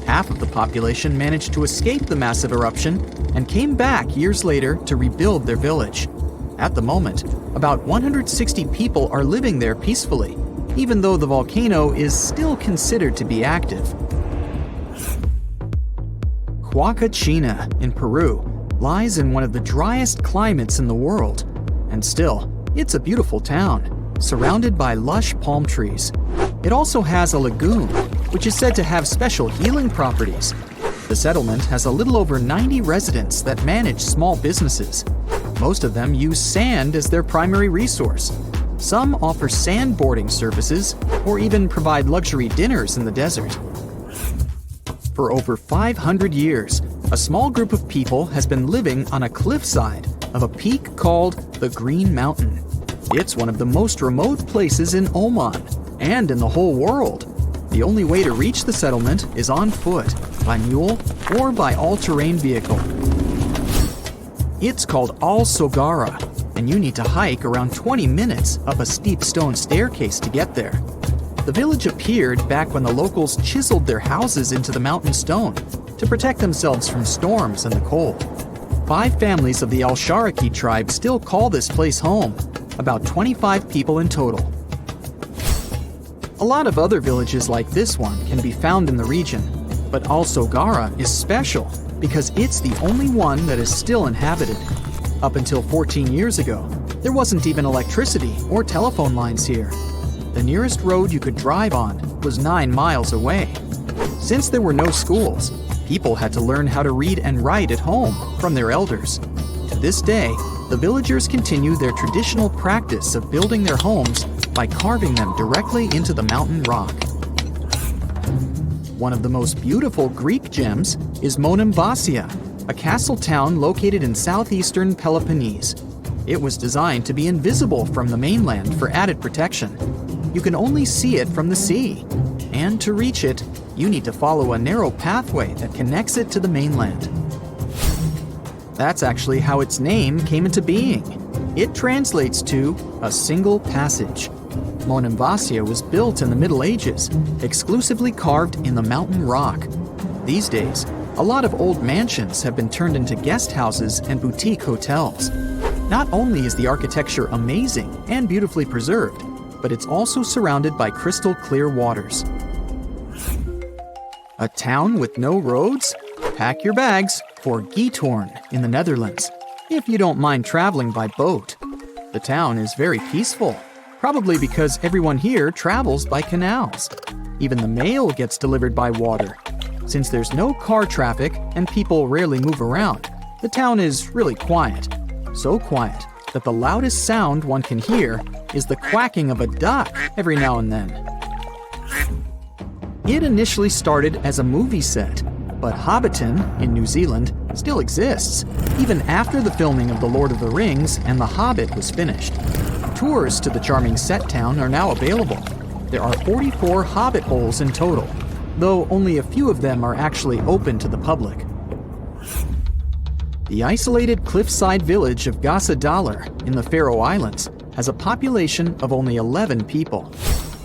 Half of the population managed to escape the massive eruption and came back years later to rebuild their village. At the moment, about 160 people are living there peacefully, even though the volcano is still considered to be active. Huacachina in Peru lies in one of the driest climates in the world, and still, it's a beautiful town, surrounded by lush palm trees. It also has a lagoon, which is said to have special healing properties. The settlement has a little over 90 residents that manage small businesses. Most of them use sand as their primary resource. Some offer sandboarding services or even provide luxury dinners in the desert. For over 500 years, a small group of people has been living on a cliffside of a peak called the Green Mountain. It's one of the most remote places in Oman and in the whole world. The only way to reach the settlement is on foot, by mule, or by all-terrain vehicle. It's called Al-Sogara, and you need to hike around 20 minutes up a steep stone staircase to get there. The village appeared back when the locals chiseled their houses into the mountain stone to protect themselves from storms and the cold. 5 families of the Al-Sharaki tribe still call this place home, about 25 people in total. A lot of other villages like this one can be found in the region, but Al-Sogara is special because it's the only one that is still inhabited. Up until 14 years ago, there wasn't even electricity or telephone lines here. The nearest road you could drive on was 9 miles away. Since there were no schools, people had to learn how to read and write at home from their elders. To this day, the villagers continue their traditional practice of building their homes by carving them directly into the mountain rock. One of the most beautiful Greek gems is Monemvasia, a castle town located in southeastern Peloponnese. It was designed to be invisible from the mainland for added protection. You can only see it from the sea, and to reach it, you need to follow a narrow pathway that connects it to the mainland. That's actually how its name came into being. It translates to a single passage. Monemvasia was built in the Middle Ages, exclusively carved in the mountain rock. These days, a lot of old mansions have been turned into guest houses and boutique hotels. Not only is the architecture amazing and beautifully preserved, but it's also surrounded by crystal clear waters. A town with no roads? Pack your bags for Giethoorn in the Netherlands, if you don't mind traveling by boat. The town is very peaceful, probably because everyone here travels by canals. Even the mail gets delivered by water. Since there's no car traffic and people rarely move around, the town is really quiet. So quiet that the loudest sound one can hear is the quacking of a duck every now and then. It initially started as a movie set, but Hobbiton in New Zealand still exists, even after the filming of The Lord of the Rings and The Hobbit was finished. Tours to the charming set town are now available. There are 44 Hobbit holes in total, though only a few of them are actually open to the public. The isolated cliffside village of Gasadalar in the Faroe Islands has a population of only 11 people.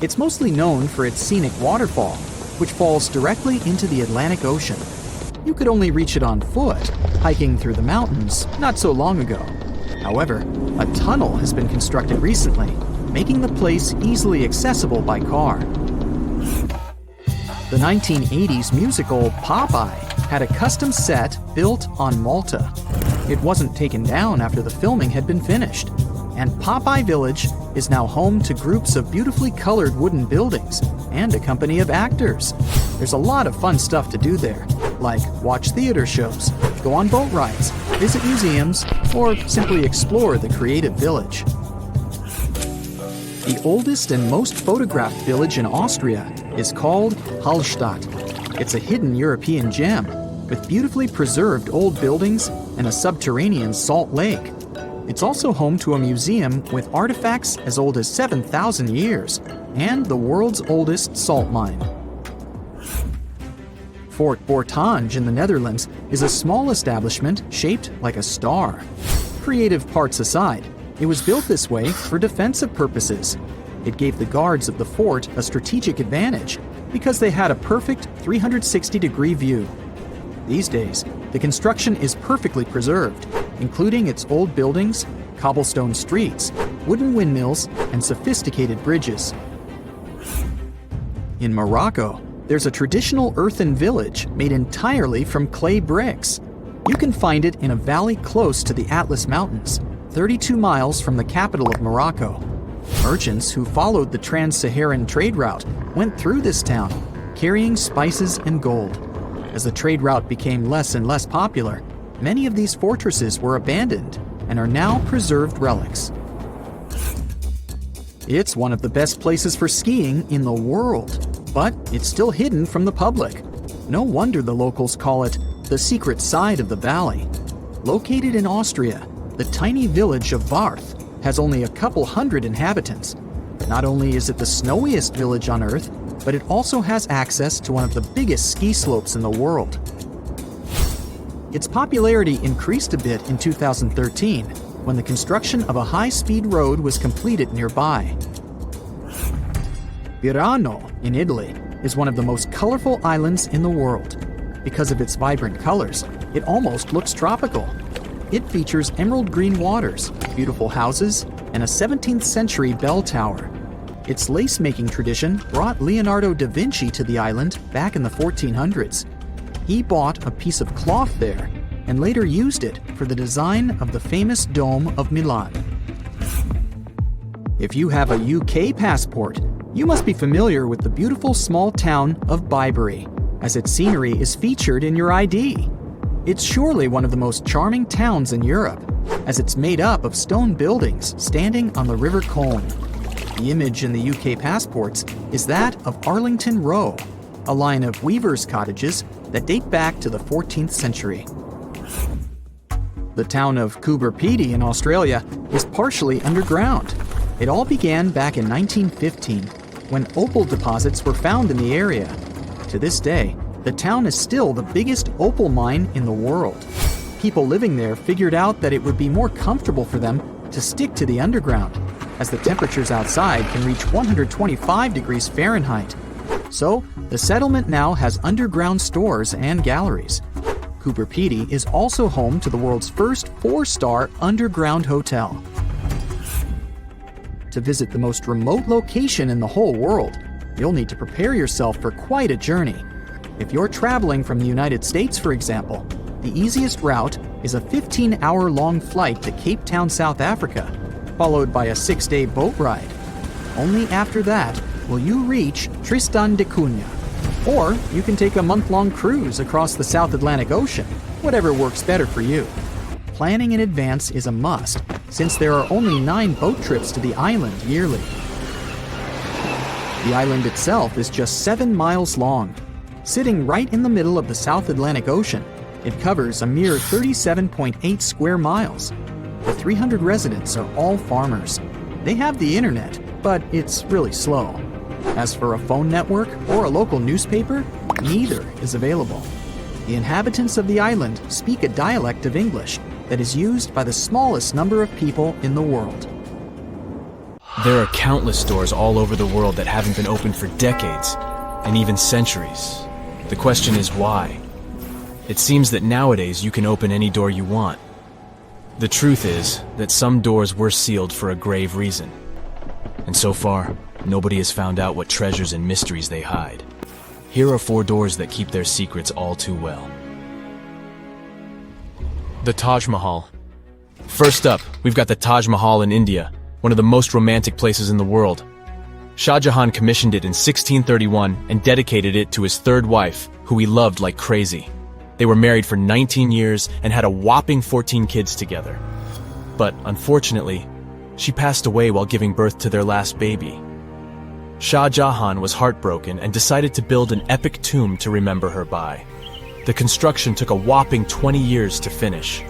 It's mostly known for its scenic waterfall, which falls directly into the Atlantic Ocean. You could only reach it on foot, hiking through the mountains not so long ago. However, a tunnel has been constructed recently, making the place easily accessible by car. The 1980s musical Popeye had a custom set built on Malta. It wasn't taken down after the filming had been finished, and Popeye Village is now home to groups of beautifully colored wooden buildings and a company of actors. There's a lot of fun stuff to do there. like watch theater shows, go on boat rides, visit museums, or simply explore the creative village. The oldest and most photographed village in Austria is called Hallstatt. It's a hidden European gem with beautifully preserved old buildings and a subterranean salt lake. It's also home to a museum with artifacts as old as 7,000 years and the world's oldest salt mine. Fort Bourtange in the Netherlands is a small establishment shaped like a star. Creative parts aside, it was built this way for defensive purposes. It gave the guards of the fort a strategic advantage because they had a perfect 360-degree view. These days, the construction is perfectly preserved, including its old buildings, cobblestone streets, wooden windmills, and sophisticated bridges. In Morocco, there's a traditional earthen village made entirely from clay bricks. You can find it in a valley close to the Atlas Mountains, 32 miles from the capital of Morocco. Merchants who followed the trans-Saharan trade route went through this town, carrying spices and gold. As the trade route became less and less popular, many of these fortresses were abandoned and are now preserved relics. It's one of the best places for skiing in the world, but it's still hidden from the public. No wonder the locals call it the secret side of the valley. Located in Austria, the tiny village of Warth has only a couple hundred inhabitants. Not only is it the snowiest village on Earth, but it also has access to one of the biggest ski slopes in the world. Its popularity increased a bit in 2013 when the construction of a high-speed road was completed nearby. Virano in Italy is one of the most colorful islands in the world. Because of its vibrant colors, it almost looks tropical. It features emerald green waters, beautiful houses, and a 17th century bell tower. Its lace-making tradition brought Leonardo da Vinci to the island back in the 1400s. He bought a piece of cloth there and later used it for the design of the famous Dome of Milan. If you have a UK passport, you must be familiar with the beautiful small town of Bibury, as its scenery is featured in your ID. It's surely one of the most charming towns in Europe, as it's made up of stone buildings standing on the River Colne. The image in the UK passports is that of Arlington Row, a line of weavers' cottages that date back to the 14th century. The town of Coober Pedy in Australia is partially underground. It all began back in 1915, when opal deposits were found in the area. To this day, the town is still the biggest opal mine in the world. People living there figured out that it would be more comfortable for them to stick to the underground, as the temperatures outside can reach 125 degrees Fahrenheit. So, the settlement now has underground stores and galleries. Coober Pedy is also home to the world's first 4-star underground hotel. To visit the most remote location in the whole world, you'll need to prepare yourself for quite a journey. If you're traveling from the United States, for example, the easiest route is a 15-hour-long flight to Cape Town, South Africa, followed by a 6-day boat ride. Only after that will you reach Tristan da Cunha. Or you can take a month-long cruise across the South Atlantic Ocean, whatever works better for you. Planning in advance is a must, since there are only 9 boat trips to the island yearly. The island itself is just 7 miles long. Sitting right in the middle of the South Atlantic Ocean, it covers a mere 37.8 square miles. The 300 residents are all farmers. They have the internet, but it's really slow. As for a phone network or a local newspaper, neither is available. The inhabitants of the island speak a dialect of English that is used by the smallest number of people in the world. There are countless stores all over the world that haven't been open for decades, and even centuries. The question is why? It seems that nowadays you can open any door you want. The truth is that some doors were sealed for a grave reason. And so far, nobody has found out what treasures and mysteries they hide. Here are 4 doors that keep their secrets all too well. The Taj Mahal. First up, we've got the Taj Mahal in India, one of the most romantic places in the world. Shah Jahan commissioned it in 1631 and dedicated it to his 3rd wife, who he loved like crazy. They were married for 19 years and had a whopping 14 kids together. But unfortunately, she passed away while giving birth to their last baby. Shah Jahan was heartbroken and decided to build an epic tomb to remember her by. The construction took a whopping 20 years to finish.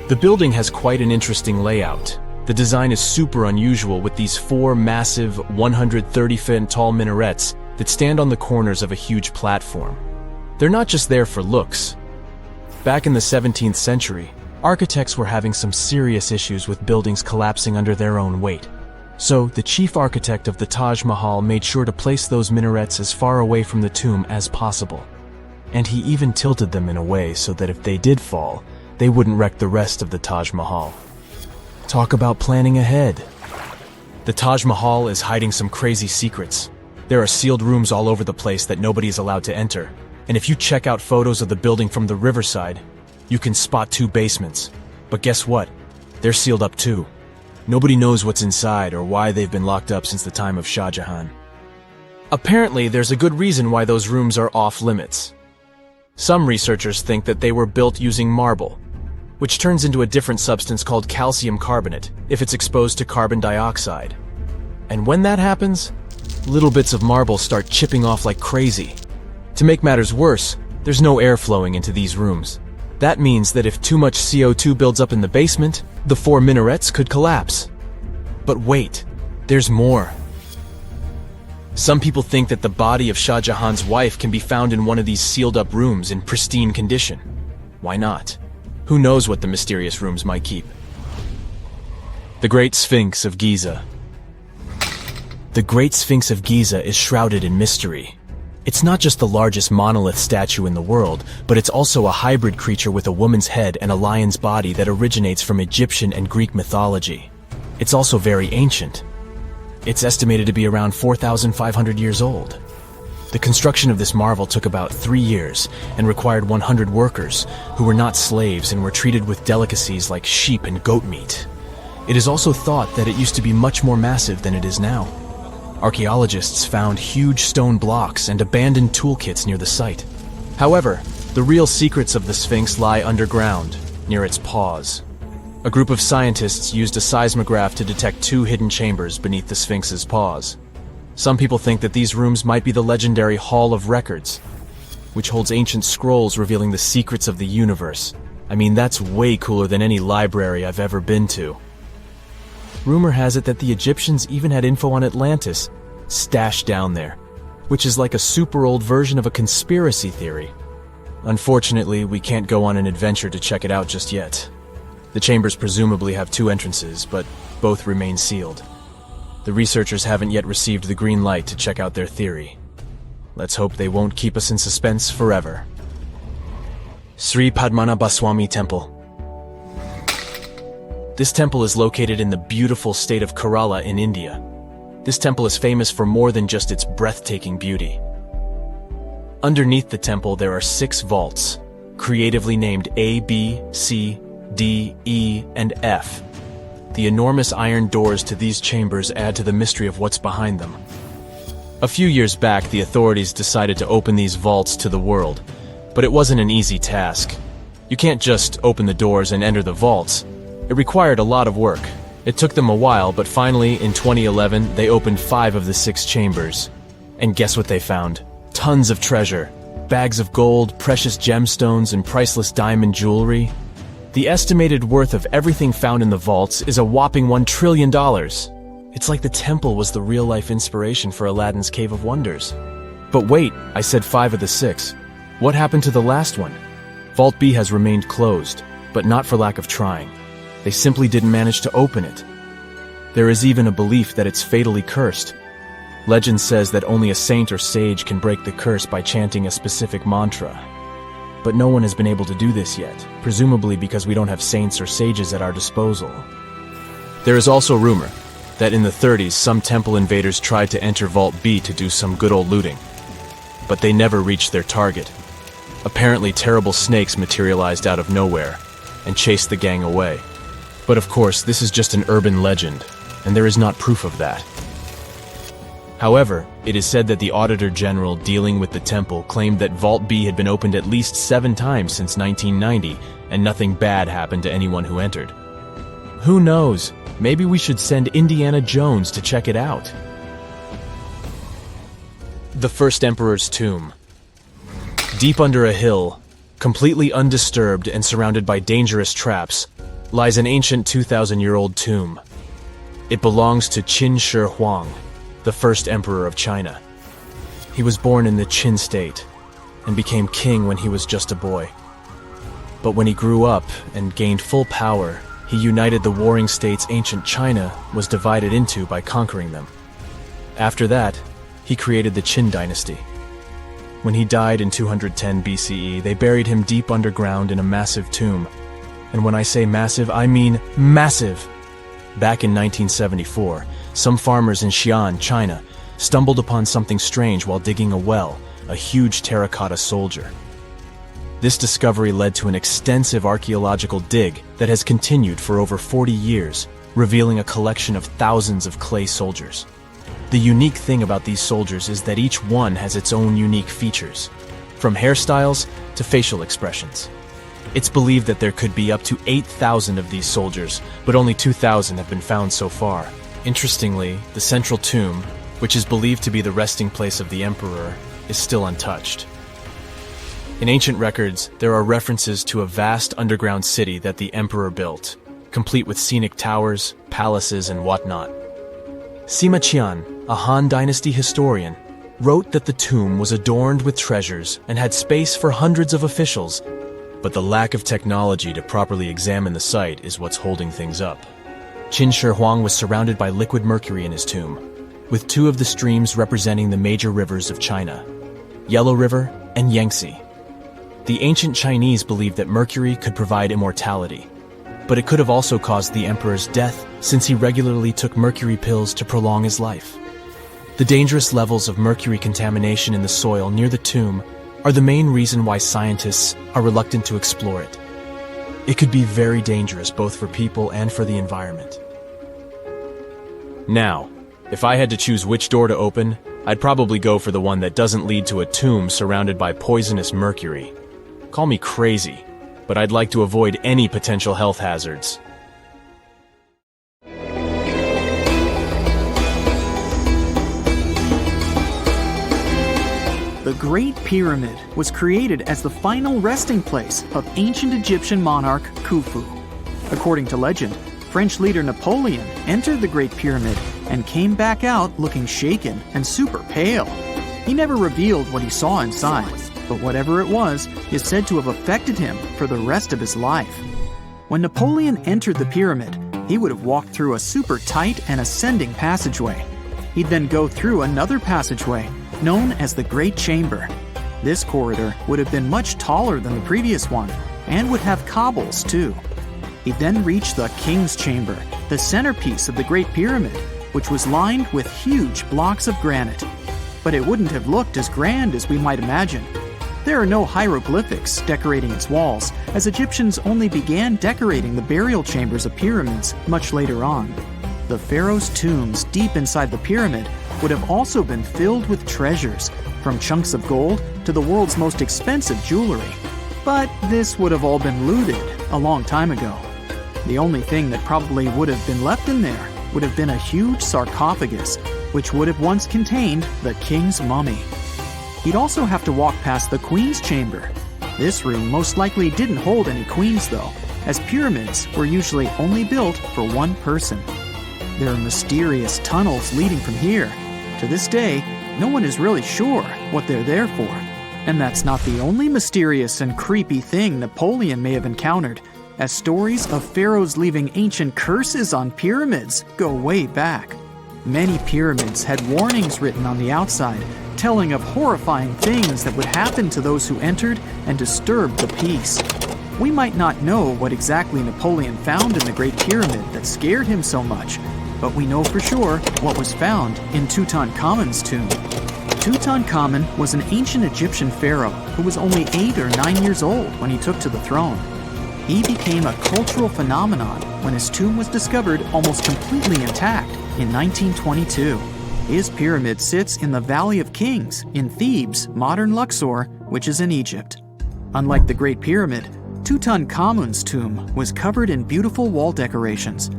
The building has quite an interesting layout. The design is super unusual with these 4 massive 130-foot tall minarets that stand on the corners of a huge platform. They're not just there for looks. Back in the 17th century, architects were having some serious issues with buildings collapsing under their own weight. So, the chief architect of the Taj Mahal made sure to place those minarets as far away from the tomb as possible. And he even tilted them in a way so that if they did fall, they wouldn't wreck the rest of the Taj Mahal. Talk about planning ahead. The Taj Mahal is hiding some crazy secrets. There are sealed rooms all over the place that nobody is allowed to enter. And if you check out photos of the building from the riverside, you can spot 2 basements. But guess what? They're sealed up too. Nobody knows what's inside or why they've been locked up since the time of Shah Jahan. Apparently, there's a good reason why those rooms are off limits. Some researchers think that they were built using marble, which turns into a different substance called calcium carbonate if it's exposed to carbon dioxide. And when that happens, little bits of marble start chipping off like crazy. To make matters worse, there's no air flowing into these rooms. That means that if too much CO2 builds up in the basement, the 4 minarets could collapse. But wait, there's more. Some people think that the body of Shah Jahan's wife can be found in one of these sealed-up rooms in pristine condition. Why not? Who knows what the mysterious rooms might keep? The Great Sphinx of Giza. The Great Sphinx of Giza is shrouded in mystery. It's not just the largest monolith statue in the world, but it's also a hybrid creature with a woman's head and a lion's body that originates from Egyptian and Greek mythology. It's also very ancient. It's estimated to be around 4,500 years old. The construction of this marvel took about 3 years and required 100 workers who were not slaves and were treated with delicacies like sheep and goat meat. It is also thought that it used to be much more massive than it is now. Archaeologists found huge stone blocks and abandoned toolkits near the site. However, the real secrets of the Sphinx lie underground, near its paws. A group of scientists used a seismograph to detect 2 hidden chambers beneath the Sphinx's paws. Some people think that these rooms might be the legendary Hall of Records, which holds ancient scrolls revealing the secrets of the universe. I mean, that's way cooler than any library I've ever been to. Rumor has it that the Egyptians even had info on Atlantis stashed down there, which is like a super old version of a conspiracy theory. Unfortunately, we can't go on an adventure to check it out just yet. The chambers presumably have 2 entrances, but both remain sealed. The researchers haven't yet received the green light to check out their theory. Let's hope they won't keep us in suspense forever. Sri Padmanabhaswamy Temple. This temple is located in the beautiful state of Kerala in India. This temple is famous for more than just its breathtaking beauty. Underneath the temple there are 6 vaults, creatively named A, B, C, D, E, and F. The enormous iron doors to these chambers add to the mystery of what's behind them. A few years back, the authorities decided to open these vaults to the world, but it wasn't an easy task. You can't just open the doors and enter the vaults. It required a lot of work. It took them a while, but finally, in 2011, they opened 5 of the 6 chambers. And guess what they found? Tons of treasure. Bags of gold, precious gemstones, and priceless diamond jewelry. The estimated worth of everything found in the vaults is a whopping $1 trillion. It's like the temple was the real-life inspiration for Aladdin's Cave of Wonders. But wait, I said 5 of the 6. What happened to the last one? Vault B has remained closed, but not for lack of trying. They simply didn't manage to open it. There is even a belief that it's fatally cursed. Legend says that only a saint or sage can break the curse by chanting a specific mantra. But no one has been able to do this yet, presumably because we don't have saints or sages at our disposal. There is also rumor that in the 30s some temple invaders tried to enter Vault B to do some good old looting. But they never reached their target. Apparently terrible snakes materialized out of nowhere and chased the gang away. But of course, this is just an urban legend, and there is not proof of that. However, it is said that the Auditor General dealing with the temple claimed that Vault B had been opened at least 7 times since 1990, and nothing bad happened to anyone who entered. Who knows? Maybe we should send Indiana Jones to check it out. The First Emperor's Tomb. Deep under a hill, completely undisturbed and surrounded by dangerous traps, lies an ancient 2,000-year-old tomb. It belongs to Qin Shi Huang, the first emperor of China. He was born in the Qin state and became king when he was just a boy. But when he grew up and gained full power, he united the warring states ancient China was divided into by conquering them. After that, he created the Qin dynasty. When he died in 210 BCE, they buried him deep underground in a massive tomb. And when I say massive, I mean massive! Back in 1974, some farmers in Xi'an, China, stumbled upon something strange while digging a well, a huge terracotta soldier. This discovery led to an extensive archaeological dig that has continued for over 40 years, revealing a collection of thousands of clay soldiers. The unique thing about these soldiers is that each one has its own unique features, from hairstyles to facial expressions. It's believed that there could be up to 8,000 of these soldiers, but only 2,000 have been found so far. Interestingly, the central tomb, which is believed to be the resting place of the emperor, is still untouched. In ancient records, there are references to a vast underground city that the emperor built, complete with scenic towers, palaces, and whatnot. Sima Qian, a Han Dynasty historian, wrote that the tomb was adorned with treasures and had space for hundreds of officials, but the lack of technology to properly examine the site is what's holding things up. Qin Shi Huang was surrounded by liquid mercury in his tomb, with 2 of the streams representing the major rivers of China, Yellow River and Yangtze. The ancient Chinese believed that mercury could provide immortality, but it could have also caused the emperor's death since he regularly took mercury pills to prolong his life. The dangerous levels of mercury contamination in the soil near the tomb are the main reason why scientists are reluctant to explore it. It could be very dangerous both for people and for the environment. Now, if I had to choose which door to open, I'd probably go for the one that doesn't lead to a tomb surrounded by poisonous mercury. Call me crazy, but I'd like to avoid any potential health hazards. The Great Pyramid was created as the final resting place of ancient Egyptian monarch Khufu. According to legend, French leader Napoleon entered the Great Pyramid and came back out looking shaken and super pale. He never revealed what he saw inside, but whatever it was is said to have affected him for the rest of his life. When Napoleon entered the pyramid, he would have walked through a super tight and ascending passageway. He'd then go through another passageway, known as the Great Chamber. This corridor would have been much taller than the previous one, and would have cobbles too. He'd then reach the King's Chamber, the centerpiece of the Great Pyramid, which was lined with huge blocks of granite. But it wouldn't have looked as grand as we might imagine. There are no hieroglyphics decorating its walls, as Egyptians only began decorating the burial chambers of pyramids much later on. The pharaoh's tombs deep inside the pyramid would have also been filled with treasures, from chunks of gold to the world's most expensive jewelry. But this would have all been looted a long time ago. The only thing that probably would have been left in there would have been a huge sarcophagus, which would have once contained the king's mummy. He'd also have to walk past the queen's chamber. This room most likely didn't hold any queens though, as pyramids were usually only built for one person. There are mysterious tunnels leading from here. To this day, no one is really sure what they're there for. And that's not the only mysterious and creepy thing Napoleon may have encountered, as stories of pharaohs leaving ancient curses on pyramids go way back. Many pyramids had warnings written on the outside, telling of horrifying things that would happen to those who entered and disturbed the peace. We might not know what exactly Napoleon found in the Great Pyramid that scared him so much, but we know for sure what was found in Tutankhamun's tomb. Tutankhamun was an ancient Egyptian pharaoh who was only 8 or 9 years old when he took to the throne. He became a cultural phenomenon when his tomb was discovered almost completely intact in 1922. His pyramid sits in the Valley of Kings in Thebes, modern Luxor, which is in Egypt. Unlike the Great Pyramid, Tutankhamun's tomb was covered in beautiful wall decorations.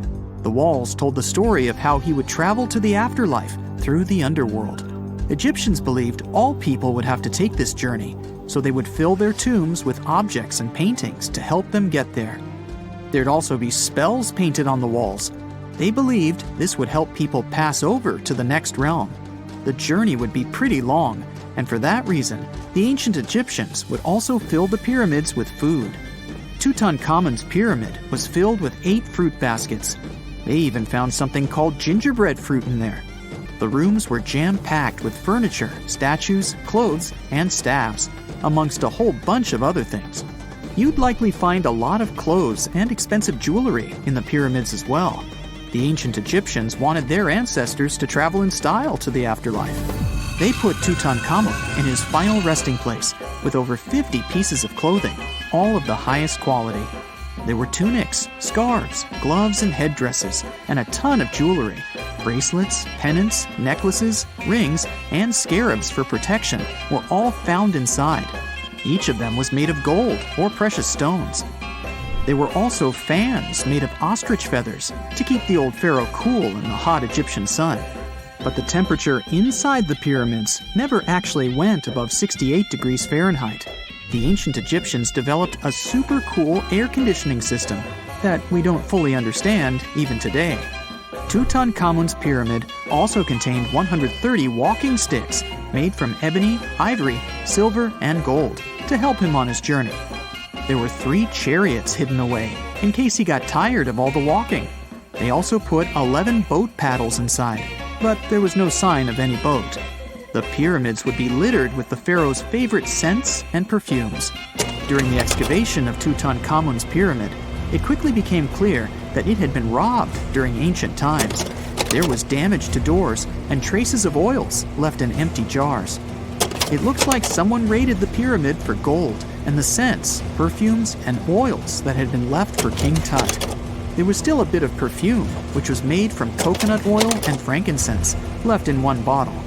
The walls told the story of how he would travel to the afterlife through the underworld. Egyptians believed all people would have to take this journey, so they would fill their tombs with objects and paintings to help them get there. There'd also be spells painted on the walls. They believed this would help people pass over to the next realm. The journey would be pretty long, and for that reason, the ancient Egyptians would also fill the pyramids with food. Tutankhamun's pyramid was filled with 8 fruit baskets. They even found something called gingerbread fruit in there. The rooms were jam-packed with furniture, statues, clothes, and staffs, amongst a whole bunch of other things. You'd likely find a lot of clothes and expensive jewelry in the pyramids as well. The ancient Egyptians wanted their ancestors to travel in style to the afterlife. They put Tutankhamun in his final resting place with over 50 pieces of clothing, all of the highest quality. There were tunics, scarves, gloves, and headdresses, and a ton of jewelry. Bracelets, pendants, necklaces, rings, and scarabs for protection were all found inside. Each of them was made of gold or precious stones. There were also fans made of ostrich feathers to keep the old pharaoh cool in the hot Egyptian sun. But the temperature inside the pyramids never actually went above 68 degrees Fahrenheit. The ancient Egyptians developed a super cool air conditioning system that we don't fully understand even today. Tutankhamun's pyramid also contained 130 walking sticks made from ebony, ivory, silver, and gold to help him on his journey. There were 3 chariots hidden away in case he got tired of all the walking. They also put 11 boat paddles inside, but there was no sign of any boat. The pyramids would be littered with the pharaoh's favorite scents and perfumes. During the excavation of Tutankhamun's pyramid, it quickly became clear that it had been robbed during ancient times. There was damage to doors and traces of oils left in empty jars. It looks like someone raided the pyramid for gold and the scents, perfumes, and oils that had been left for King Tut. There was still a bit of perfume, which was made from coconut oil and frankincense, left in one bottle.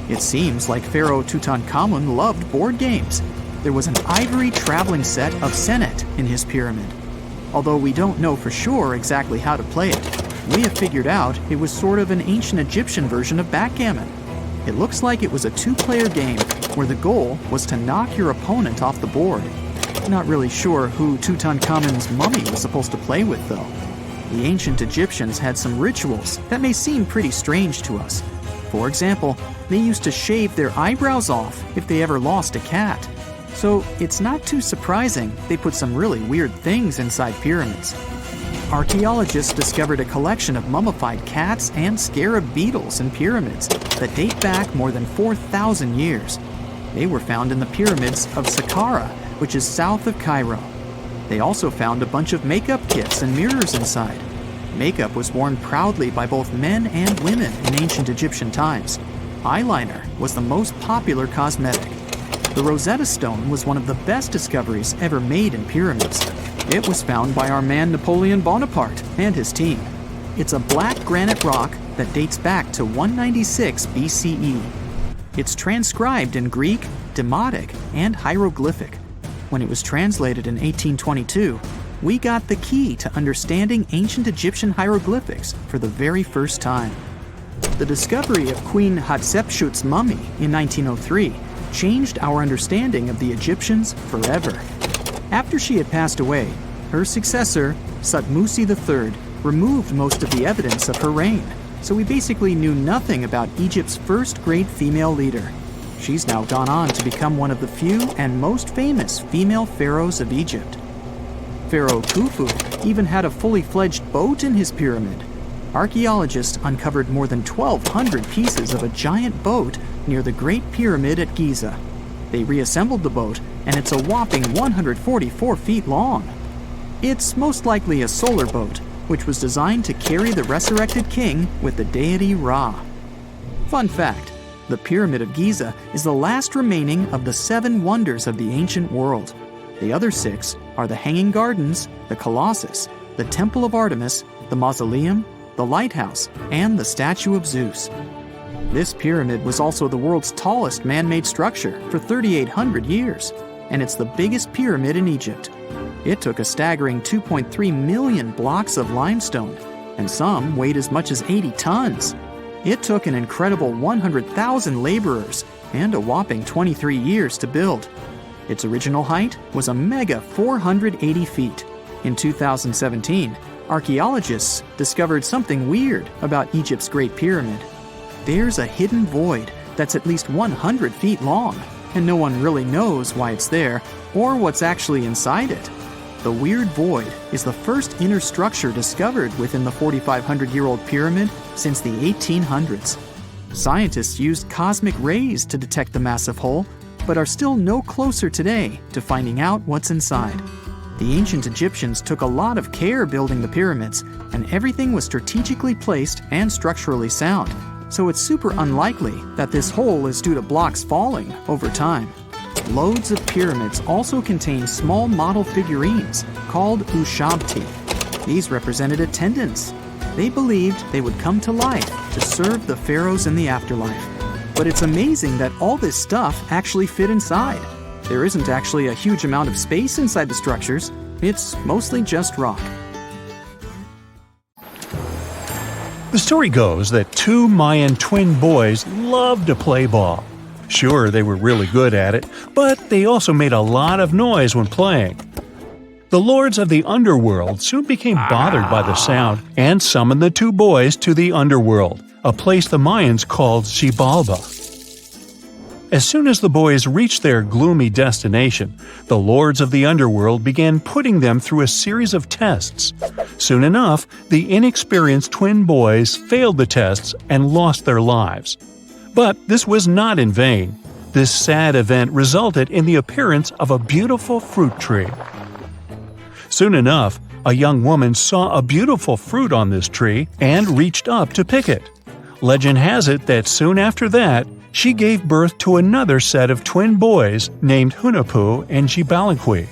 It seems like Pharaoh Tutankhamun loved board games. There was an ivory traveling set of senet in his pyramid. Although we don't know for sure exactly how to play it, we have figured out it was sort of an ancient Egyptian version of backgammon. It looks like it was a 2-player game where the goal was to knock your opponent off the board. Not really sure who Tutankhamun's mummy was supposed to play with, though. The ancient Egyptians had some rituals that may seem pretty strange to us. For example, they used to shave their eyebrows off if they ever lost a cat. So it's not too surprising they put some really weird things inside pyramids. Archaeologists discovered a collection of mummified cats and scarab beetles in pyramids that date back more than 4,000 years. They were found in the pyramids of Saqqara, which is south of Cairo. They also found a bunch of makeup kits and mirrors inside. Makeup was worn proudly by both men and women in ancient Egyptian times. Eyeliner was the most popular cosmetic. The Rosetta Stone was one of the best discoveries ever made in pyramids. It was found by our man Napoleon Bonaparte and his team. It's a black granite rock that dates back to 196 BCE. It's transcribed in Greek, Demotic, and hieroglyphic. When it was translated in 1822, we got the key to understanding ancient Egyptian hieroglyphics for the very first time. The discovery of Queen Hatshepsut's mummy in 1903 changed our understanding of the Egyptians forever. After she had passed away, her successor, Thutmose III, removed most of the evidence of her reign, so we basically knew nothing about Egypt's first great female leader. She's now gone on to become one of the few and most famous female pharaohs of Egypt. Pharaoh Khufu even had a fully fledged boat in his pyramid. Archaeologists uncovered more than 1,200 pieces of a giant boat near the Great Pyramid at Giza. They reassembled the boat, and it's a whopping 144 feet long. It's most likely a solar boat, which was designed to carry the resurrected king with the deity Ra. Fun fact, the Pyramid of Giza is the last remaining of the 7 wonders of the ancient world. The other 6 are the Hanging Gardens, the Colossus, the Temple of Artemis, the Mausoleum, the Lighthouse, and the Statue of Zeus. This pyramid was also the world's tallest man-made structure for 3,800 years, and it's the biggest pyramid in Egypt. It took a staggering 2.3 million blocks of limestone, and some weighed as much as 80 tons. It took an incredible 100,000 laborers and a whopping 23 years to build. Its original height was a mega 480 feet. In 2017, archaeologists discovered something weird about Egypt's Great Pyramid. There's a hidden void that's at least 100 feet long, and no one really knows why it's there or what's actually inside it. The weird void is the first inner structure discovered within the 4,500-year-old pyramid since the 1800s. Scientists used cosmic rays to detect the massive hole, but are still no closer today to finding out what's inside. The ancient Egyptians took a lot of care building the pyramids, and everything was strategically placed and structurally sound, so it's super unlikely that this hole is due to blocks falling over time. Loads of pyramids also contain small model figurines called ushabti. These represented attendants. They believed they would come to life to serve the pharaohs in the afterlife. But it's amazing that all this stuff actually fit inside. There isn't actually a huge amount of space inside the structures. It's mostly just rock. The story goes that two Mayan twin boys loved to play ball. Sure, they were really good at it, but they also made a lot of noise when playing. The lords of the underworld soon became bothered by the sound and summoned the two boys to the underworld, a place the Mayans called Xibalba. As soon as the boys reached their gloomy destination, the lords of the underworld began putting them through a series of tests. Soon enough, the inexperienced twin boys failed the tests and lost their lives. But this was not in vain. This sad event resulted in the appearance of a beautiful fruit tree. Soon enough, a young woman saw a beautiful fruit on this tree and reached up to pick it. Legend has it that soon after that, she gave birth to another set of twin boys named Hunahpu and Xibalbay.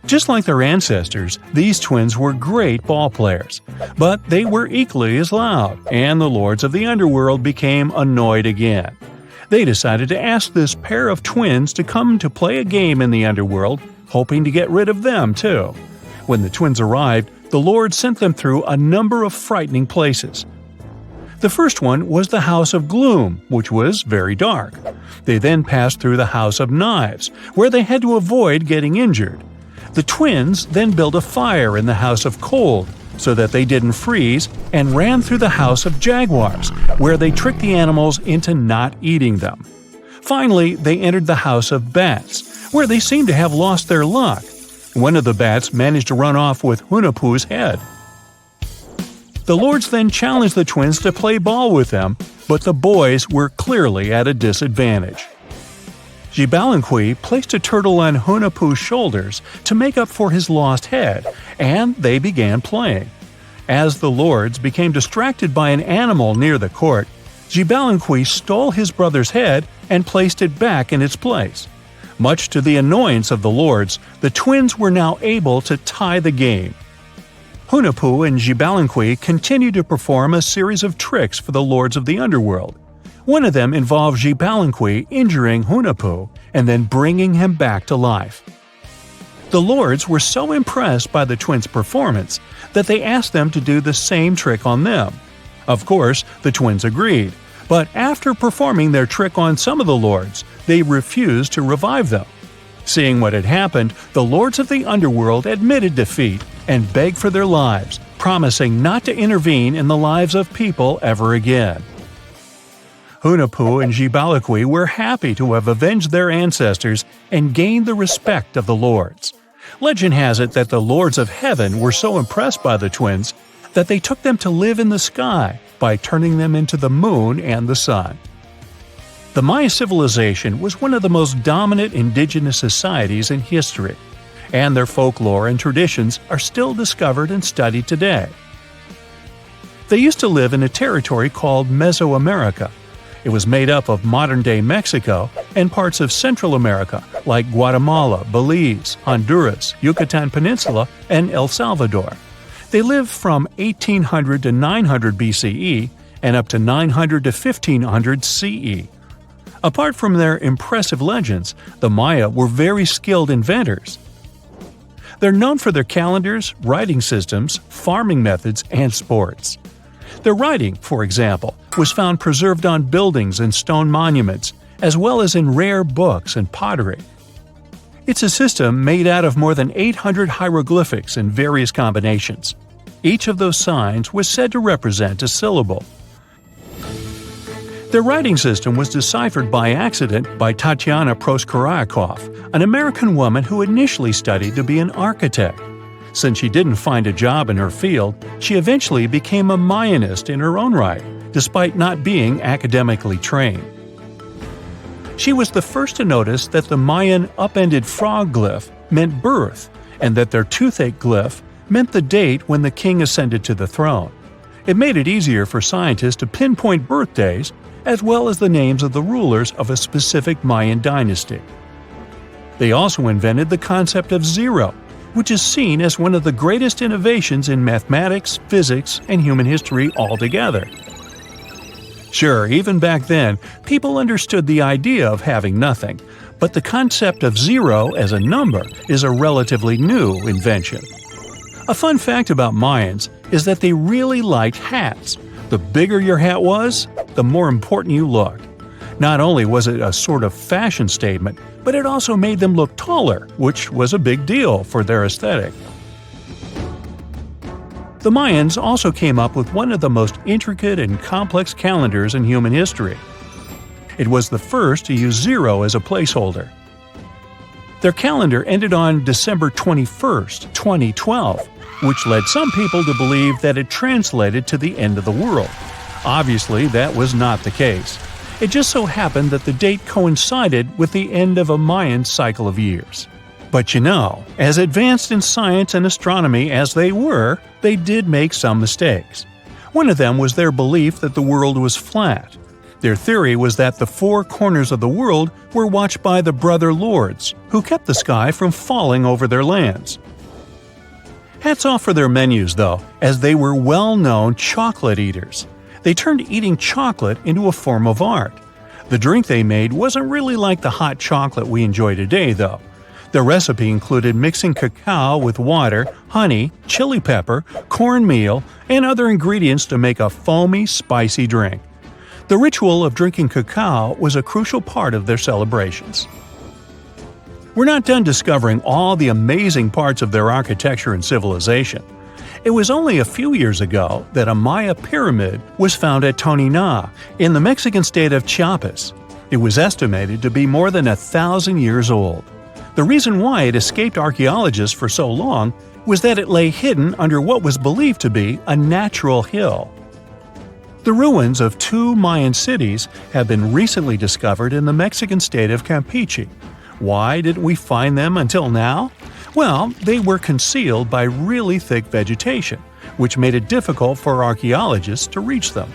Just like their ancestors, these twins were great ball players, but they were equally as loud, and the lords of the underworld became annoyed again. They decided to ask this pair of twins to come to play a game in the underworld, hoping to get rid of them too. When the twins arrived, the lord sent them through a number of frightening places. The first one was the House of Gloom, which was very dark. They then passed through the House of Knives, where they had to avoid getting injured. The twins then built a fire in the House of Cold so that they didn't freeze, and ran through the House of Jaguars, where they tricked the animals into not eating them. Finally, they entered the House of Bats, where they seemed to have lost their luck. One of the bats managed to run off with Hunahpu's head. The lords then challenged the twins to play ball with them, but the boys were clearly at a disadvantage. Xibalbay placed a turtle on Hunahpu's shoulders to make up for his lost head, and they began playing. As the lords became distracted by an animal near the court, Xibalbay stole his brother's head and placed it back in its place. Much to the annoyance of the lords, the twins were now able to tie the game. Hunahpu and Xibalbay continued to perform a series of tricks for the lords of the underworld. One of them involved Xibalbay injuring Hunahpu and then bringing him back to life. The lords were so impressed by the twins' performance that they asked them to do the same trick on them. Of course, the twins agreed, but after performing their trick on some of the lords, they refused to revive them. Seeing what had happened, the lords of the underworld admitted defeat and begged for their lives, promising not to intervene in the lives of people ever again. Hunahpu and Xibalbay were happy to have avenged their ancestors and gained the respect of the lords. Legend has it that the lords of heaven were so impressed by the twins that they took them to live in the sky by turning them into the moon and the sun. The Maya civilization was one of the most dominant indigenous societies in history, and their folklore and traditions are still discovered and studied today. They used to live in a territory called Mesoamerica. It was made up of modern-day Mexico and parts of Central America like Guatemala, Belize, Honduras, Yucatan Peninsula, and El Salvador. They lived from 1800 to 900 BCE and up to 900 to 1500 CE. Apart from their impressive legends, the Maya were very skilled inventors. They're known for their calendars, writing systems, farming methods, and sports. Their writing, for example, was found preserved on buildings and stone monuments, as well as in rare books and pottery. It's a system made out of more than 800 hieroglyphics in various combinations. Each of those signs was said to represent a syllable. Their writing system was deciphered by accident by Tatyana Proskorakov, an American woman who initially studied to be an architect. Since she didn't find a job in her field, she eventually became a Mayanist in her own right, despite not being academically trained. She was the first to notice that the Mayan upended frog glyph meant birth, and that their toothache glyph meant the date when the king ascended to the throne. It made it easier for scientists to pinpoint birthdays, as well as the names of the rulers of a specific Mayan dynasty. They also invented the concept of zero, which is seen as one of the greatest innovations in mathematics, physics, and human history altogether. Sure, even back then, people understood the idea of having nothing, but the concept of zero as a number is a relatively new invention. A fun fact about Mayans is that they really liked hats. The bigger your hat was, the more important you looked. Not only was it a sort of fashion statement, but it also made them look taller, which was a big deal for their aesthetic. The Mayans also came up with one of the most intricate and complex calendars in human history. It was the first to use zero as a placeholder. Their calendar ended on December 21st, 2012, which led some people to believe that it translated to the end of the world. Obviously, that was not the case. It just so happened that the date coincided with the end of a Mayan cycle of years. But you know, as advanced in science and astronomy as they were, they did make some mistakes. One of them was their belief that the world was flat. Their theory was that the four corners of the world were watched by the Brother Lords, who kept the sky from falling over their lands. Hats off for their menus, though, as they were well-known chocolate eaters. They turned eating chocolate into a form of art. The drink they made wasn't really like the hot chocolate we enjoy today, though. The recipe included mixing cacao with water, honey, chili pepper, cornmeal, and other ingredients to make a foamy, spicy drink. The ritual of drinking cacao was a crucial part of their celebrations. We're not done discovering all the amazing parts of their architecture and civilization. It was only a few years ago that a Maya pyramid was found at Tonina, in the Mexican state of Chiapas. It was estimated to be more than 1,000 years old. The reason why it escaped archaeologists for so long was that it lay hidden under what was believed to be a natural hill. The ruins of two Mayan cities have been recently discovered in the Mexican state of Campeche. Why didn't we find them until now? Well, they were concealed by really thick vegetation, which made it difficult for archaeologists to reach them.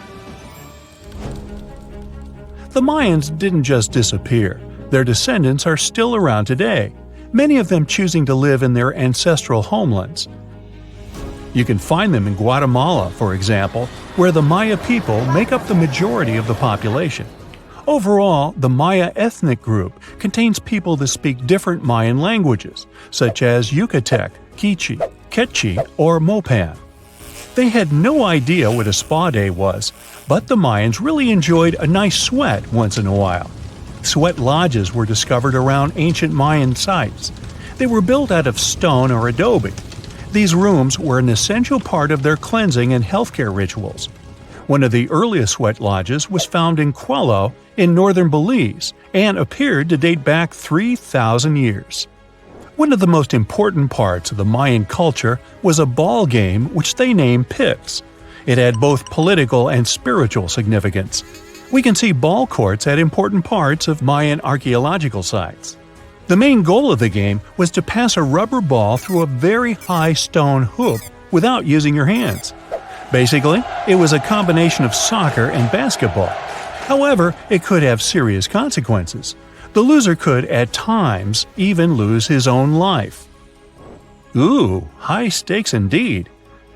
The Mayans didn't just disappear. Their descendants are still around today, many of them choosing to live in their ancestral homelands. You can find them in Guatemala, for example, where the Maya people make up the majority of the population. Overall, the Maya ethnic group contains people that speak different Mayan languages, such as Yucatec, Quiche, Quechua, or Mopan. They had no idea what a spa day was, but the Mayans really enjoyed a nice sweat once in a while. Sweat lodges were discovered around ancient Mayan sites. They were built out of stone or adobe. These rooms were an essential part of their cleansing and healthcare rituals. One of the earliest sweat lodges was found in Quello in northern Belize and appeared to date back 3,000 years. One of the most important parts of the Mayan culture was a ball game which they named Pips. It had both political and spiritual significance. We can see ball courts at important parts of Mayan archaeological sites. The main goal of the game was to pass a rubber ball through a very high stone hoop without using your hands. Basically, it was a combination of soccer and basketball. However, it could have serious consequences. The loser could, at times, even lose his own life. Ooh, high stakes indeed.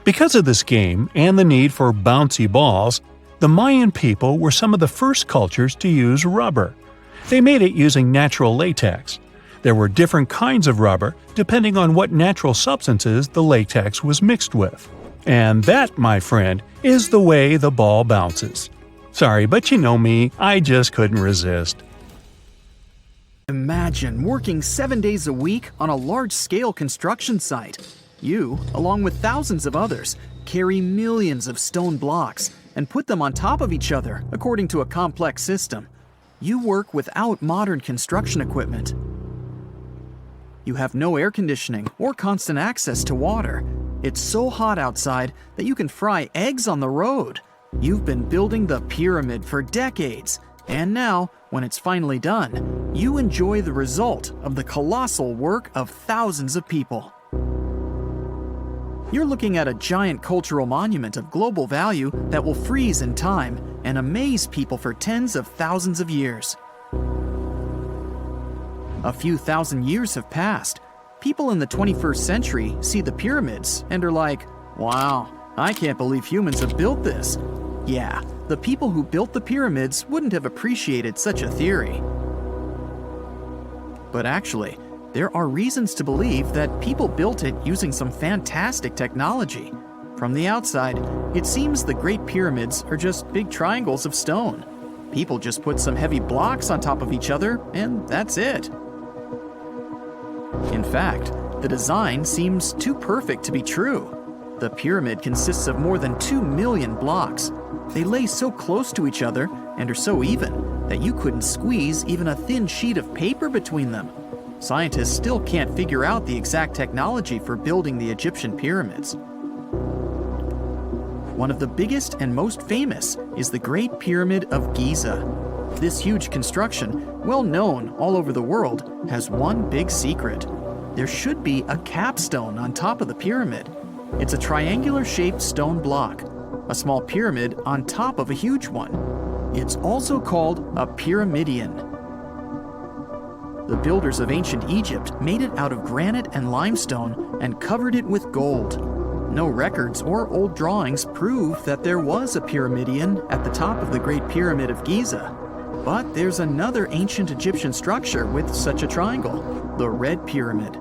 Because of this game and the need for bouncy balls, The Mayan people were some of the first cultures to use rubber. They made it using natural latex. There were different kinds of rubber depending on what natural substances the latex was mixed with. And that, my friend, is the way the ball bounces. Sorry, but you know me, I just couldn't resist. Imagine working 7 days a week on a large-scale construction site. You, along with thousands of others, carry millions of stone blocks and put them on top of each other according to a complex system. You work without modern construction equipment. You have no air conditioning or constant access to water. It's so hot outside that you can fry eggs on the road. You've been building the pyramid for decades, and now, when it's finally done, you enjoy the result of the colossal work of thousands of people. You're looking at a giant cultural monument of global value that will freeze in time and amaze people for tens of thousands of years. A few thousand years have passed. People in the 21st century see the pyramids and are like, wow, I can't believe humans have built this. Yeah, the people who built the pyramids wouldn't have appreciated such a theory. But actually, there are reasons to believe that people built it using some fantastic technology. From the outside, it seems the Great Pyramids are just big triangles of stone. People just put some heavy blocks on top of each other, and that's it. In fact, the design seems too perfect to be true. The pyramid consists of more than 2 million blocks. They lay so close to each other and are so even that you couldn't squeeze even a thin sheet of paper between them. Scientists still can't figure out the exact technology for building the Egyptian pyramids. One of the biggest and most famous is the Great Pyramid of Giza. This huge construction, well known all over the world, has one big secret. There should be a capstone on top of the pyramid. It's a triangular-shaped stone block, a small pyramid on top of a huge one. It's also called a pyramidion. The builders of ancient Egypt made it out of granite and limestone and covered it with gold. No records or old drawings prove that there was a pyramidion at the top of the Great Pyramid of Giza. But there's another ancient Egyptian structure with such a triangle, the Red Pyramid.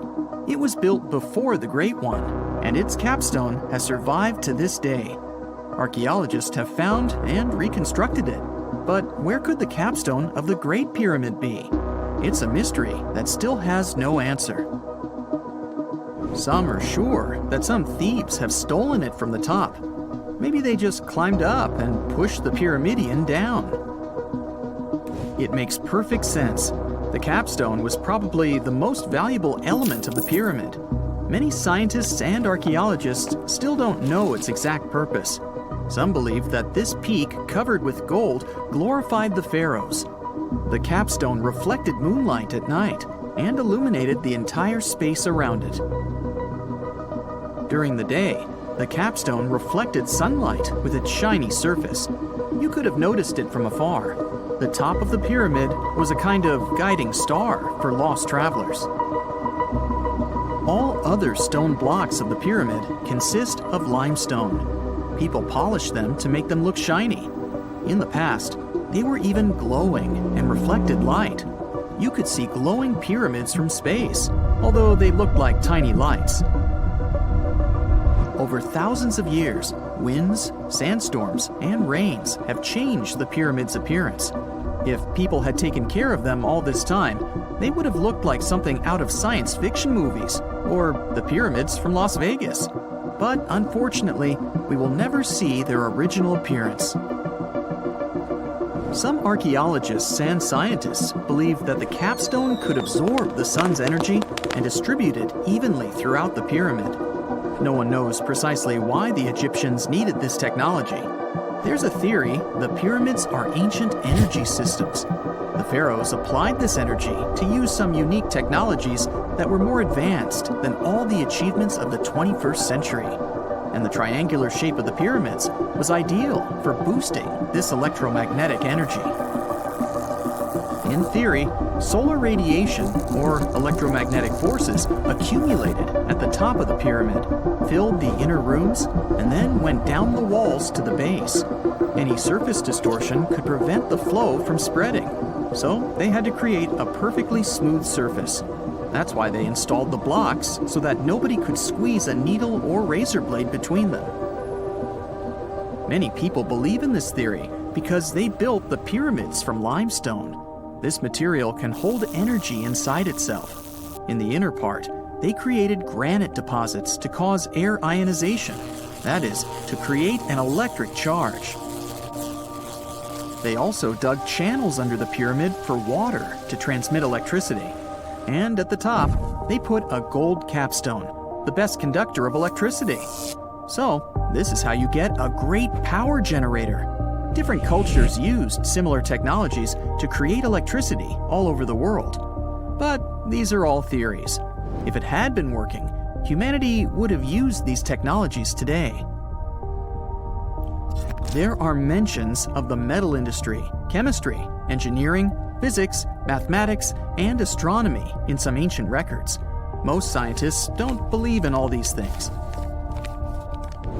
It was built before the Great One, and its capstone has survived to this day. Archaeologists have found and reconstructed it. But where could the capstone of the Great Pyramid be? It's a mystery that still has no answer. Some are sure that some thieves have stolen it from the top. Maybe they just climbed up and pushed the pyramidion down. It makes perfect sense. The capstone was probably the most valuable element of the pyramid. Many scientists and archaeologists still don't know its exact purpose. Some believe that this peak covered with gold glorified the pharaohs. The capstone reflected moonlight at night and illuminated the entire space around it. During the day, the capstone reflected sunlight with its shiny surface. You could have noticed it from afar. The top of the pyramid was a kind of guiding star for lost travelers. All other stone blocks of the pyramid consist of limestone. People polished them to make them look shiny. In the past, they were even glowing and reflected light. You could see glowing pyramids from space, although they looked like tiny lights. Over thousands of years, winds, sandstorms, and rains have changed the pyramid's appearance. If people had taken care of them all this time, they would have looked like something out of science fiction movies, or the pyramids from Las Vegas. But unfortunately, we will never see their original appearance. Some archaeologists and scientists believe that the capstone could absorb the sun's energy and distribute it evenly throughout the pyramid. No one knows precisely why the Egyptians needed this technology. There's a theory the pyramids are ancient energy systems. The pharaohs applied this energy to use some unique technologies that were more advanced than all the achievements of the 21st century. And the triangular shape of the pyramids was ideal for boosting this electromagnetic energy. In theory, solar radiation, or electromagnetic forces, accumulated at the top of the pyramid, filled the inner rooms, and then went down the walls to the base. Any surface distortion could prevent the flow from spreading, so they had to create a perfectly smooth surface. That's why they installed the blocks so that nobody could squeeze a needle or razor blade between them. Many people believe in this theory because they built the pyramids from limestone. This material can hold energy inside itself. In the inner part, they created granite deposits to cause air ionization, that is, to create an electric charge. They also dug channels under the pyramid for water to transmit electricity. And at the top, they put a gold capstone, the best conductor of electricity. So, this is how you get a great power generator. Different cultures used similar technologies to create electricity all over the world. But these are all theories. If it had been working, humanity would have used these technologies today. There are mentions of the metal industry, chemistry, engineering, physics, mathematics, and astronomy in some ancient records. Most scientists don't believe in all these things.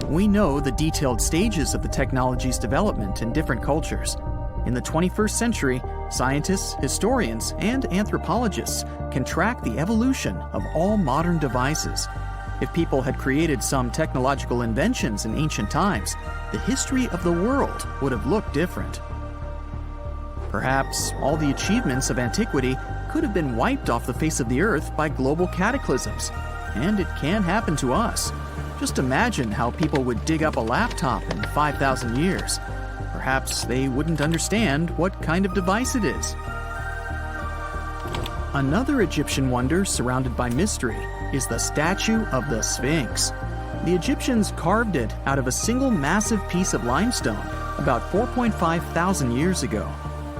We know the detailed stages of the technology's development in different cultures. In the 21st century, scientists, historians, and anthropologists can track the evolution of all modern devices. If people had created some technological inventions in ancient times, the history of the world would have looked different. Perhaps all the achievements of antiquity could have been wiped off the face of the earth by global cataclysms. And it can happen to us. Just imagine how people would dig up a laptop in 5,000 years. Perhaps they wouldn't understand what kind of device it is. Another Egyptian wonder surrounded by mystery is the statue of the Sphinx. The Egyptians carved it out of a single massive piece of limestone about 4.5 thousand years ago.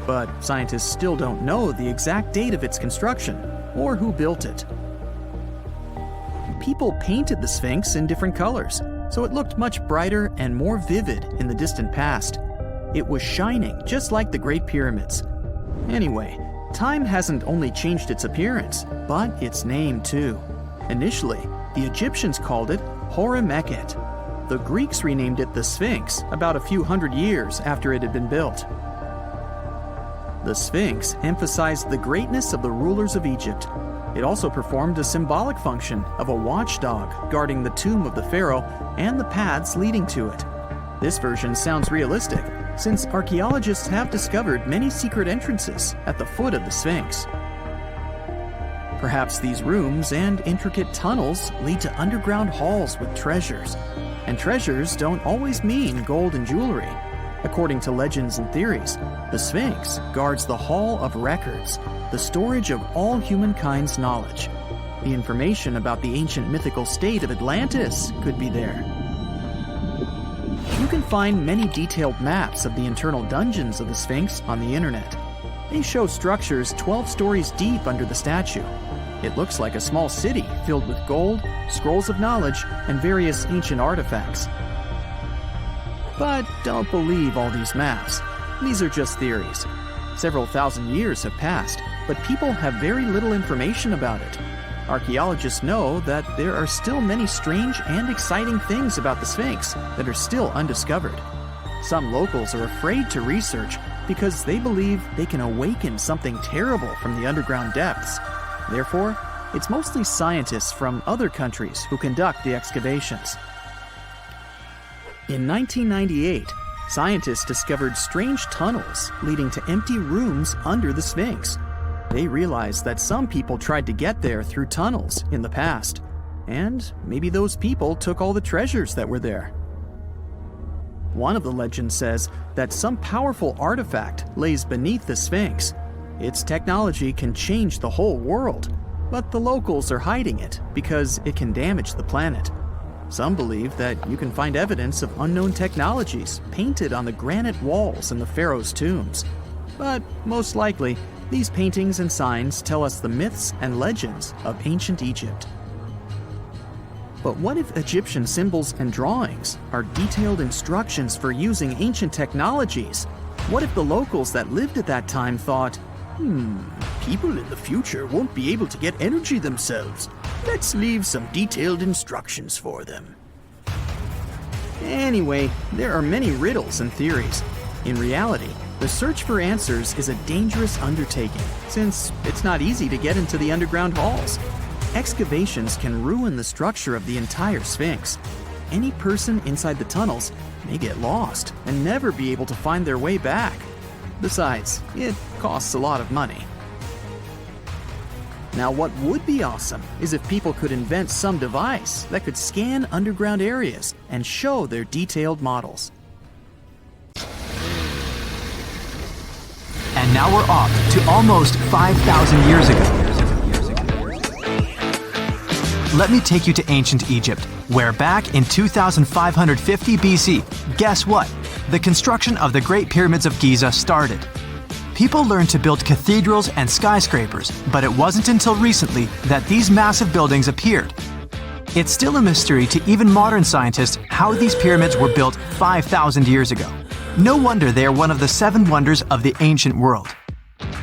But scientists still don't know the exact date of its construction or who built it. People painted the Sphinx in different colors, so it looked much brighter and more vivid in the distant past. It was shining just like the Great Pyramids. Anyway, time hasn't only changed its appearance, but its name too. Initially, the Egyptians called it Hore-Mekhet. The Greeks renamed it the Sphinx about a few hundred years after it had been built. The Sphinx emphasized the greatness of the rulers of Egypt. It also performed a symbolic function of a watchdog guarding the tomb of the pharaoh and the paths leading to it. This version sounds realistic, since archaeologists have discovered many secret entrances at the foot of the Sphinx. Perhaps these rooms and intricate tunnels lead to underground halls with treasures. And treasures don't always mean gold and jewelry. According to legends and theories, the Sphinx guards the Hall of Records, the storage of all humankind's knowledge. The information about the ancient mythical state of Atlantis could be there. You can find many detailed maps of the internal dungeons of the Sphinx on the internet. They show structures 12 stories deep under the statue. It looks like a small city filled with gold, scrolls of knowledge, and various ancient artifacts. But don't believe all these maps. These are just theories. Several thousand years have passed, but people have very little information about it. Archaeologists know that there are still many strange and exciting things about the Sphinx that are still undiscovered. Some locals are afraid to research because they believe they can awaken something terrible from the underground depths. Therefore, it's mostly scientists from other countries who conduct the excavations. In 1998, scientists discovered strange tunnels leading to empty rooms under the Sphinx. They realized that some people tried to get there through tunnels in the past, and maybe those people took all the treasures that were there. One of the legends says that some powerful artifact lays beneath the Sphinx. Its technology can change the whole world, but the locals are hiding it because it can damage the planet. Some believe that you can find evidence of unknown technologies painted on the granite walls in the pharaoh's tombs. But most likely, these paintings and signs tell us the myths and legends of ancient Egypt. But what if Egyptian symbols and drawings are detailed instructions for using ancient technologies? What if the locals that lived at that time thought, People in the future won't be able to get energy themselves. Let's leave some detailed instructions for them. Anyway, there are many riddles and theories. In reality, the search for answers is a dangerous undertaking, since it's not easy to get into the underground halls. Excavations can ruin the structure of the entire Sphinx. Any person inside the tunnels may get lost and never be able to find their way back. Besides, it costs a lot of money. Now, what would be awesome is if people could invent some device that could scan underground areas and show their detailed models. And now we're off to almost 5,000 years ago. Let me take you to ancient Egypt, where back in 2550 BC, guess what? The construction of the Great Pyramids of Giza started. People learned to build cathedrals and skyscrapers, but it wasn't until recently that these massive buildings appeared. It's still a mystery to even modern scientists how these pyramids were built 5,000 years ago. No wonder they are one of the 7 wonders of the ancient world.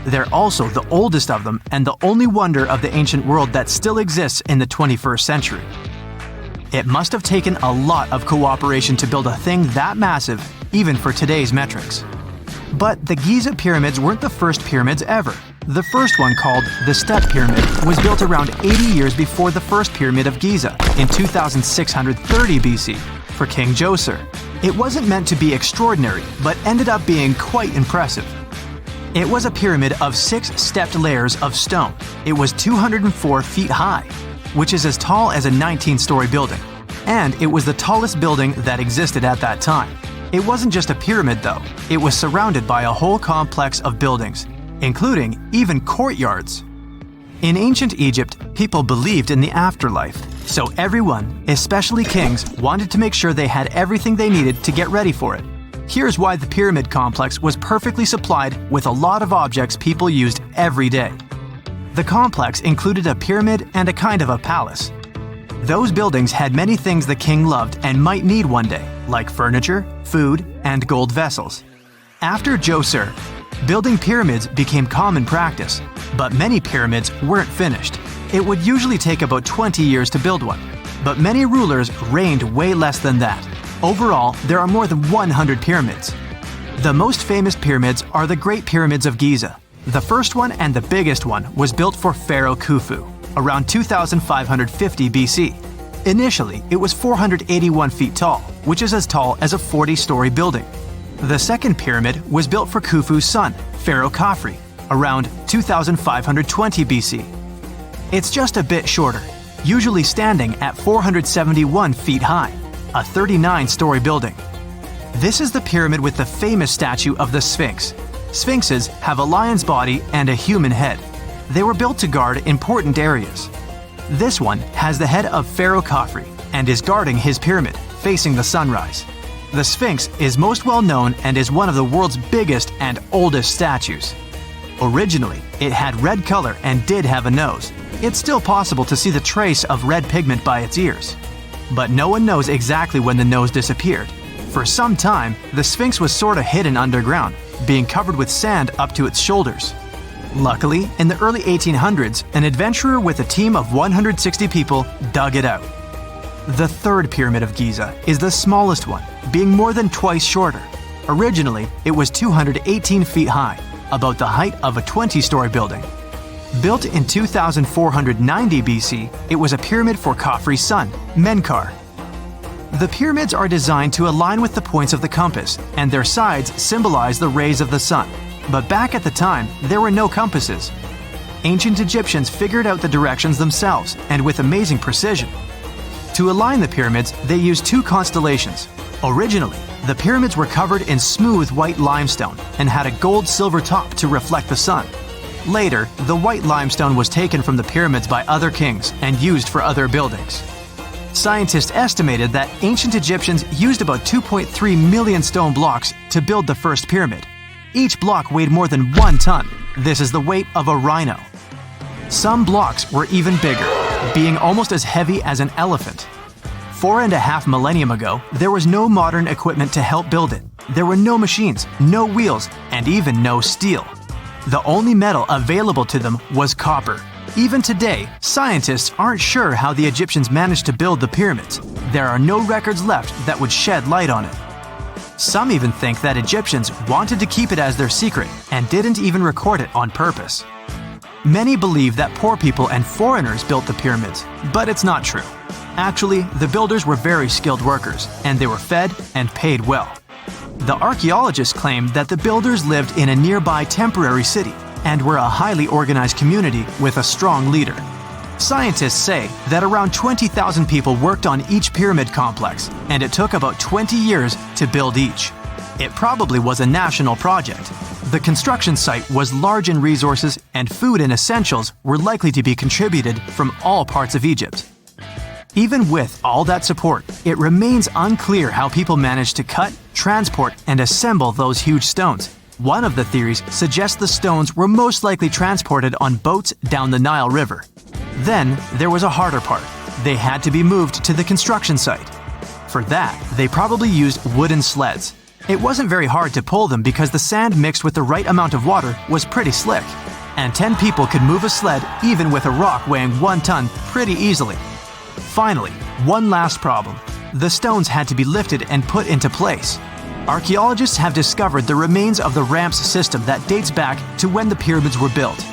They're also the oldest of them and the only wonder of the ancient world that still exists in the 21st century. It must have taken a lot of cooperation to build a thing that massive, even for today's metrics. But the Giza pyramids weren't the first pyramids ever. The first one, called the Step Pyramid, was built around 80 years before the first Pyramid of Giza in 2630 BC for King Djoser. It wasn't meant to be extraordinary, but ended up being quite impressive. It was a pyramid of 6 stepped layers of stone. It was 204 feet high, which is as tall as a 19-story building. And it was the tallest building that existed at that time. It wasn't just a pyramid though, it was surrounded by a whole complex of buildings, including even courtyards. In ancient Egypt, people believed in the afterlife, so everyone, especially kings, wanted to make sure they had everything they needed to get ready for it. Here's why the pyramid complex was perfectly supplied with a lot of objects people used every day. The complex included a pyramid and a kind of a palace. Those buildings had many things the king loved and might need one day, like furniture, food, and gold vessels. After Djoser, building pyramids became common practice, but many pyramids weren't finished. It would usually take about 20 years to build one, but many rulers reigned way less than that. Overall, there are more than 100 pyramids. The most famous pyramids are the Great Pyramids of Giza. The first one and the biggest one was built for Pharaoh Khufu, around 2550 BC. Initially, it was 481 feet tall, which is as tall as a 40-story building. The second pyramid was built for Khufu's son, Pharaoh Khafre, around 2520 BC. It's just a bit shorter, usually standing at 471 feet high, a 39-story building. This is the pyramid with the famous statue of the Sphinx. Sphinxes have a lion's body and a human head. They were built to guard important areas. This one has the head of Pharaoh Khafre and is guarding his pyramid, facing the sunrise. The Sphinx is most well known and is one of the world's biggest and oldest statues. Originally, it had red color and did have a nose. It's still possible to see the trace of red pigment by its ears. But no one knows exactly when the nose disappeared. For some time, the Sphinx was sort of hidden underground, being covered with sand up to its shoulders. Luckily, in the early 1800s, an adventurer with a team of 160 people dug it out. The third Pyramid of Giza is the smallest one, being more than twice shorter. Originally, it was 218 feet high, about the height of a 20-story building. Built in 2490 BC, it was a pyramid for Khafre's son, Menkaure. The pyramids are designed to align with the points of the compass, and their sides symbolize the rays of the sun. But back at the time, there were no compasses. Ancient Egyptians figured out the directions themselves, and with amazing precision. To align the pyramids, they used 2 constellations. Originally, the pyramids were covered in smooth white limestone and had a gold-silver top to reflect the sun. Later, the white limestone was taken from the pyramids by other kings and used for other buildings. Scientists estimated that ancient Egyptians used about 2.3 million stone blocks to build the first pyramid. Each block weighed more than 1 ton. This is the weight of a rhino. Some blocks were even bigger, being almost as heavy as an elephant. 4.5 millennia ago, there was no modern equipment to help build it. There were no machines, no wheels, and even no steel. The only metal available to them was copper. Even today, scientists aren't sure how the Egyptians managed to build the pyramids. There are no records left that would shed light on it. Some even think that Egyptians wanted to keep it as their secret and didn't even record it on purpose. Many believe that poor people and foreigners built the pyramids, but it's not true. Actually, the builders were very skilled workers, and they were fed and paid well. The archaeologists claim that the builders lived in a nearby temporary city and were a highly organized community with a strong leader. Scientists say that around 20,000 people worked on each pyramid complex, and it took about 20 years to build each. It probably was a national project. The construction site was large in resources, and food and essentials were likely to be contributed from all parts of Egypt. Even with all that support, it remains unclear how people managed to cut, transport, and assemble those huge stones. One of the theories suggests the stones were most likely transported on boats down the Nile River. Then, there was a harder part. They had to be moved to the construction site. For that, they probably used wooden sleds. It wasn't very hard to pull them because the sand mixed with the right amount of water was pretty slick. And 10 people could move a sled even with a rock weighing 1 ton pretty easily. Finally, one last problem. The stones had to be lifted and put into place. Archaeologists have discovered the remains of the ramps system that dates back to when the pyramids were built.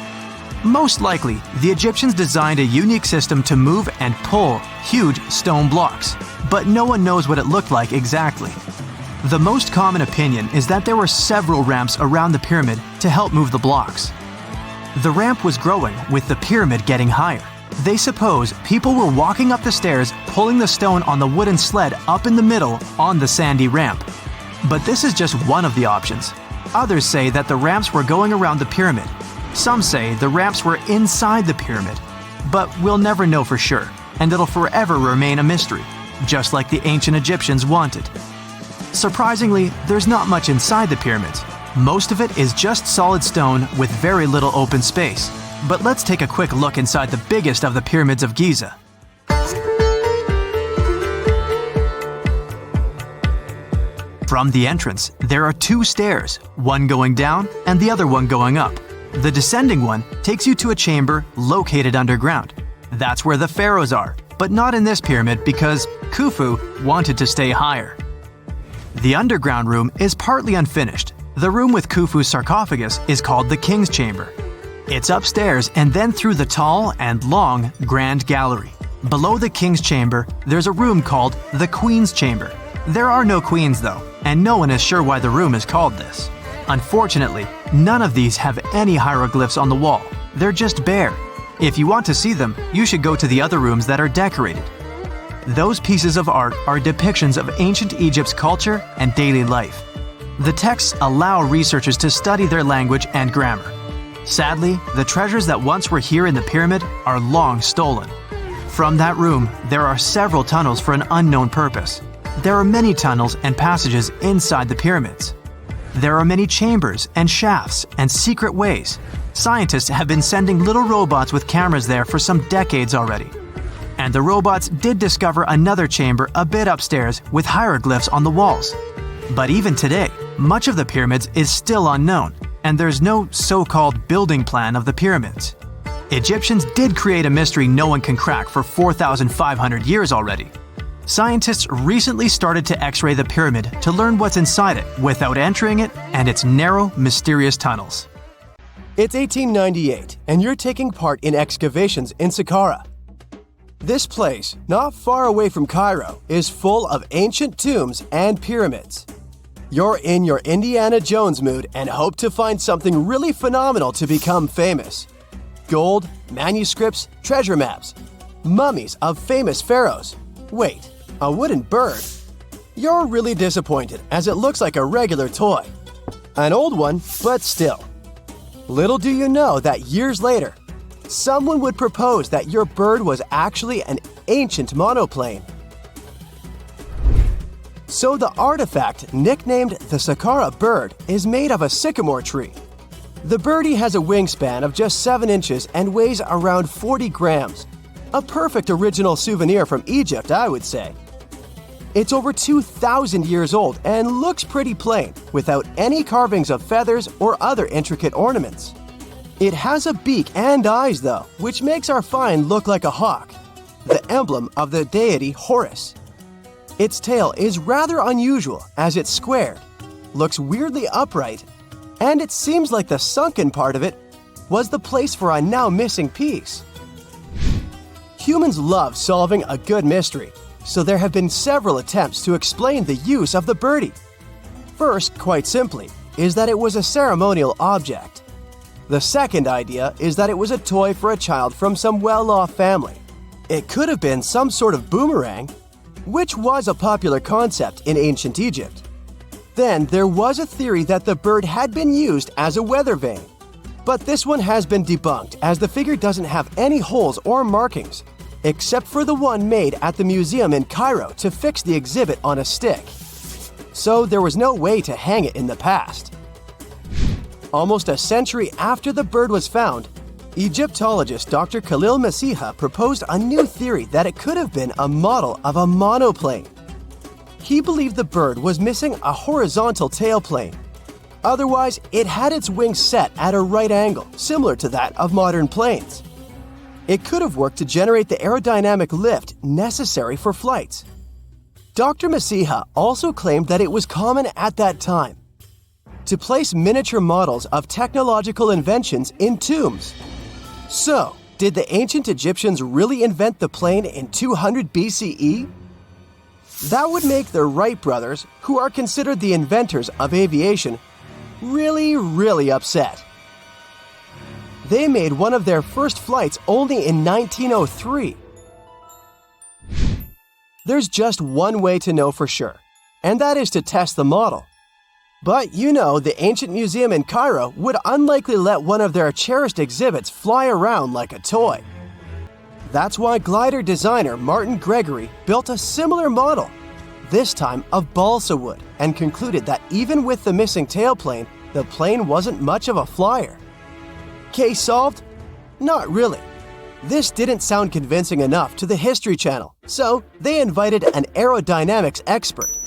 Most likely, the Egyptians designed a unique system to move and pull huge stone blocks, but no one knows what it looked like exactly. The most common opinion is that there were several ramps around the pyramid to help move the blocks. The ramp was growing with the pyramid getting higher. They suppose people were walking up the stairs, pulling the stone on the wooden sled up in the middle on the sandy ramp. But this is just one of the options. Others say that the ramps were going around the pyramid. Some say the ramps were inside the pyramid. But we'll never know for sure, and it'll forever remain a mystery, just like the ancient Egyptians wanted. Surprisingly, there's not much inside the pyramids. Most of it is just solid stone with very little open space. But let's take a quick look inside the biggest of the pyramids of Giza. From the entrance, there are 2 stairs, one going down and the other one going up. The descending one takes you to a chamber located underground. That's where the pharaohs are, but not in this pyramid because Khufu wanted to stay higher. The underground room is partly unfinished. The room with Khufu's sarcophagus is called the King's Chamber. It's upstairs and then through the tall and long Grand Gallery. Below the King's Chamber, there's a room called the Queen's Chamber. There are no queens though, and no one is sure why the room is called this. Unfortunately, none of these have any hieroglyphs on the wall. They're just bare. If you want to see them, you should go to the other rooms that are decorated. Those pieces of art are depictions of ancient Egypt's culture and daily life. The texts allow researchers to study their language and grammar. Sadly, the treasures that once were here in the pyramid are long stolen. From that room, there are several tunnels for an unknown purpose. There are many tunnels and passages inside the pyramids. There are many chambers and shafts and secret ways. Scientists have been sending little robots with cameras there for some decades already. And the robots did discover another chamber a bit upstairs with hieroglyphs on the walls. But even today, much of the pyramids is still unknown, and there's no so-called building plan of the pyramids. Egyptians did create a mystery no one can crack for 4,500 years already. Scientists recently started to X-ray the pyramid to learn what's inside it without entering it and its narrow, mysterious tunnels. It's 1898, and you're taking part in excavations in Saqqara. This place, not far away from Cairo, is full of ancient tombs and pyramids. You're in your Indiana Jones mood and hope to find something really phenomenal to become famous. Gold, manuscripts, treasure maps, mummies of famous pharaohs. Wait, a wooden bird? You're really disappointed as it looks like a regular toy. An old one, but still. Little do you know that years later, someone would propose that your bird was actually an ancient monoplane. So the artifact, nicknamed the Saqqara bird, is made of a sycamore tree. The birdie has a wingspan of just 7 inches and weighs around 40 grams. A perfect original souvenir from Egypt, I would say. It's over 2,000 years old and looks pretty plain, without any carvings of feathers or other intricate ornaments. It has a beak and eyes, though, which makes our find look like a hawk, the emblem of the deity Horus. Its tail is rather unusual as it's squared, looks weirdly upright, and it seems like the sunken part of it was the place for a now missing piece. Humans love solving a good mystery, so there have been several attempts to explain the use of the birdie. First, quite simply, is that it was a ceremonial object. The second idea is that it was a toy for a child from some well-off family. It could have been some sort of boomerang, which was a popular concept in ancient Egypt. Then there was a theory that the bird had been used as a weather vane, but this one has been debunked as the figure doesn't have any holes or markings, except for the one made at the museum in Cairo to fix the exhibit on a stick. So there was no way to hang it in the past. Almost a century after the bird was found, Egyptologist Dr. Khalil Masiha proposed a new theory that it could have been a model of a monoplane. He believed the bird was missing a horizontal tailplane. Otherwise, it had its wings set at a right angle, similar to that of modern planes. It could have worked to generate the aerodynamic lift necessary for flights. Dr. Masiha also claimed that it was common at that time to place miniature models of technological inventions in tombs. So, did the ancient Egyptians really invent the plane in 200 BCE? That would make the Wright brothers, who are considered the inventors of aviation, really upset. They made one of their first flights only in 1903. There's just one way to know for sure, and that is to test the model. But you know, the ancient museum in Cairo would unlikely let one of their cherished exhibits fly around like a toy. That's why glider designer Martin Gregory built a similar model, this time of balsa wood, and concluded that even with the missing tailplane, the plane wasn't much of a flyer. Case solved? Not really. This didn't sound convincing enough to the History Channel, so they invited an aerodynamics expert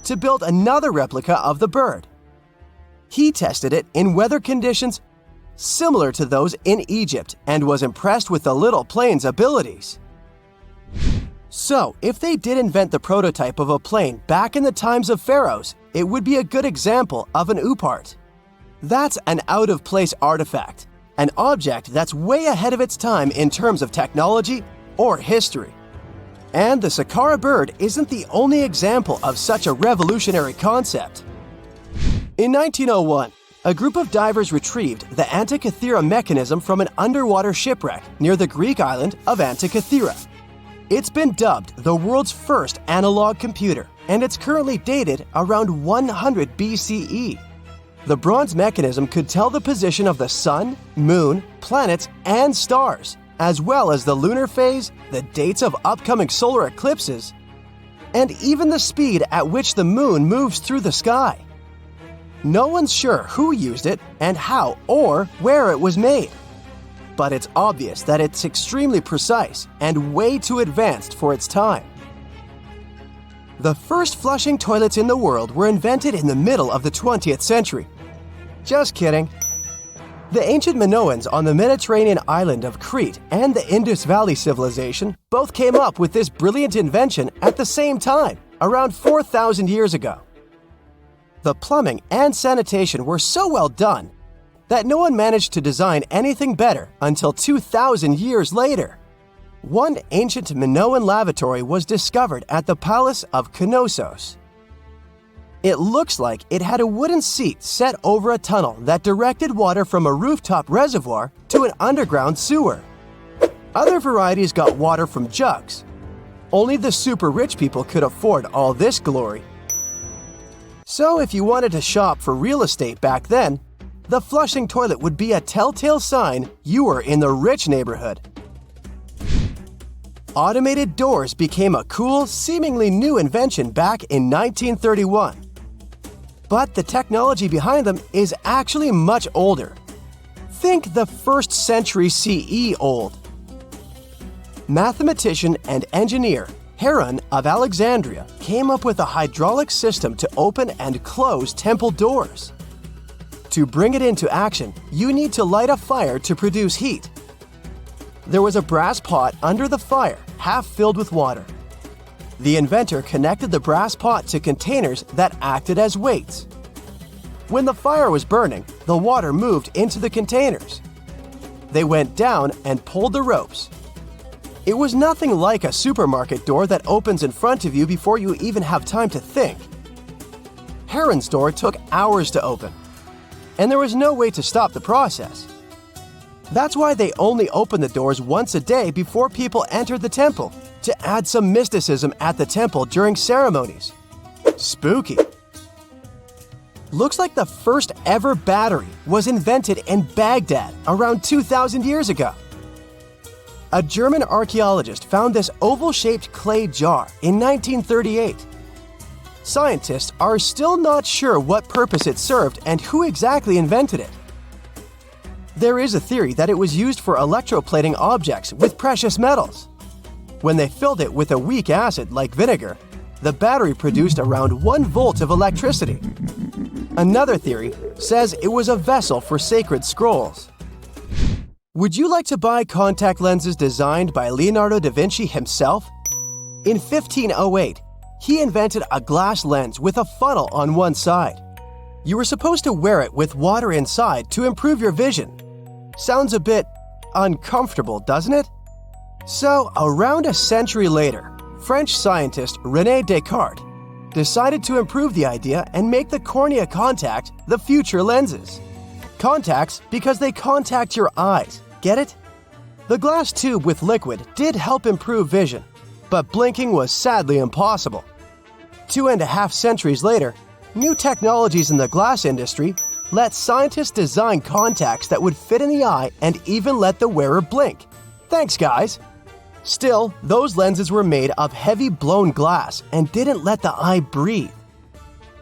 to build another replica of the bird. He tested it in weather conditions similar to those in Egypt and was impressed with the little plane's abilities. So, if they did invent the prototype of a plane back in the times of pharaohs, it would be a good example of an oupart. That's an out-of-place artifact, an object that's way ahead of its time in terms of technology or history. And the Saqqara bird isn't the only example of such a revolutionary concept. In 1901, a group of divers retrieved the Antikythera mechanism from an underwater shipwreck near the Greek island of Antikythera. It's been dubbed the world's first analog computer, and it's currently dated around 100 BCE. The bronze mechanism could tell the position of the sun, moon, planets, and stars, as well as the lunar phase, the dates of upcoming solar eclipses, and even the speed at which the moon moves through the sky. No one's sure who used it and how or where it was made, but it's obvious that it's extremely precise and way too advanced for its time. The first flushing toilets in the world were invented in the middle of the 20th century. Just kidding. The ancient Minoans on the Mediterranean island of Crete and the Indus Valley civilization both came up with this brilliant invention at the same time, around 4,000 years ago. The plumbing and sanitation were so well done that no one managed to design anything better until 2,000 years later. One ancient Minoan lavatory was discovered at the Palace of Knossos. It looks like it had a wooden seat set over a tunnel that directed water from a rooftop reservoir to an underground sewer. Other varieties got water from jugs. Only the super rich people could afford all this glory. So if you wanted to shop for real estate back then, the flushing toilet would be a telltale sign you were in the rich neighborhood. Automated doors became a cool, seemingly new invention back in 1931. But the technology behind them is actually much older. Think the 1st century CE old. Mathematician and engineer Heron of Alexandria came up with a hydraulic system to open and close temple doors. To bring it into action, you need to light a fire to produce heat. There was a brass pot under the fire, half filled with water. The inventor connected the brass pot to containers that acted as weights. When the fire was burning, the water moved into the containers. They went down and pulled the ropes. It was nothing like a supermarket door that opens in front of you before you even have time to think. Heron's door took hours to open, and there was no way to stop the process. That's why they only opened the doors once a day before people entered the temple, to add some mysticism at the temple during ceremonies. Spooky. Looks like the first ever battery was invented in Baghdad around 2,000 years ago. A German archaeologist found this oval-shaped clay jar in 1938. Scientists are still not sure what purpose it served and who exactly invented it. There is a theory that it was used for electroplating objects with precious metals. When they filled it with a weak acid like vinegar, the battery produced around 1 volt of electricity. Another theory says it was a vessel for sacred scrolls. Would you like to buy contact lenses designed by Leonardo da Vinci himself? In 1508, he invented a glass lens with a funnel on one side. You were supposed to wear it with water inside to improve your vision. Sounds a bit uncomfortable, doesn't it? So, around a century later, French scientist René Descartes decided to improve the idea and make the cornea contact the future lenses. Contacts because they contact your eyes, get it? The glass tube with liquid did help improve vision, but blinking was sadly impossible. 2.5 centuries later, new technologies in the glass industry let scientists design contacts that would fit in the eye and even let the wearer blink. Thanks, guys! Still, those lenses were made of heavy blown glass and didn't let the eye breathe.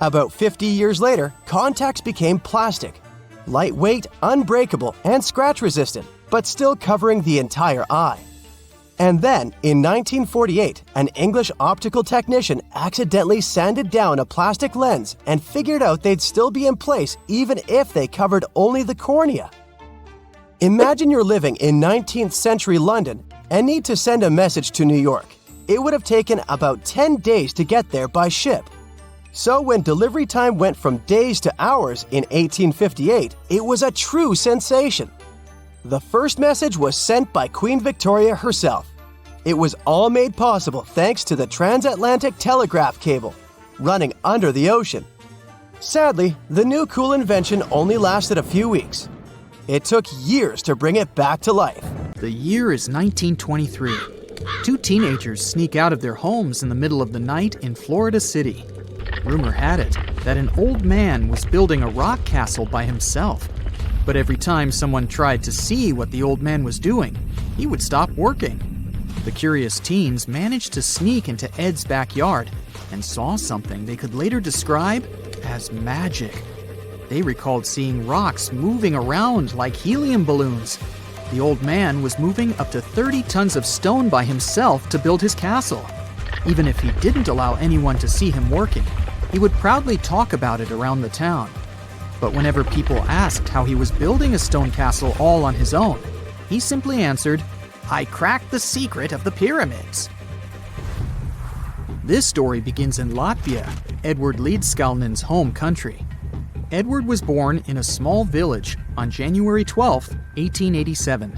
About 50 years later, contacts became plastic, lightweight, unbreakable, and scratch-resistant, but still covering the entire eye. And then, in 1948, an English optical technician accidentally sanded down a plastic lens and figured out they'd still be in place even if they covered only the cornea. Imagine you're living in 19th century London and need to send a message to New York. It would have taken about 10 days to get there by ship. So when delivery time went from days to hours in 1858, it was a true sensation. The first message was sent by Queen Victoria herself. It was all made possible thanks to the transatlantic telegraph cable, running under the ocean. Sadly, the new cool invention only lasted a few weeks. It took years to bring it back to life. The year is 1923. 2 teenagers sneak out of their homes in the middle of the night in Florida City. Rumor had it that an old man was building a rock castle by himself. But every time someone tried to see what the old man was doing, he would stop working. The curious teens managed to sneak into Ed's backyard and saw something they could later describe as magic. They recalled seeing rocks moving around like helium balloons. The old man was moving up to 30 tons of stone by himself to build his castle. Even if he didn't allow anyone to see him working, he would proudly talk about it around the town. But whenever people asked how he was building a stone castle all on his own, he simply answered, "I cracked the secret of the pyramids." This story begins in Latvia, Edward Leedskalnin's home country. Edward was born in a small village on January 12, 1887.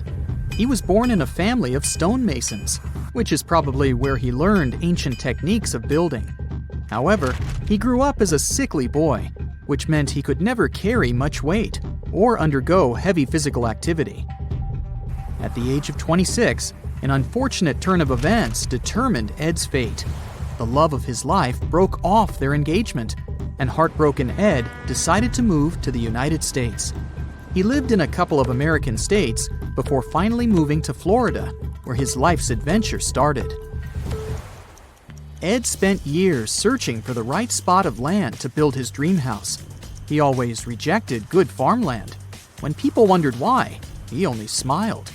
He was born in a family of stonemasons, which is probably where he learned ancient techniques of building. However, he grew up as a sickly boy, which meant he could never carry much weight or undergo heavy physical activity. At the age of 26, an unfortunate turn of events determined Ed's fate. The love of his life broke off their engagement, and heartbroken Ed decided to move to the United States. He lived in a couple of American states before finally moving to Florida, where his life's adventure started. Ed spent years searching for the right spot of land to build his dream house. He always rejected good farmland. When people wondered why, he only smiled.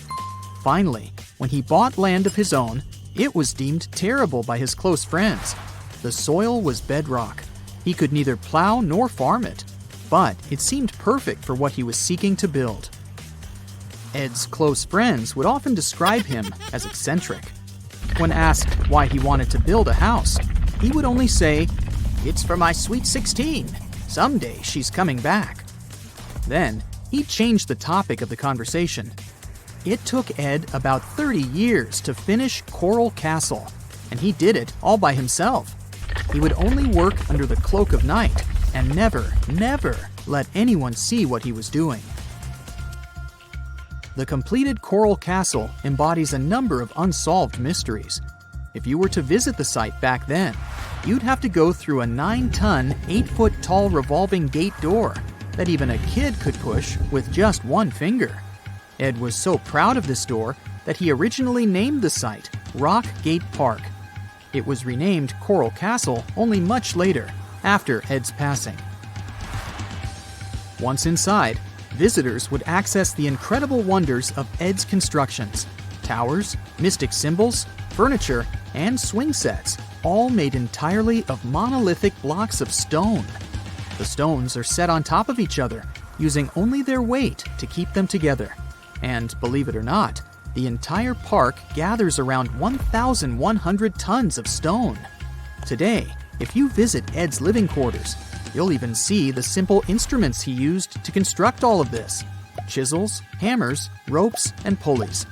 Finally, when he bought land of his own, it was deemed terrible by his close friends. The soil was bedrock. He could neither plow nor farm it. but it seemed perfect for what he was seeking to build. Ed's close friends would often describe him as eccentric. When asked why he wanted to build a house, he would only say, "It's for my sweet 16. Someday she's coming back." Then, he'd change the topic of the conversation. It took Ed about 30 years to finish Coral Castle, and he did it all by himself. He would only work under the cloak of night and never let anyone see what he was doing. The completed Coral Castle embodies a number of unsolved mysteries. If you were to visit the site back then, you'd have to go through a 9-ton, 8-foot-tall revolving gate door that even a kid could push with just one finger. Ed was so proud of this door that he originally named the site Rock Gate Park. It was renamed Coral Castle only much later, after Ed's passing. Once inside, visitors would access the incredible wonders of Ed's constructions: towers, mystic symbols, furniture, and swing sets, all made entirely of monolithic blocks of stone. The stones are set on top of each other, using only their weight to keep them together. And believe it or not, the entire park gathers around 1,100 tons of stone. Today, if you visit Ed's living quarters, you'll even see the simple instruments he used to construct all of this: chisels, hammers, ropes, and pulleys.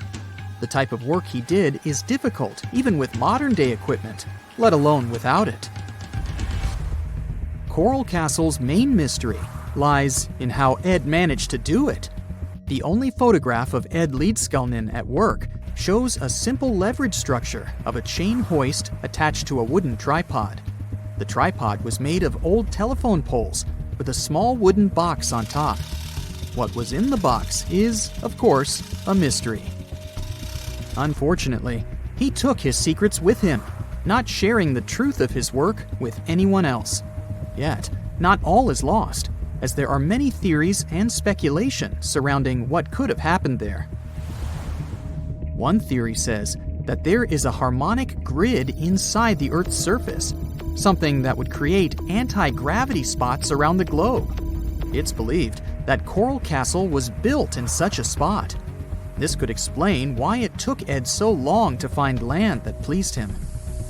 The type of work he did is difficult even with modern-day equipment, let alone without it. Coral Castle's main mystery lies in how Ed managed to do it. The only photograph of Ed Leedskalnin at work shows a simple leverage structure of a chain hoist attached to a wooden tripod. The tripod was made of old telephone poles with a small wooden box on top. What was in the box is, of course, a mystery. Unfortunately, he took his secrets with him, not sharing the truth of his work with anyone else. Yet, not all is lost, as there are many theories and speculation surrounding what could have happened there. One theory says that there is a harmonic grid inside the Earth's surface, something that would create anti-gravity spots around the globe. It's believed that Coral Castle was built in such a spot. This could explain why it took Ed so long to find land that pleased him.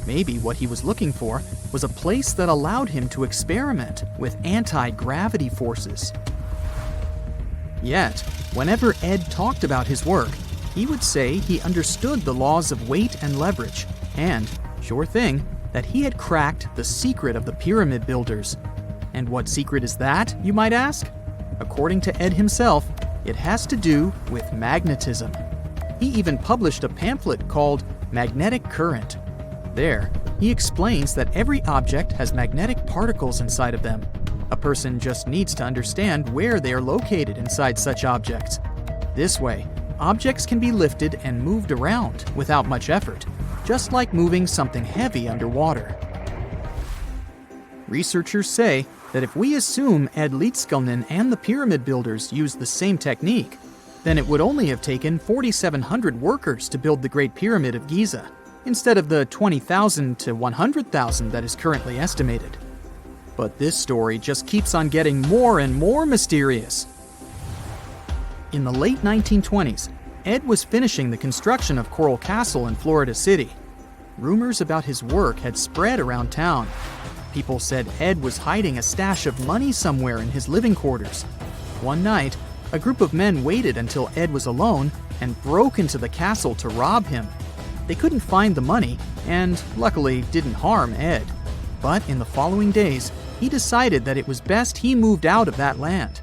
Maybe what he was looking for was a place that allowed him to experiment with anti-gravity forces. Yet, whenever Ed talked about his work, he would say he understood the laws of weight and leverage, and, sure thing, that he had cracked the secret of the pyramid builders. And what secret is that, you might ask? According to Ed himself, it has to do with magnetism. He even published a pamphlet called Magnetic Current. There, he explains that every object has magnetic particles inside of them. A person just needs to understand where they are located inside such objects. This way, objects can be lifted and moved around without much effort, just like moving something heavy underwater. Researchers say that if we assume Ed Leedskalnin and the pyramid builders used the same technique, then it would only have taken 4,700 workers to build the Great Pyramid of Giza, instead of the 20,000 to 100,000 that is currently estimated. But this story just keeps on getting more and more mysterious. In the late 1920s, Ed was finishing the construction of Coral Castle in Florida City. Rumors about his work had spread around town. People said Ed was hiding a stash of money somewhere in his living quarters. One night, a group of men waited until Ed was alone and broke into the castle to rob him. They couldn't find the money, and luckily didn't harm Ed. But in the following days, he decided that it was best he moved out of that land.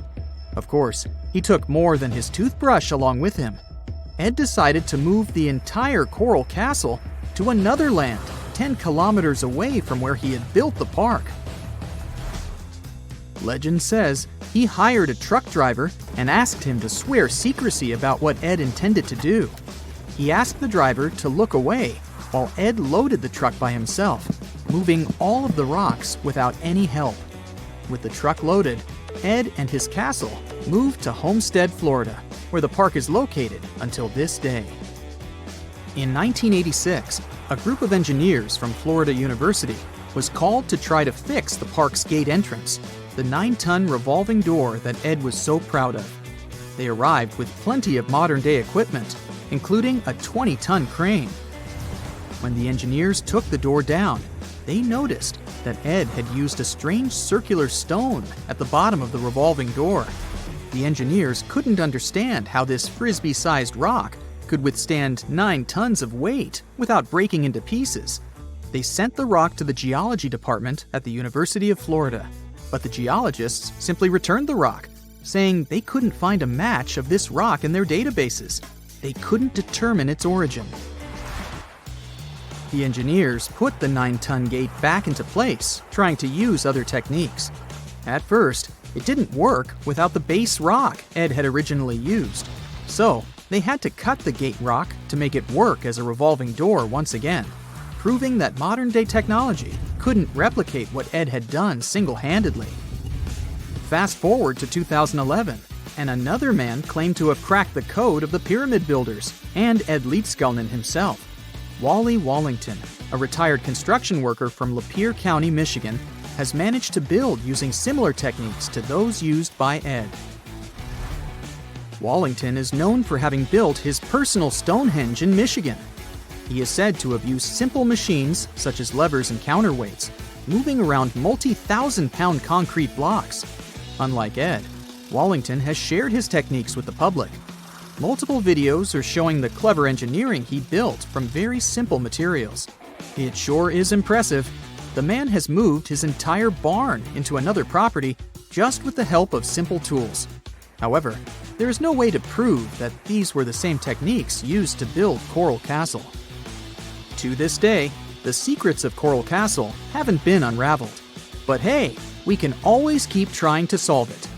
Of course, he took more than his toothbrush along with him. Ed decided to move the entire Coral Castle to another land 10 kilometers away from where he had built the park. Legend says he hired a truck driver and asked him to swear secrecy about what Ed intended to do. He asked the driver to look away while Ed loaded the truck by himself, moving all of the rocks without any help. With the truck loaded, Ed and his castle moved to Homestead, Florida, where the park is located until this day. In 1986, a group of engineers from Florida University was called to try to fix the park's gate entrance. the 9-ton revolving door that Ed was so proud of. They arrived with plenty of modern-day equipment, including a 20-ton crane. When the engineers took the door down, they noticed that Ed had used a strange circular stone at the bottom of the revolving door. The engineers couldn't understand how this frisbee-sized rock could withstand 9 tons of weight without breaking into pieces. They sent the rock to the geology department at the University of Florida, but the geologists simply returned the rock, saying they couldn't find a match of this rock in their databases. They couldn't determine its origin. The engineers put the 9-ton gate back into place, trying to use other techniques. At first, it didn't work without the base rock Ed had originally used. So, they had to cut the gate rock to make it work as a revolving door once again, proving that modern-day technology couldn't replicate what Ed had done single-handedly. Fast forward to 2011, and another man claimed to have cracked the code of the pyramid builders and Ed Leedskalnin himself. Wally Wallington, a retired construction worker from Lapeer County, Michigan, has managed to build using similar techniques to those used by Ed. Wallington is known for having built his personal Stonehenge in Michigan. He is said to have used simple machines, such as levers and counterweights, moving around multi-thousand-pound concrete blocks. Unlike Ed, Wallington has shared his techniques with the public. Multiple videos are showing the clever engineering he built from very simple materials. It sure is impressive. The man has moved his entire barn into another property just with the help of simple tools. However, there is no way to prove that these were the same techniques used to build Coral Castle. To this day, the secrets of Coral Castle haven't been unraveled. But hey, we can always keep trying to solve it.